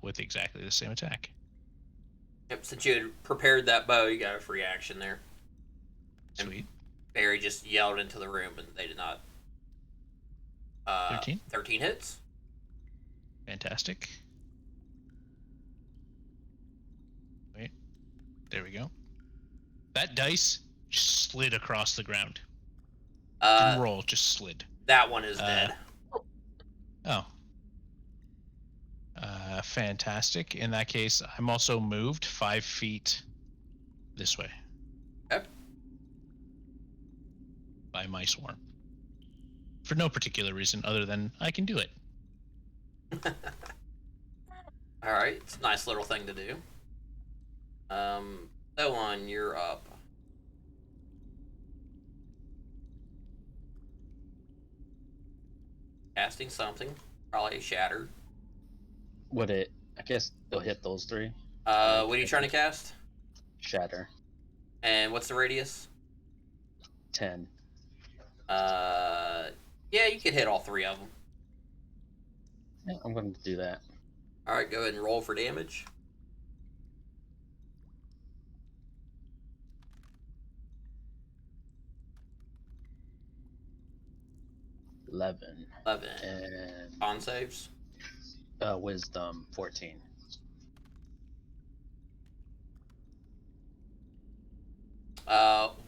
With exactly the same attack. Yep. Since you had prepared that bow, you got a free action there. Sweet. Barry just yelled into the room, and they did not. 13? 13 hits. Fantastic. Wait. There we go. That dice just slid across the ground. Didn't roll, just slid. That one is dead. Oh. Fantastic. In that case, I'm also moved 5 feet this way. Yep. By my swarm. For no particular reason other than I can do it. Alright, it's a nice little thing to do. So on, you're up. Casting something. Probably shattered. Would it? I guess it'll hit those 3. What are you trying to cast? Shatter. And what's the radius? 10. Yeah, you could hit all 3 of them. Yeah, I'm going to do that. Alright, go ahead and roll for damage. 11. 11. And Con saves. wisdom 14.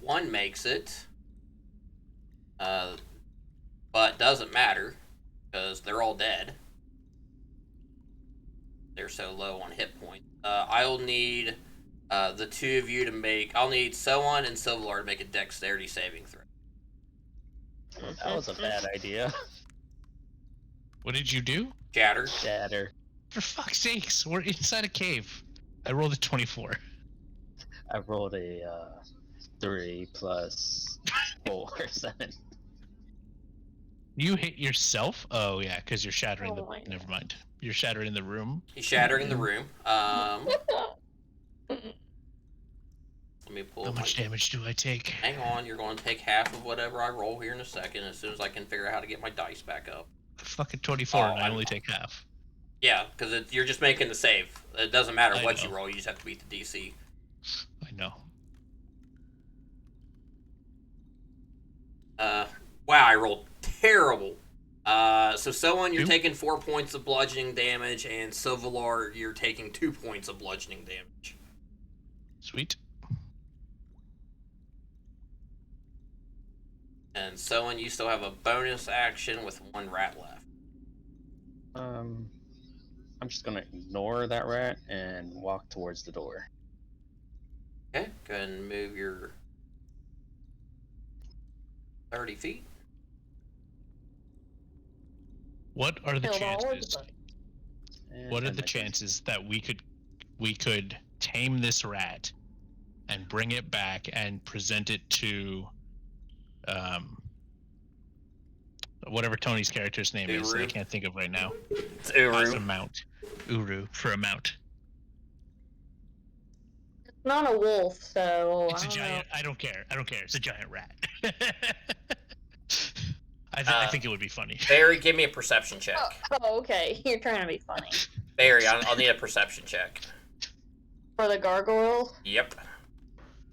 One makes it. But doesn't matter because they're all dead. They're so low on hit points. I'll need the 2 of you to make. I'll need Soan and Silvalar to make a dexterity saving throw. That was a bad idea. What did you do? Shatter. Shatter. For fuck's sakes, we're inside a cave. I rolled a 24. I rolled a 3 plus 4, 7. You hit yourself? Oh yeah, because you're shattering Oh my Never mind. You're shattering the room. He's shattering the room. Let me pull. How much damage do I take? Hang on, you're going to take half of whatever I roll here in a second. As soon as I can figure out how to get my dice back up. Fucking 24, Oh, and I I'm- only take half. Yeah, because you're just making the save. It doesn't matter I what know. you roll. You just have to beat the DC. I know. Wow, I rolled terrible. So Soan, you're Two? taking 4 points of bludgeoning damage, and Silvalar, you're taking 2 points of bludgeoning damage. Sweet. And Soan, you still have a bonus action with 1 rat left. I'm just gonna ignore that rat and walk towards the door. Okay, go ahead and move your 30 feet. What are the Killed all of chances? them. And What are end the my turn. chances that we could tame this rat and bring it back and present it to whatever Tony's character's name is that I Uru. can't think of right now It's as Uru. a mount? Uru for a mount. It's not a wolf, so It's I a don't giant. I don't care. It's a giant rat. I think it would be funny. Barry, give me a perception check. know. Oh, okay. You're trying to be funny. Barry, I'll need a perception check. For the gargoyles, Yep.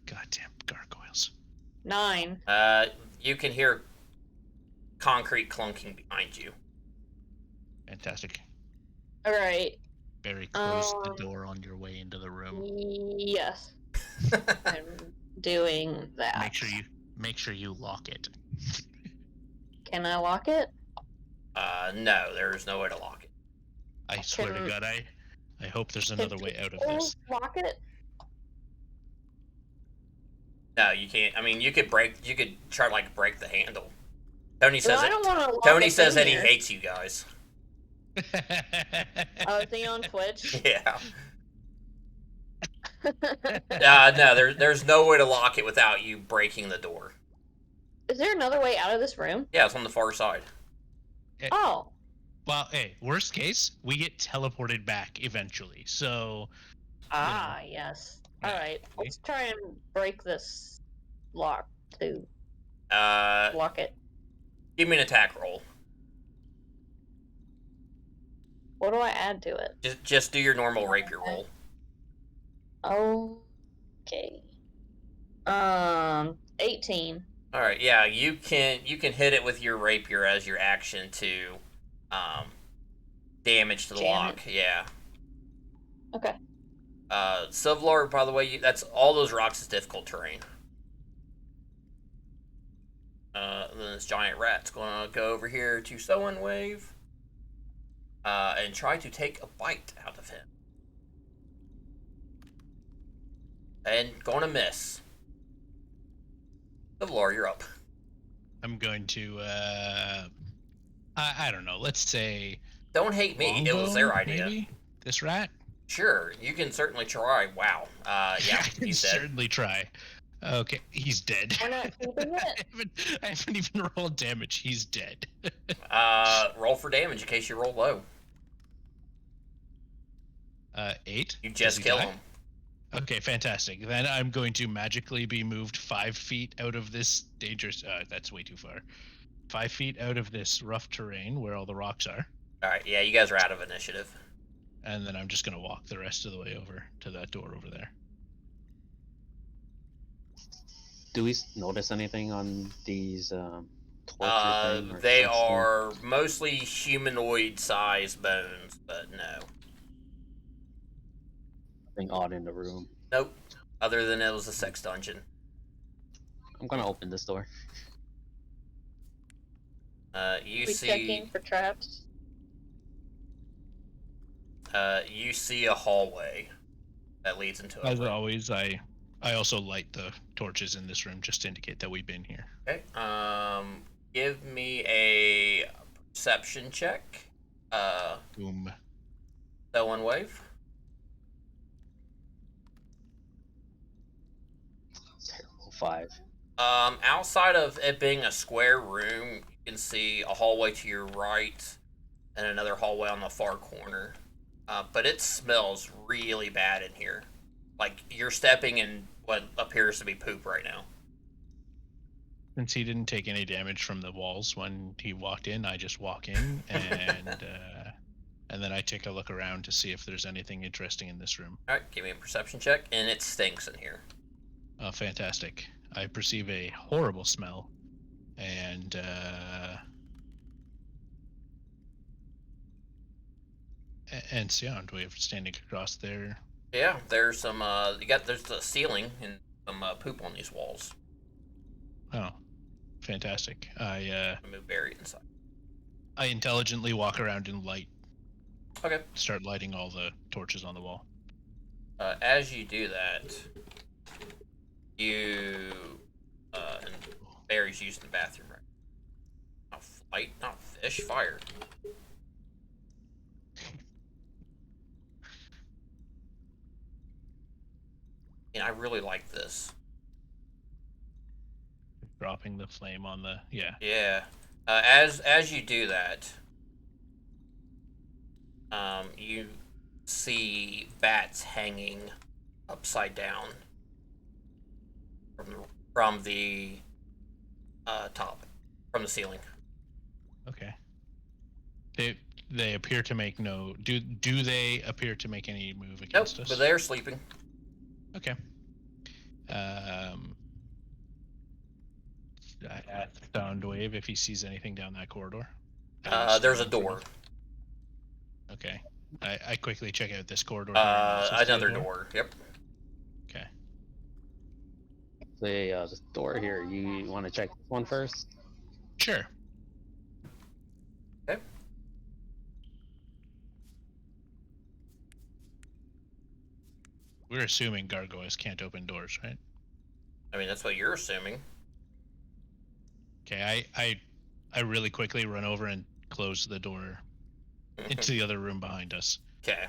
Goddamn gargoyles. 9. You can hear concrete clunking behind you. Fantastic. All right. Barry, close the door on your way into the room. Yes, I'm doing that. Make sure you lock it. Can I lock it? No, there's no way to lock it. I swear to God, I hope there's another way out of this. Lock it? No, you can't. I mean, you could try to like break the handle. Tony says I don't want to lock Tony it says in that he here. hates you guys. Oh, is he on Twitch? Yeah. No, there's no way to lock it without you breaking the door. Is there another way out of this room? Yeah, it's on the far side. Oh. Well, hey, worst case, we get teleported back eventually. So, Yes. Yeah. Alright, let's try and break this lock to lock it. Give me an attack roll. What do I add to it? Just do your normal rapier roll. Okay. 18. All right, yeah, you can hit it with your rapier as your action to damage to the Jam lock. Yeah. Okay. Sylvlar, by the way, that's all those rocks is difficult terrain. Then this giant rat's gonna go over here to Sowen Wave and try to take a bite out of him. And gonna miss. Sylvlar, you're up. I'm going to I don't know, let's say Don't hate me, it was their longbow, idea. maybe? This rat? Sure, you can certainly try. Wow. Yeah, I can he's dead. certainly try. Okay, he's dead. We're not keeping it. I haven't even rolled damage. He's dead. Roll for damage in case you roll low. 8. You Does just he kill die? him. Okay, fantastic. Then I'm going to magically be moved 5 feet out of this dangerous. That's way too far. 5 feet out of this rough terrain where all the rocks are, Alright, yeah, you guys are out of initiative. and then I'm just gonna walk the rest of the way over to that door over there. Do we notice anything on these torture thing? Or They something? are mostly humanoid-sized bones, but no. Nothing odd in the room. Nope. Other than it was a sex dungeon. I'm gonna open this door. You We checking see, for traps. you see a hallway that leads into a As room. always, I also light the torches in this room just to indicate that we've been here. Okay. Give me a perception check. Boom. Sowen Wave. Terrible 5. Outside of it being a square room, you can see a hallway to your right and another hallway on the far corner. But it smells really bad in here. Like you're stepping in what appears to be poop right now. Since he didn't take any damage from the walls when he walked in, I just walk in and then I take a look around to see if there's anything interesting in this room. Alright, give me a perception check, and it stinks in here. Oh, fantastic. I perceive a horrible smell, and sound wave standing across there. Yeah, there's some there's the ceiling and some poop on these walls. Oh, fantastic. I move Barry inside. I intelligently walk around and light Okay. start lighting all the torches on the wall. As you do that, you and Barry's using the bathroom right. Not fight, not fish, fire. And I really like this. Dropping the flame on the Yeah. As you do that, you see bats hanging upside down from the top, from the ceiling. Okay. They appear to make no. Do they appear to make any move against us? But they're sleeping. Okay. I ask Soundwave if he sees anything down that corridor. There's a door. Okay. I quickly check out this corridor here. And also see a Another door. Yep. Okay. The door here. You want to check this one first? Sure. Okay. We're assuming gargoyles can't open doors, right? I mean, that's what you're assuming. Okay, I really quickly run over and close the door into the other room behind us. Okay.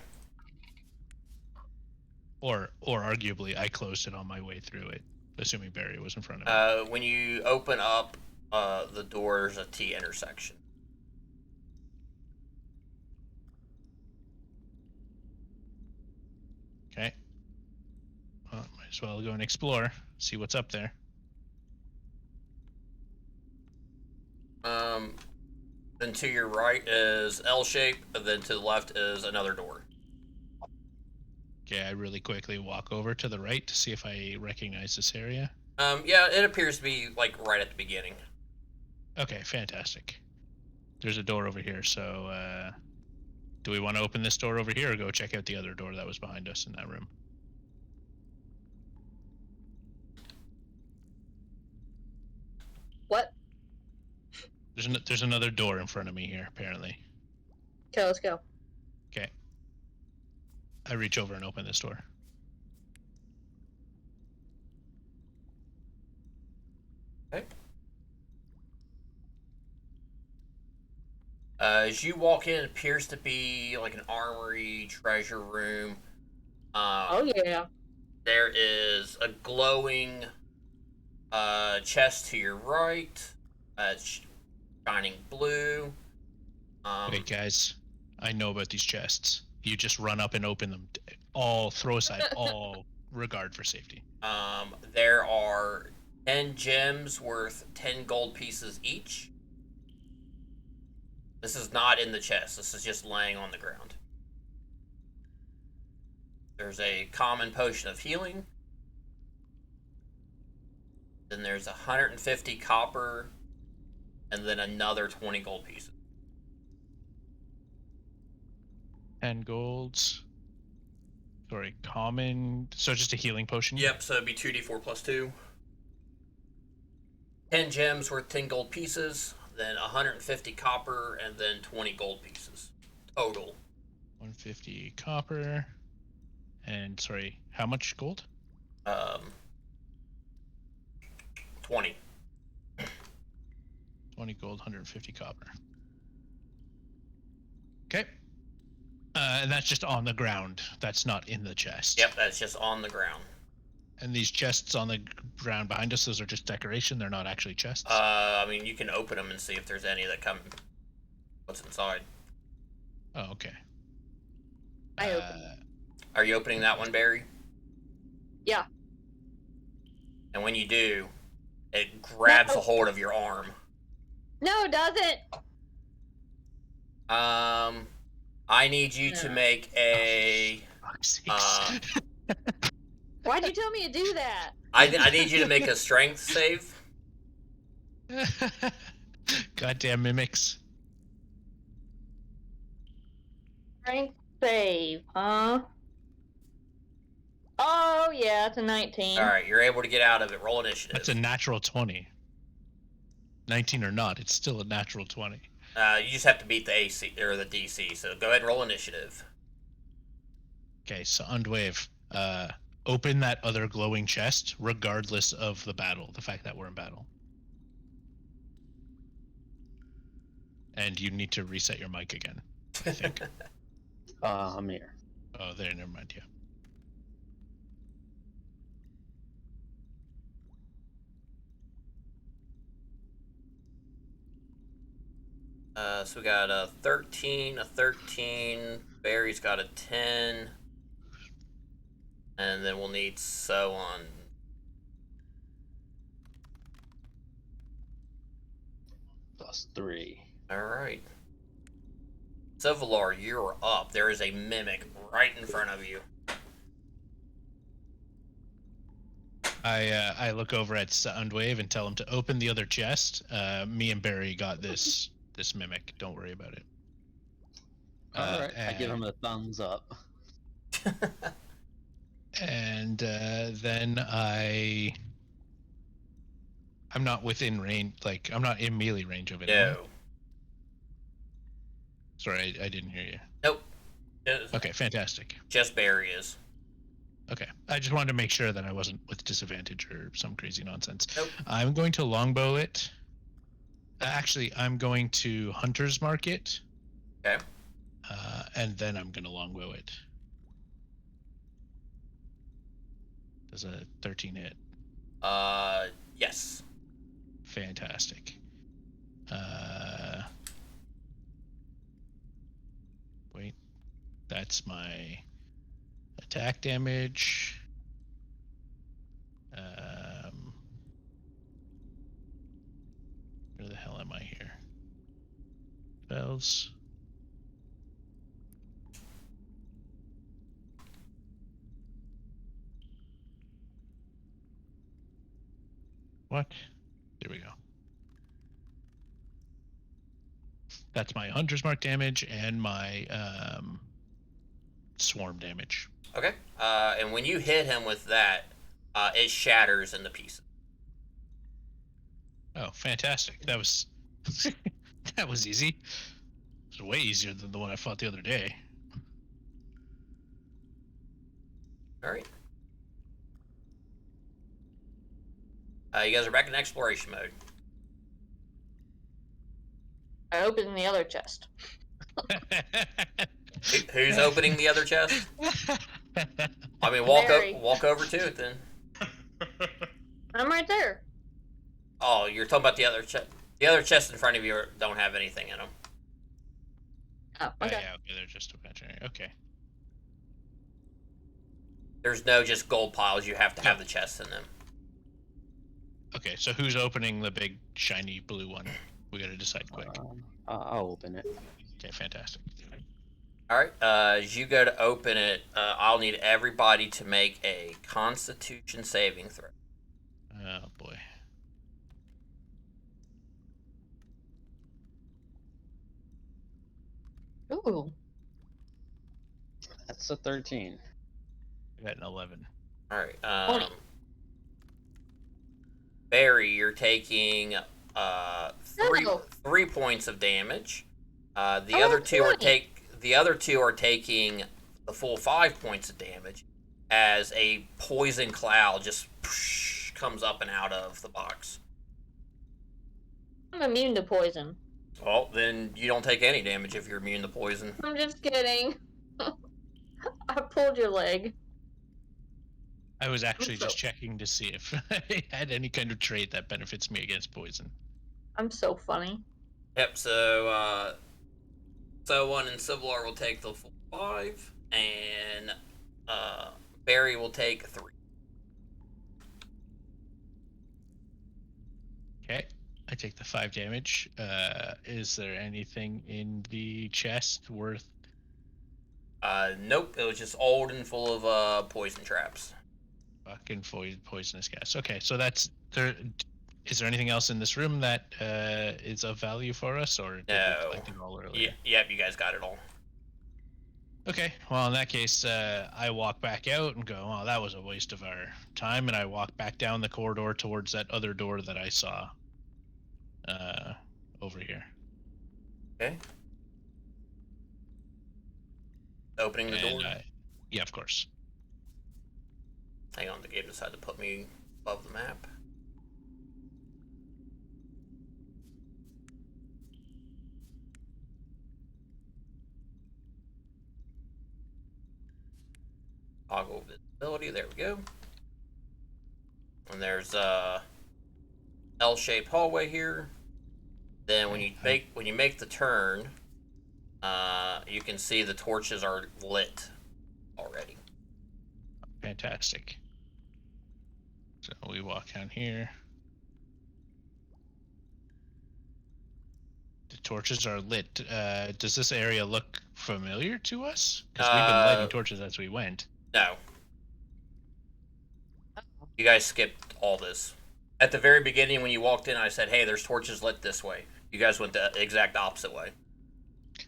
Or arguably, I closed it on my way through it, assuming Barry was in front of me. When you open up the door, there's a T intersection. Okay. Well, might as well go and explore, see what's up there. Then to your right is L shape, and then to the left is another door. Okay, I really quickly walk over to the right to see if I recognize this area. Yeah, it appears to be like right at the beginning. Okay, fantastic. There's a door over here, so do we want to open this door over here or go check out the other door that was behind us in that room? What? There's another door in front of me here, apparently. Okay, let's go. Okay. I reach over and open this door. Okay. As you walk in, it appears to be like an armory, treasure room. Oh yeah. There is a glowing chest to your right. It's shining blue. Wait, guys. I know about these chests. You just run up and open them. All throw aside all regard for safety. There are 10 gems worth 10 gold pieces each. This is not in the chest. This is just laying on the ground. There's a common potion of healing. Then there's 150 copper. And then another 20 gold pieces. 10 golds. Sorry, common. So just a healing potion? Yep, so it'd be 2d4 plus 2. 10 gems worth 10 gold pieces. Then 150 copper. And then 20 gold pieces. Total. 150 copper. And sorry, how much gold? 20. 20 gold, 150 copper. Okay. And that's just on the ground. That's not in the chest. Yep, that's just on the ground. And these chests on the ground behind us, those are just decoration. They're not actually chests. I mean, you can open them and see if there's any that come. What's inside? Oh, okay. I open it. Are you opening that one, Barry? Yeah. And when you do, it grabs a hold of your arm. No, it doesn't. I need you to make a. Why'd you tell me to do that? I need you to make a strength save. Goddamn mimics. Strength save, huh? Oh yeah, it's a 19. All right, you're able to get out of it. Roll initiative. That's a natural 20. 19 or not, it's still a natural 20. You just have to beat the AC or the DC. So go ahead and roll initiative. Okay, so Undwave, open that other glowing chest, regardless of the battle, the fact that we're in battle. And you need to reset your mic again, I think. I'm here. Oh, there, never mind, yeah. So we got a 13, a 13. Barry's got a 10. And then we'll need so on. +3. Alright. Sevalar, you're up. There is a mimic right in front of you. I look over at Undwave and tell him to open the other chest. Me and Barry got this mimic. Don't worry about it. Alright, I give him a thumbs up. And then I'm not within range, like I'm not in melee range of it. No. Sorry, I didn't hear you. Nope. Okay, fantastic. Just Barry is. Okay, I just wanted to make sure that I wasn't with disadvantage or some crazy nonsense. Nope. I'm going to longbow it. Actually, I'm going to hunter's mark it. Okay. And then I'm going to longbow it. Does a 13 hit? Yes. Fantastic. Wait, that's my attack damage. Where the hell am I here? Spells. What? There we go. That's my hunter's mark damage and my swarm damage. Okay. And when you hit him with that, it shatters into pieces. Oh, fantastic! That was that was easy. It was way easier than the one I fought the other day. All right. You guys are back in exploration mode. I opened the other chest. Who's opening the other chest? I mean, Barry. walk over to it then. I'm right there. Oh, you're talking about the other chest. The other chests in front of you don't have anything in them. Oh, Oh, okay. yeah, okay, they're just imaginary. Okay. There's no just gold piles. You have to have the chests in them. Okay, so who's opening the big shiny blue one? We gotta decide quick. I'll open it. Okay, fantastic. All right. As you go to open it, I'll need everybody to make a Constitution saving throw. Oh boy. Ooh. That's a 13. I got an 11. All right. 20. Barry, you're taking No. 3 points of damage. The I other want two are 20. the other two are taking the full 5 points of damage as a poison cloud just comes up and out of the box. I'm immune to poison. Well, then you don't take any damage if you're immune to poison. I'm just kidding. I pulled your leg. I was actually just checking to see if I had any kind of trait that benefits me against poison. I'm so funny. Yep. So one and Civilar will take the full 5, and Barry will take 3. Okay, I take the 5 damage. Is there anything in the chest worth? Nope. It was just old and full of poison traps. Fucking poisonous gas. Okay, so that's there. Is there anything else in this room that is of value for us, or did No. we collect it all earlier? Yep. You guys got it all. Okay, well in that case, I walk back out and go, "Oh, that was a waste of our time," and I walk back down the corridor towards that other door that I saw over here. Okay. Opening the door. Yeah, of course. Hang on, the game decided to put me above the map. Toggle visibility, there we go. And there's a L-shaped hallway here. Then when you make the turn, you can see the torches are lit already. Fantastic. So we walk down here. The torches are lit. Does this area look familiar to us? Because we've been lighting torches as we went. No. You guys skipped all this. At the very beginning, when you walked in, I said, hey, there's torches lit this way. You guys went the exact opposite way.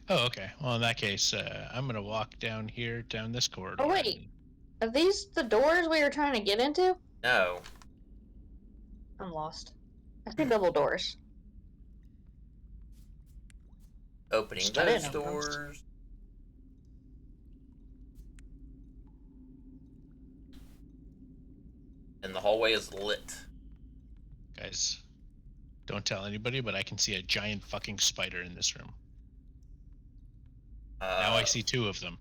Oh, okay. Well, in that case, I'm going to walk down here, down this corridor. Oh, wait. Are these the doors we were trying to get into? No. I'm lost. I see double doors. Opening I didn't those know doors. And the hallway is lit. Guys, don't tell anybody, but I can see a giant fucking spider in this room. Now I see two of them.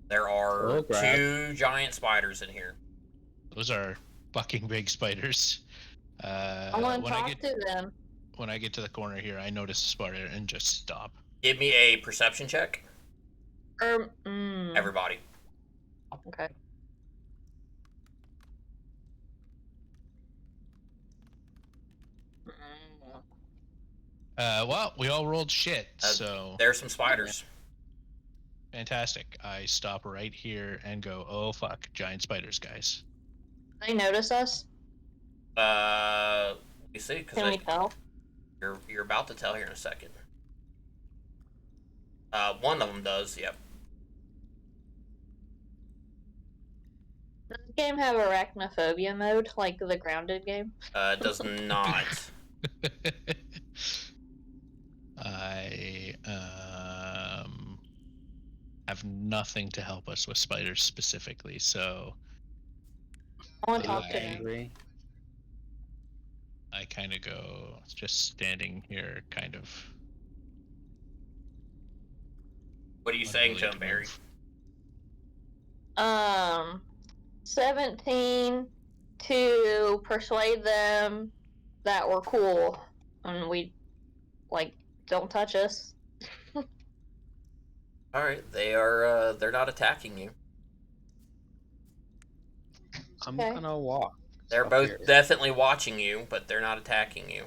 There are Oh, crap. 2 giant spiders in here. Those are fucking big spiders. I want to talk to them. When I get to the corner here, I notice a spider and just stop. Give me a perception check. Everybody. Okay. Well, we all rolled shit, so... There's some spiders. Fantastic. I stop right here and go, oh fuck, giant spiders, guys. They notice us? You see, Can we tell? You're about to tell here in a second. One of them does, yep. Does this game have arachnophobia mode, like the Grounded game? It does not. I have nothing to help us with spiders specifically, so I want to talk to them. Angry. I kind of go just standing here, kind of. What are you saying to him, Barry? 17 to persuade them that we're cool and we, like, don't touch us. Alright, they're not attacking you. I'm Okay. gonna walk. They're up both here. definitely watching you, but they're not attacking you.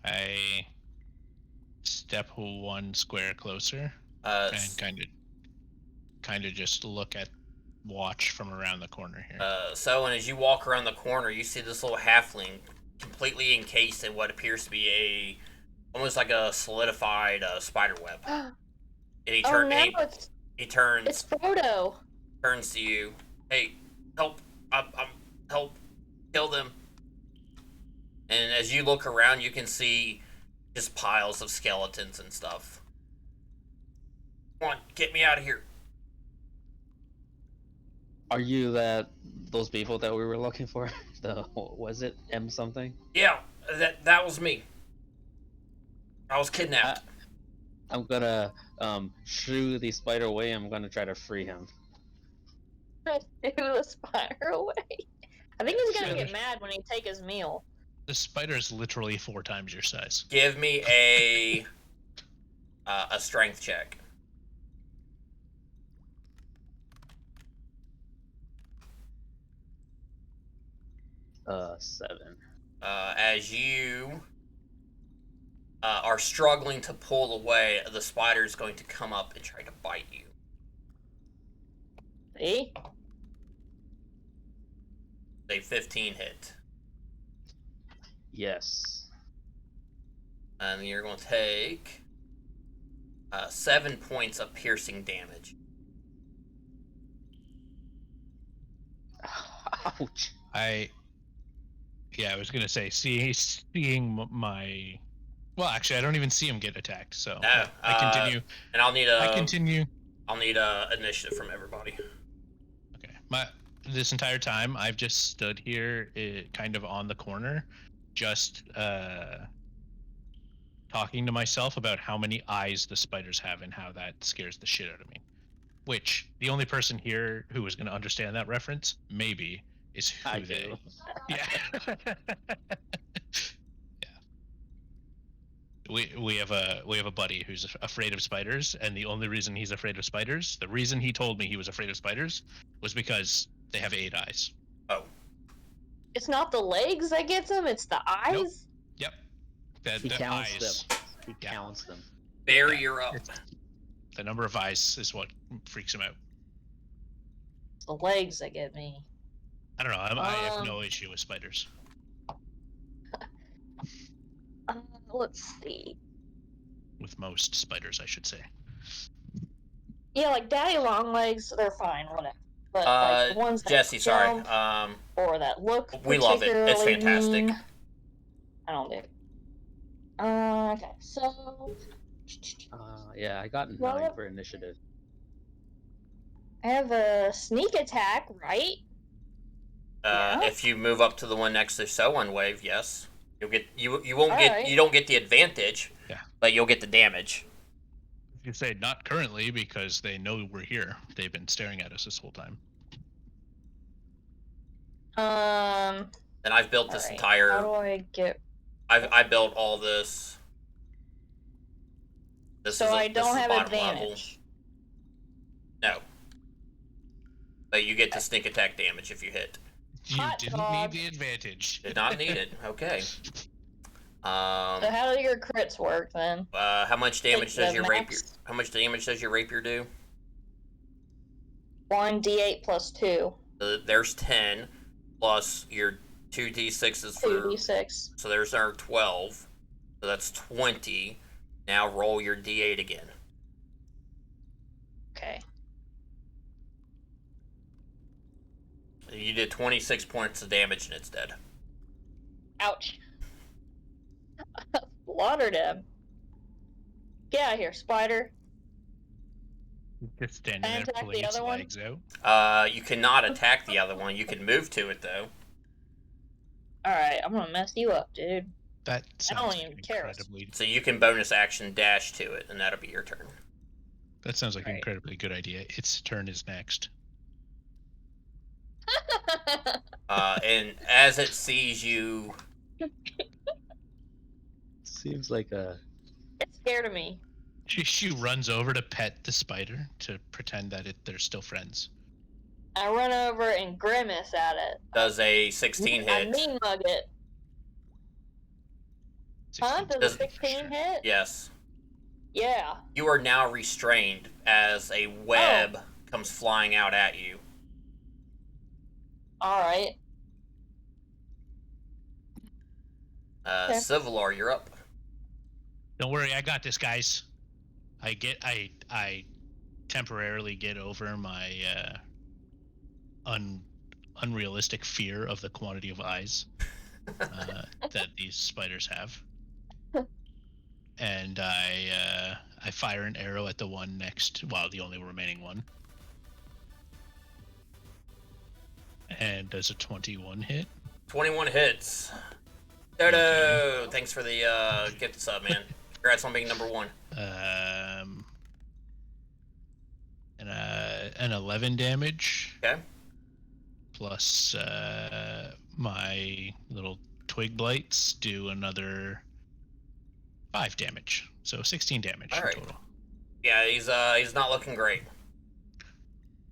I step 1 square closer and kind of just watch from around the corner here. So, and as you walk around the corner, you see this little halfling completely encased in what appears to be almost like a solidified spider web. And he turns. He turns. It's Frodo. Turns to you. Hey, help! I'm help! Kill them! And as you look around, you can see just piles of skeletons and stuff. Come on, get me out of here! Are you those people that we were looking for? Was it M something? Yeah, that was me. I was kidnapped. I'm gonna shoo the spider away. I'm gonna try to free him. Shoo the spider away. I think he's gonna get mad when he take his meal. The spider is literally 4 times your size. Give me a strength check. Uh, 7. As you are struggling to pull away, the spider is going to come up and try to bite you. See? A 15 hit. Yes. And you're going to take 7 points of piercing damage. Ouch. Yeah, I was gonna say, seeing my. Well, actually, I don't even see him get attacked, so No, I continue. And I'll need I continue. I'll need initiative from everybody. Okay, this entire time I've just stood here, kind of on the corner, just talking to myself about how many eyes the spiders have and how that scares the shit out of me. Which the only person here who is going to understand that reference, maybe, is who I they. do. Yeah. We have a buddy who's afraid of spiders, and the only reason he's afraid of spiders, the reason he told me he was afraid of spiders, was because they have 8 eyes. Oh. It's not the legs that gets him; it's the eyes. Nope. Yep. He The counts eyes. them. He Yeah. counts them. Barry, Yeah. you're up. The number of eyes is what freaks him out. It's the legs that get me. I don't know. I have no issue with spiders. Let's see. With most spiders, I should say. Yeah, like daddy long legs, they're fine, whatever. But like the ones that Jesse, sorry. jump or that look We love it. It's fantastic. mean, I don't do it. Okay, so Yeah, I got 9 Well- for initiative. I have a sneak attack, right? Yeah. If you move up to the one next to Someone Wave, yes. You'll get you won't All get right. you don't get the advantage. Yeah. But you'll get the damage. You say not currently because they know we're here. They've been staring at us this whole time. And I've built this Alright, entire How do I get? I built all this. So I don't have bottom level. advantage. No. But you get the sneak attack damage if you hit. You Hot didn't dog. need the advantage. Did not need it. Okay. So how do your crits work then? How much damage Like does the your max? rapier? How much damage does your rapier do? 1d8 plus 2. There's 10 plus your 2d6s for 2d6. so there's our 12. So that's 20. Now roll your d8 again. Okay. You did 26 points of damage and it's dead. Ouch. Slaughtered him. Get out of here, spider. Just standing Can I there attack pulling the its other one? legs out. You cannot attack the other one. You can move to it though. Alright, I'm gonna mess you up, dude. That don't sounds even care. incredibly. So you can bonus action dash to it, and that'll be your turn. That sounds like an Right. incredibly good idea. Its turn is next. And as it sees you, Seems like a. It's scared of me. She runs over to pet the spider to pretend that they're still friends. I run over and grimace at it. does a 16 I hit. mean mug it. Huh? 16 Does a for 16 sure. hit? Yes. Yeah. You are now restrained as a web comes flying out at you. Alright. Okay. Civilar, you're up. Don't worry, I got this, guys. I temporarily get over my unrealistic fear of the quantity of eyes that these spiders have, and I fire an arrow at the one next, well, the only remaining one, and does a 21 hit. 21 hits. Dodo, thanks for the gift sub, man. Congrats on being number 1. And an 11 damage. Okay. Plus my little twig blights do another 5 damage, so 16 damage All in right. total. Yeah, he's not looking great.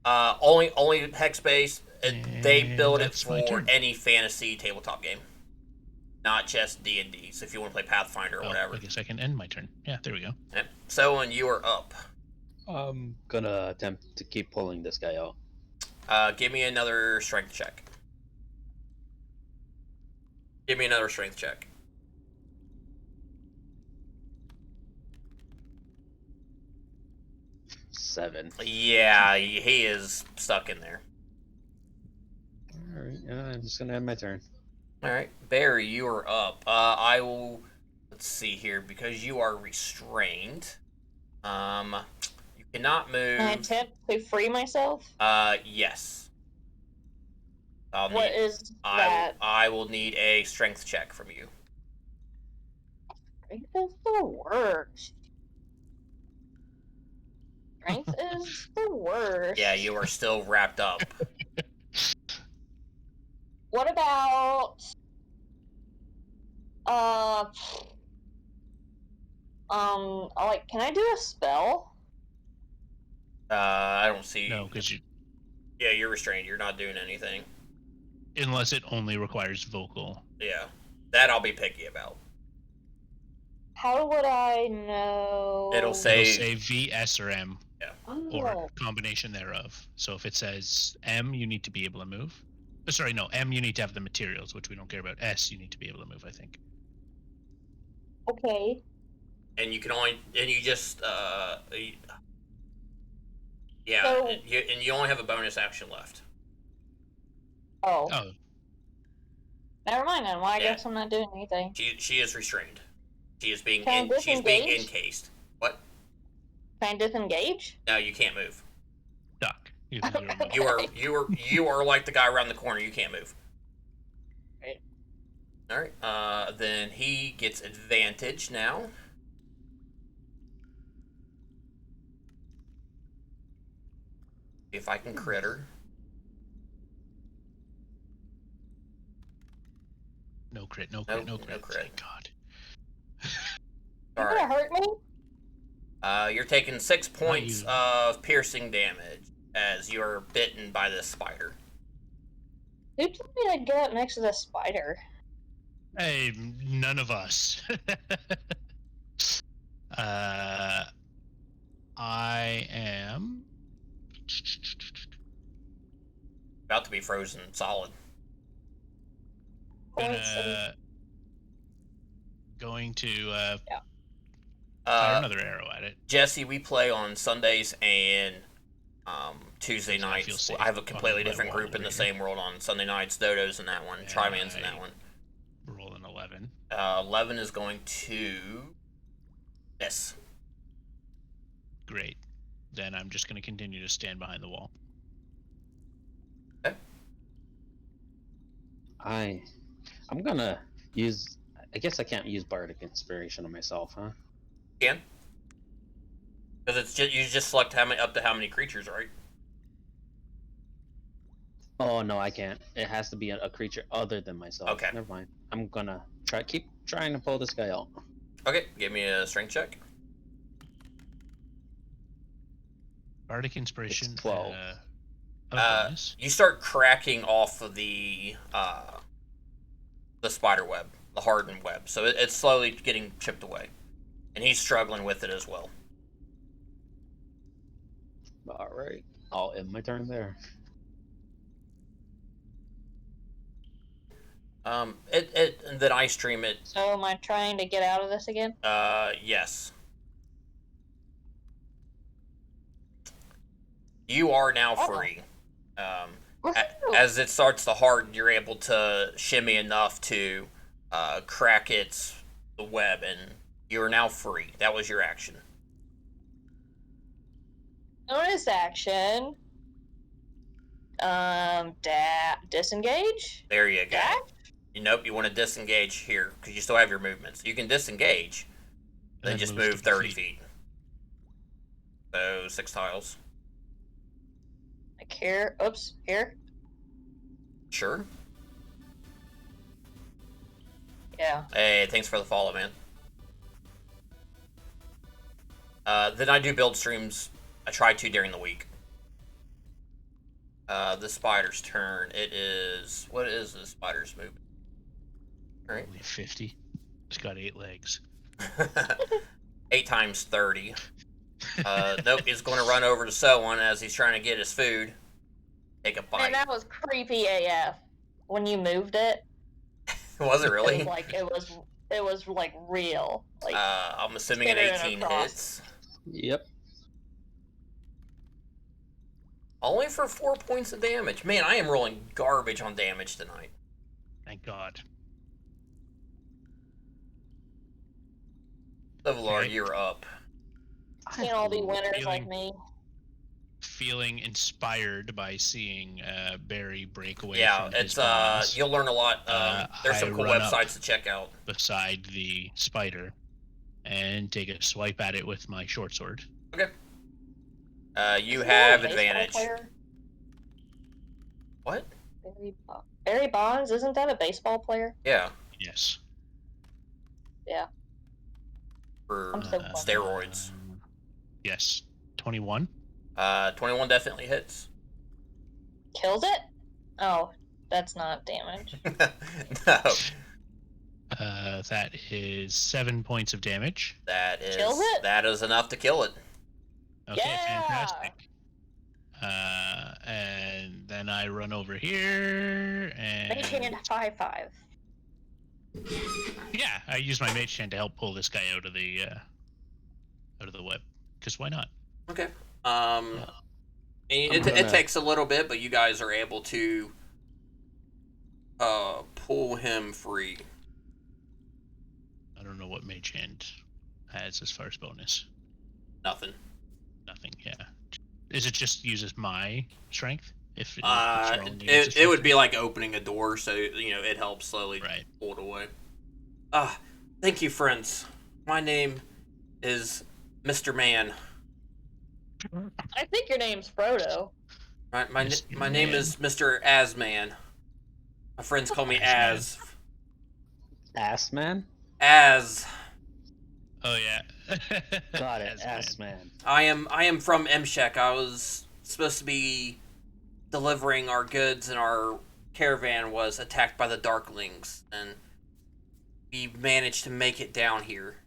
Only hex based. They And build it that's my for turn. any fantasy tabletop game, not just D&D. So if you want to play Pathfinder or Oh, whatever. I guess I can end my turn. Yeah, there we go. Yep. So, and you are up. I'm gonna attempt to keep pulling this guy out. Give me another strength check. Give me another strength check. Seven. Yeah, he is stuck in there. Alright, I'm just gonna end my turn. All right, Barry, you are up. I will. Let's see here, because you are restrained. You cannot move. Can I attempt to free myself? Yes. What is that? I will need a strength check from you. Strength is the worst. Strength is the worst. Yeah, you are still wrapped up. What about like, can I do a spell? I don't see. No, because you, Yeah, you're restrained. You're not doing anything. unless it only requires vocal. Yeah, that I'll be picky about. How would I know? It'll say It'll say V, S, or M, Oh. or combination thereof. So if it says M, you need to be able to move. Sorry, no, M, you need to have the materials, which we don't care about. S, you need to be able to move, I think. Okay. and you can only, and you just, yeah, So- and you only have a bonus action left. Oh. Oh, Never mind then. Well, I Yeah. guess I'm not doing anything. She is restrained. She is being Can I she's being disengage? encased. What? Can I disengage? No, you can't move. duck. You have zero movement. You are like the guy around the corner. You can't move. Right. All right. Then he gets advantage now. If I can crit her. No crit, no crit, Nope, no crit. no crit. Thank God. All You're right. gonna hurt me? You're taking 6 points you. of piercing damage as you're bitten by this spider. Who told me to get up next to the spider? Hey, none of us. I am About to be frozen solid. Points and going to fire Uh, another arrow at it. Jesse, we play on Sundays and Tuesday So I feel nights. safe I have a on completely my different wall group in over the here. same world on Sunday nights. Dodo's in that one. And Tri-Man's in that I- one. Roll an 11. 11 is going to miss. Great. Then I'm just going to continue to stand behind the wall. Okay. I'm gonna use. I guess I can't use bardic inspiration on myself, huh? Can? Because it's just, you just select up to how many creatures, right? Oh no, I can't. It has to be a creature other than myself. Okay. Never mind. I'm gonna keep trying to pull this guy out. Okay, give me a strength check. Bardic inspiration. It's 12. A bonus. You start cracking off of the spider web, the hardened web. So it's slowly getting chipped away, and he's struggling with it as well. All right. I'll end my turn there. And then I stream it. so am I trying to get out of this again? Yes. You are now free. As it starts to harden, you're able to shimmy enough to crack its web, and you are now free. That was your action. Bonus action. Disengage? There you go. Dash? Nope, you want to disengage here because you still have your movements. You can disengage, then just move 30 feet. So 6 tiles. Like here. Oops. Here. Sure. Yeah. Hey, thanks for the follow, man. Then I do build streams. I try to during the week. The spider's turn. It is... What is the spider's movement? Alright. Only 50. It's got 8 legs. 8 times 30. Nope, he's going to run over to someone as he's trying to get his food. Take a Man, bite. that was creepy AF. When you moved it, Was it it really? was like it was like real. Like I'm assuming an spinning it 18 across. hits. Yep. Only for 4 points of damage. Man, I am rolling garbage on damage tonight. Thank God. Levelar, Okay. you're up. Can't all be winners like Feeling- me. Feeling inspired by seeing Barry break away Yeah, from his it's bonds you'll learn a lot. There's some I cool run up. websites to check out. beside the spider and take a swipe at it with my short sword. Okay. You Isn't have that a baseball advantage. player? What? Barry Bonds, isn't that a baseball player? Yeah, Yes. for I'm so close. steroids. Yes. 21. 21 definitely hits. Kills it? Oh, that's not damage. No, That is 7 points of damage. Kills it? that is enough to kill it. Okay, Yeah! fantastic. And then I run over here and Mage hand 5/5. yeah, I use my mage hand to help pull this guy out of the web. Because why not? Okay. Yeah. It gonna- takes a little bit, but you guys are able to pull him free. I don't know what mage hand has as far as bonus. Nothing. Nothing. Yeah. Is it just uses my strength? If each roll needs a It strength would be like opening a door, so it helps slowly right. pull it away. Thank you, friends. My name is Mr. Man. I think your name's Frodo. My Mr. name Man. is Mr. Asman. My friends call me Az. Ass man? Az. Oh yeah. Got it. As Ass man. man. I am from Mshek. I was supposed to be delivering our goods, and our caravan was attacked by the Darklings, and we managed to make it down here.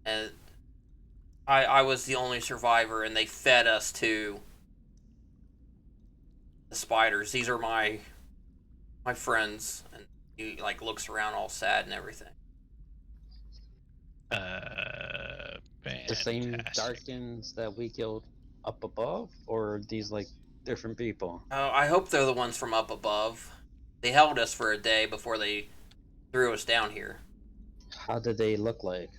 And I was the only survivor, and they fed us to the spiders. These are my friends, and he looks around all sad and everything. The same Fantastic. Darkins that we killed up above, or are these different people? Oh, I hope they're the ones from up above. They held us for a day before they threw us down here. How did they look like?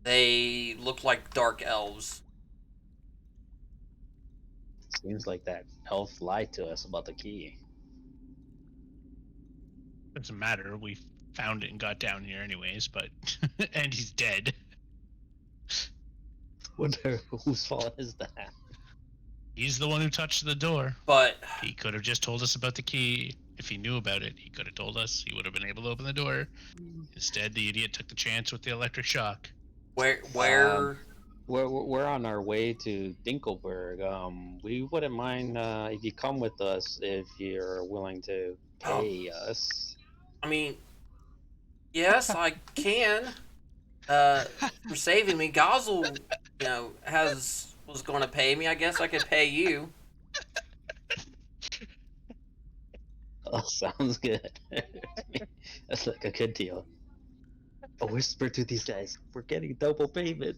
They look like dark elves. Seems like that elf lied to us about the key. Doesn't matter. We found it and got down here anyways, but and he's dead. Wonder whose fault is that? He's the one who touched the door. But He could have just told us about the key. If he knew about it, he could have told us. He would have been able to open the door. Instead, the idiot took the chance with the electric shock. where We're on our way to Dinkelberg. We wouldn't mind if you come with us if you're willing to pay us. I mean, yes, I can. For saving me, Gozzle, was going to pay me. I guess I could pay you. Oh, sounds good. That's like a good deal. A whisper to these guys. We're getting double payment.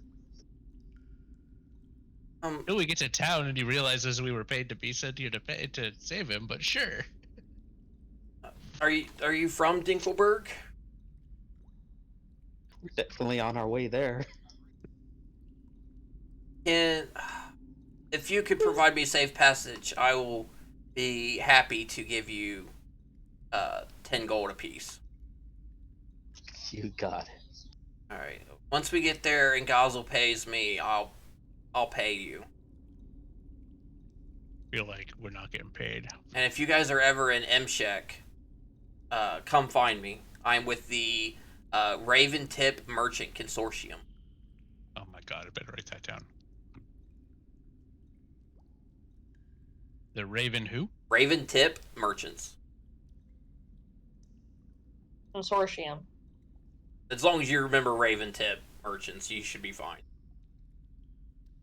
Till we get to town and he realizes we were paid to be sent here to save him, but sure. Are you from Dinkelberg? We're definitely on our way there. And if you could provide me safe passage, I will be happy to give you 10 gold apiece. You got it. All right. Once we get there and Gozzle pays me, I'll pay you. Feel like we're not getting paid. And if you guys are ever in Mshek, come find me. I'm with the Raven Tip Merchant Consortium. Oh my god, I better write that down. The Raven who? Raven Tip Merchants. Consortium. As long as you remember Raven Tip Merchants, you should be fine.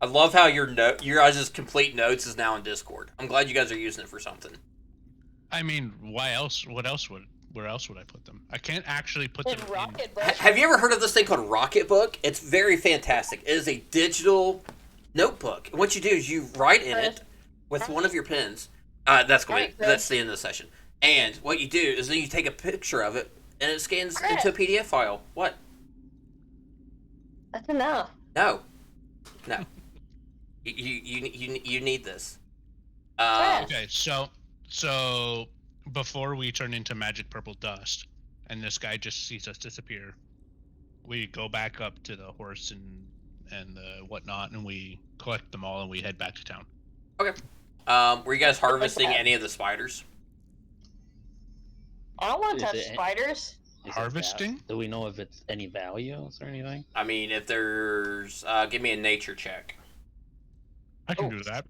I love how your guys' complete notes is now in Discord. I'm glad you guys are using it for something. I mean, why else? Where else would I put them? I can't actually put In them Rocket Ha- have you ever heard of this thing called Rocketbook? It's very fantastic. It is a digital notebook. And what you do is you write in it with one of your pens. That's the end of the session. And what you do is then you take a picture of it and it scans into a PDF file. What? That's enough. No. No. You need this. Trash. Okay, so before we turn into magic purple dust, and this guy just sees us disappear, we go back up to the horse and the whatnot, and we collect them all, and we head back to town. Okay. Were you guys harvesting that. any of the spiders? I don't want Is to touch it- spiders. Is it Harvesting? do we know if it's any values or anything? I mean, if there's, give me a nature check. I can do that.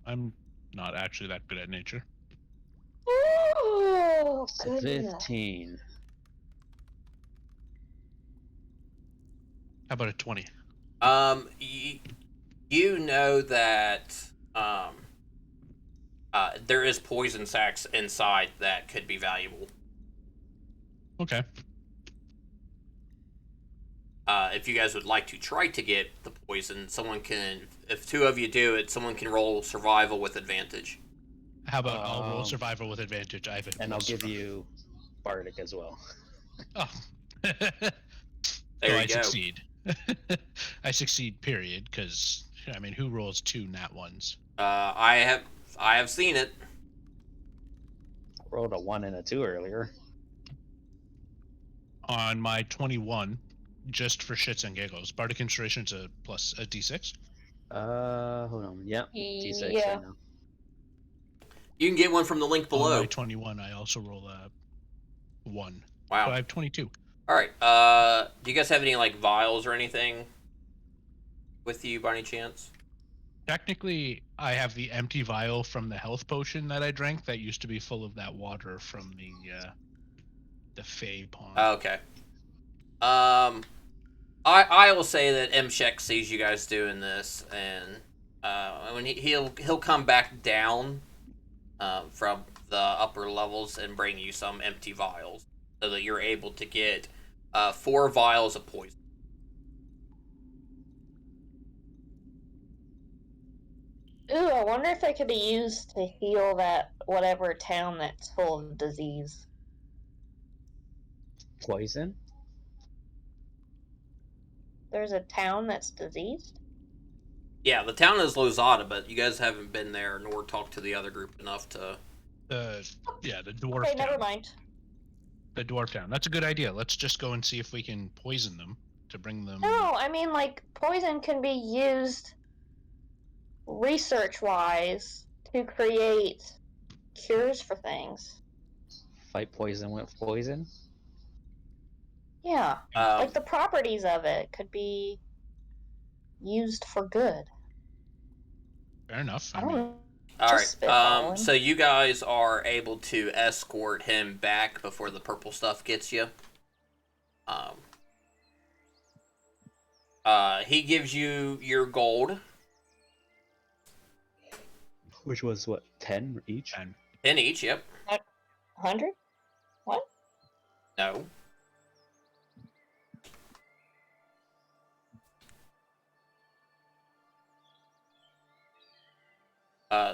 I'm not actually that good at nature. Oh, It's a goodness. 15. How about a 20? You know that there is poison sacs inside that could be valuable. Okay. If you guys would like to try to get the poison, someone can. If two of you do it, someone can roll survival with advantage. How about I'll roll survival with advantage? I have And I'll give you Bardic as well. Oh. There you I go. succeed. I succeed. Period. Because I mean, who rolls 2 nat ones? I have seen it. Rolled a 1 and a 2 earlier. On my 21, just for shits and giggles. Bardic Inspiration's a plus a d6. Hold on. Yep. D6 Yeah. right now. You can get one from the link On below. my 21, I also roll a 1. Wow. So I have 22. All right. Do you guys have any like vials or anything with you by any chance? Technically, I have the empty vial from the health potion that I drank that used to be full of that water from the Fey pond. Okay. I will say that Mshek sees you guys doing this, and when he'll come back down from the upper levels and bring you some empty vials, so that you're able to get 4 vials of poison. Ooh, I wonder if they could be used to heal that whatever town that's full of disease. Poison? There's a town that's diseased? Yeah, the town is Lozada, but you guys haven't been there nor talked to the other group enough to. The dwarf Okay, town. never mind. The dwarf town. That's a good idea. Let's just go and see if we can poison them to bring them. No, I mean, like, poison can be used research-wise to create cures for things. Fight poison with poison? Yeah, like the properties of it could be used for good. Fair enough. I don't know. All Just right. spitballing. So you guys are able to escort him back before the purple stuff gets you. He gives you your gold. Which was what, 10 each? 10 each. Yep. 100? What? No.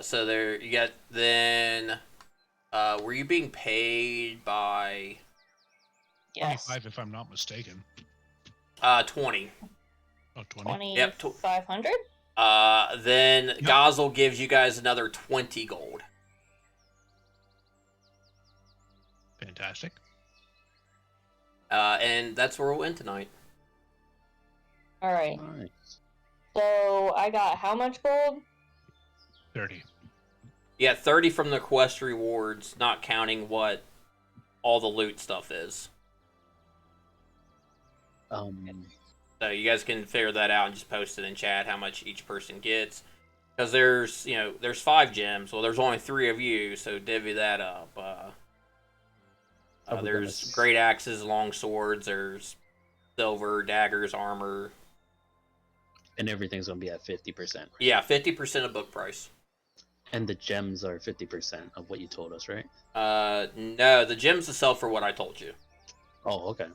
So there you got then. Were you being paid by? Yes. 25, if I'm not mistaken. 20. Oh, 20. Yep, 2,500? Then Yep. Gozel gives you guys another 20 gold. Fantastic. And that's where we'll end tonight. Alright. Alright. So, I got how much gold? 30. Yeah, 30 from the quest rewards, not counting what all the loot stuff is. So you guys can figure that out and just post it in chat how much each person gets. Because there's 5 gems. Well, there's only 3 of you, so divvy that up. There's great axes, long swords, there's silver, daggers, armor. And everything's gonna be at 50%. Right? Yeah, 50% of book price. And the gems are 50% of what you told us, right? No, the gems will sell for what I told you. Oh, okay.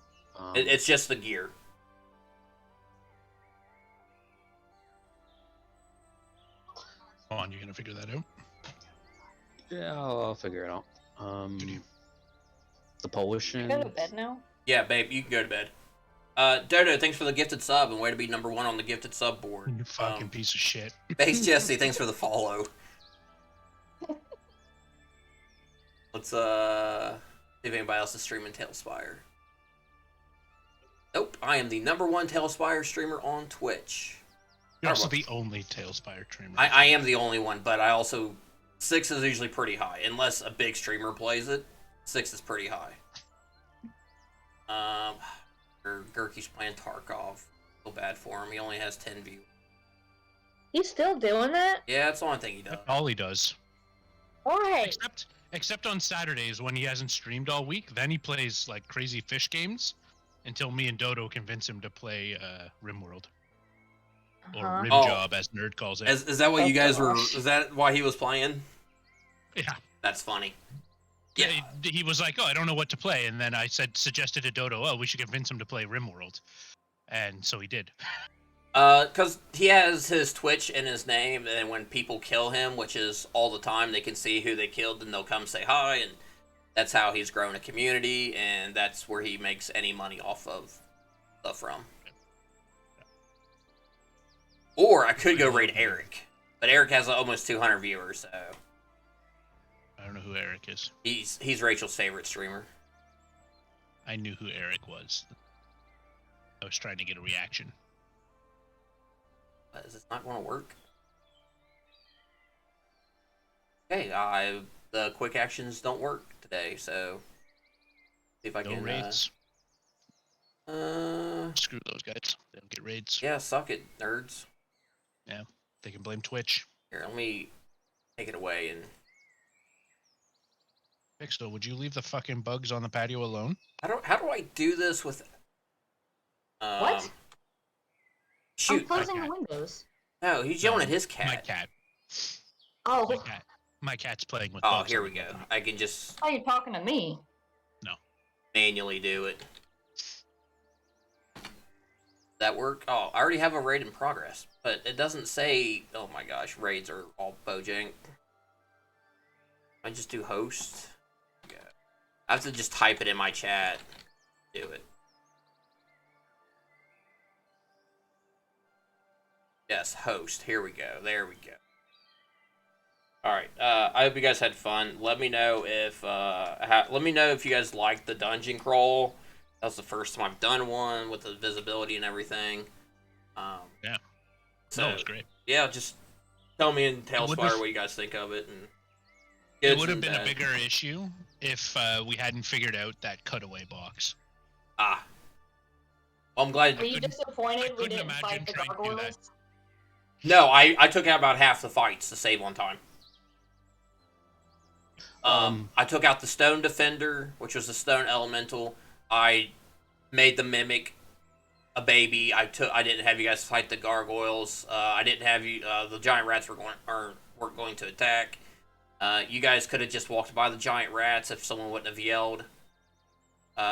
It's just the gear. Come on, you gonna figure that out? Yeah, I'll figure it out. The potion. Can I go to bed now? Yeah, babe, you can go to bed. Dodo, thanks for the gifted sub, and way to be number 1 on the gifted sub board. You fucking piece of shit. Base Jesse, thanks for the follow. Let's, see if anybody else is streaming Talespire. Nope, I am the number 1 Talespire streamer on Twitch. You're also the only Talespire streamer. I am the only one, but I also... 6 is usually pretty high. Unless a big streamer plays it, 6 is pretty high. Gurky's playing Tarkov. Feel bad for him. He only has 10 views. He's still doing that? Yeah, that's the only thing he does. That's all he does. Why? Except on Saturdays when he hasn't streamed all week, then he plays like crazy fish games until me and Dodo convince him to play RimWorld. Or Rim Job, as Nerd calls it. Is that what you guys were... Is that why he was playing? Yeah. That's funny. Yeah. He was like, oh, I don't know what to play. And then I suggested to Dodo, oh, we should convince him to play RimWorld. And so he did. Because he has his Twitch in his name, and when people kill him, which is all the time, they can see who they killed, and they'll come say hi, and that's how he's grown a community, and that's where he makes any money off of stuff from. Or I could go raid Eric, but Eric has almost 200 viewers, so... I don't know who Eric is. He's Rachel's favorite streamer. I knew who Eric was. I was trying to get a reaction. Is this not going to work? Okay, the quick actions don't work today, so... See if I no can... raids. Screw those guys. They don't get raids. Yeah, suck it, nerds. Yeah, they can blame Twitch. Here, let me take it away and... Pixel, would you leave the fucking bugs on the patio alone? How do I do this with... What? Shoot. I'm closing the windows. No, he's yelling at his cat. My cat. Oh. My cat's playing with Oh, bugs. here we go. I can just Oh, you're talking to me. No. manually do it. That work? Oh, I already have a raid in progress, but it doesn't say... Oh my gosh, raids are all Bojank. I just do host. Okay. I have to just type it in my chat. Do it. Yes, host. Here we go. There we go. Alright, I hope you guys had fun. Let me know if you guys liked the dungeon crawl. That was the first time I've done one with the visibility and everything. Yeah. So, no, it was great. Yeah, just tell me in Talespire what you guys think of it. And it would have been a bigger issue if we hadn't figured out that cutaway box. Ah. Well, I'm glad. Were you disappointed we didn't imagine fight the trying to do that. gargoyles? No, I took out about half the fights to save on time. I took out the stone defender, which was the stone elemental. I made the mimic a baby. I didn't have you guys fight the gargoyles. I didn't have you. The giant rats weren't going to attack. You guys could have just walked by the giant rats if someone wouldn't have yelled.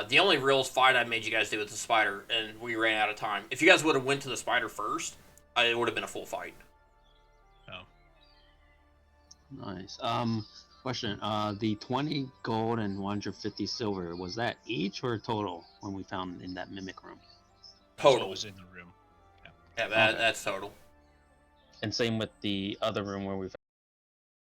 The only real fight I made you guys do was the spider, and we ran out of time. If you guys would have went to the spider first, it would have been a full fight. Oh. Nice. Question. The 20 gold and 150 silver, was that each or total when we found in that mimic room? Total. Was in the room. Yeah, that's total. And same with the other room where we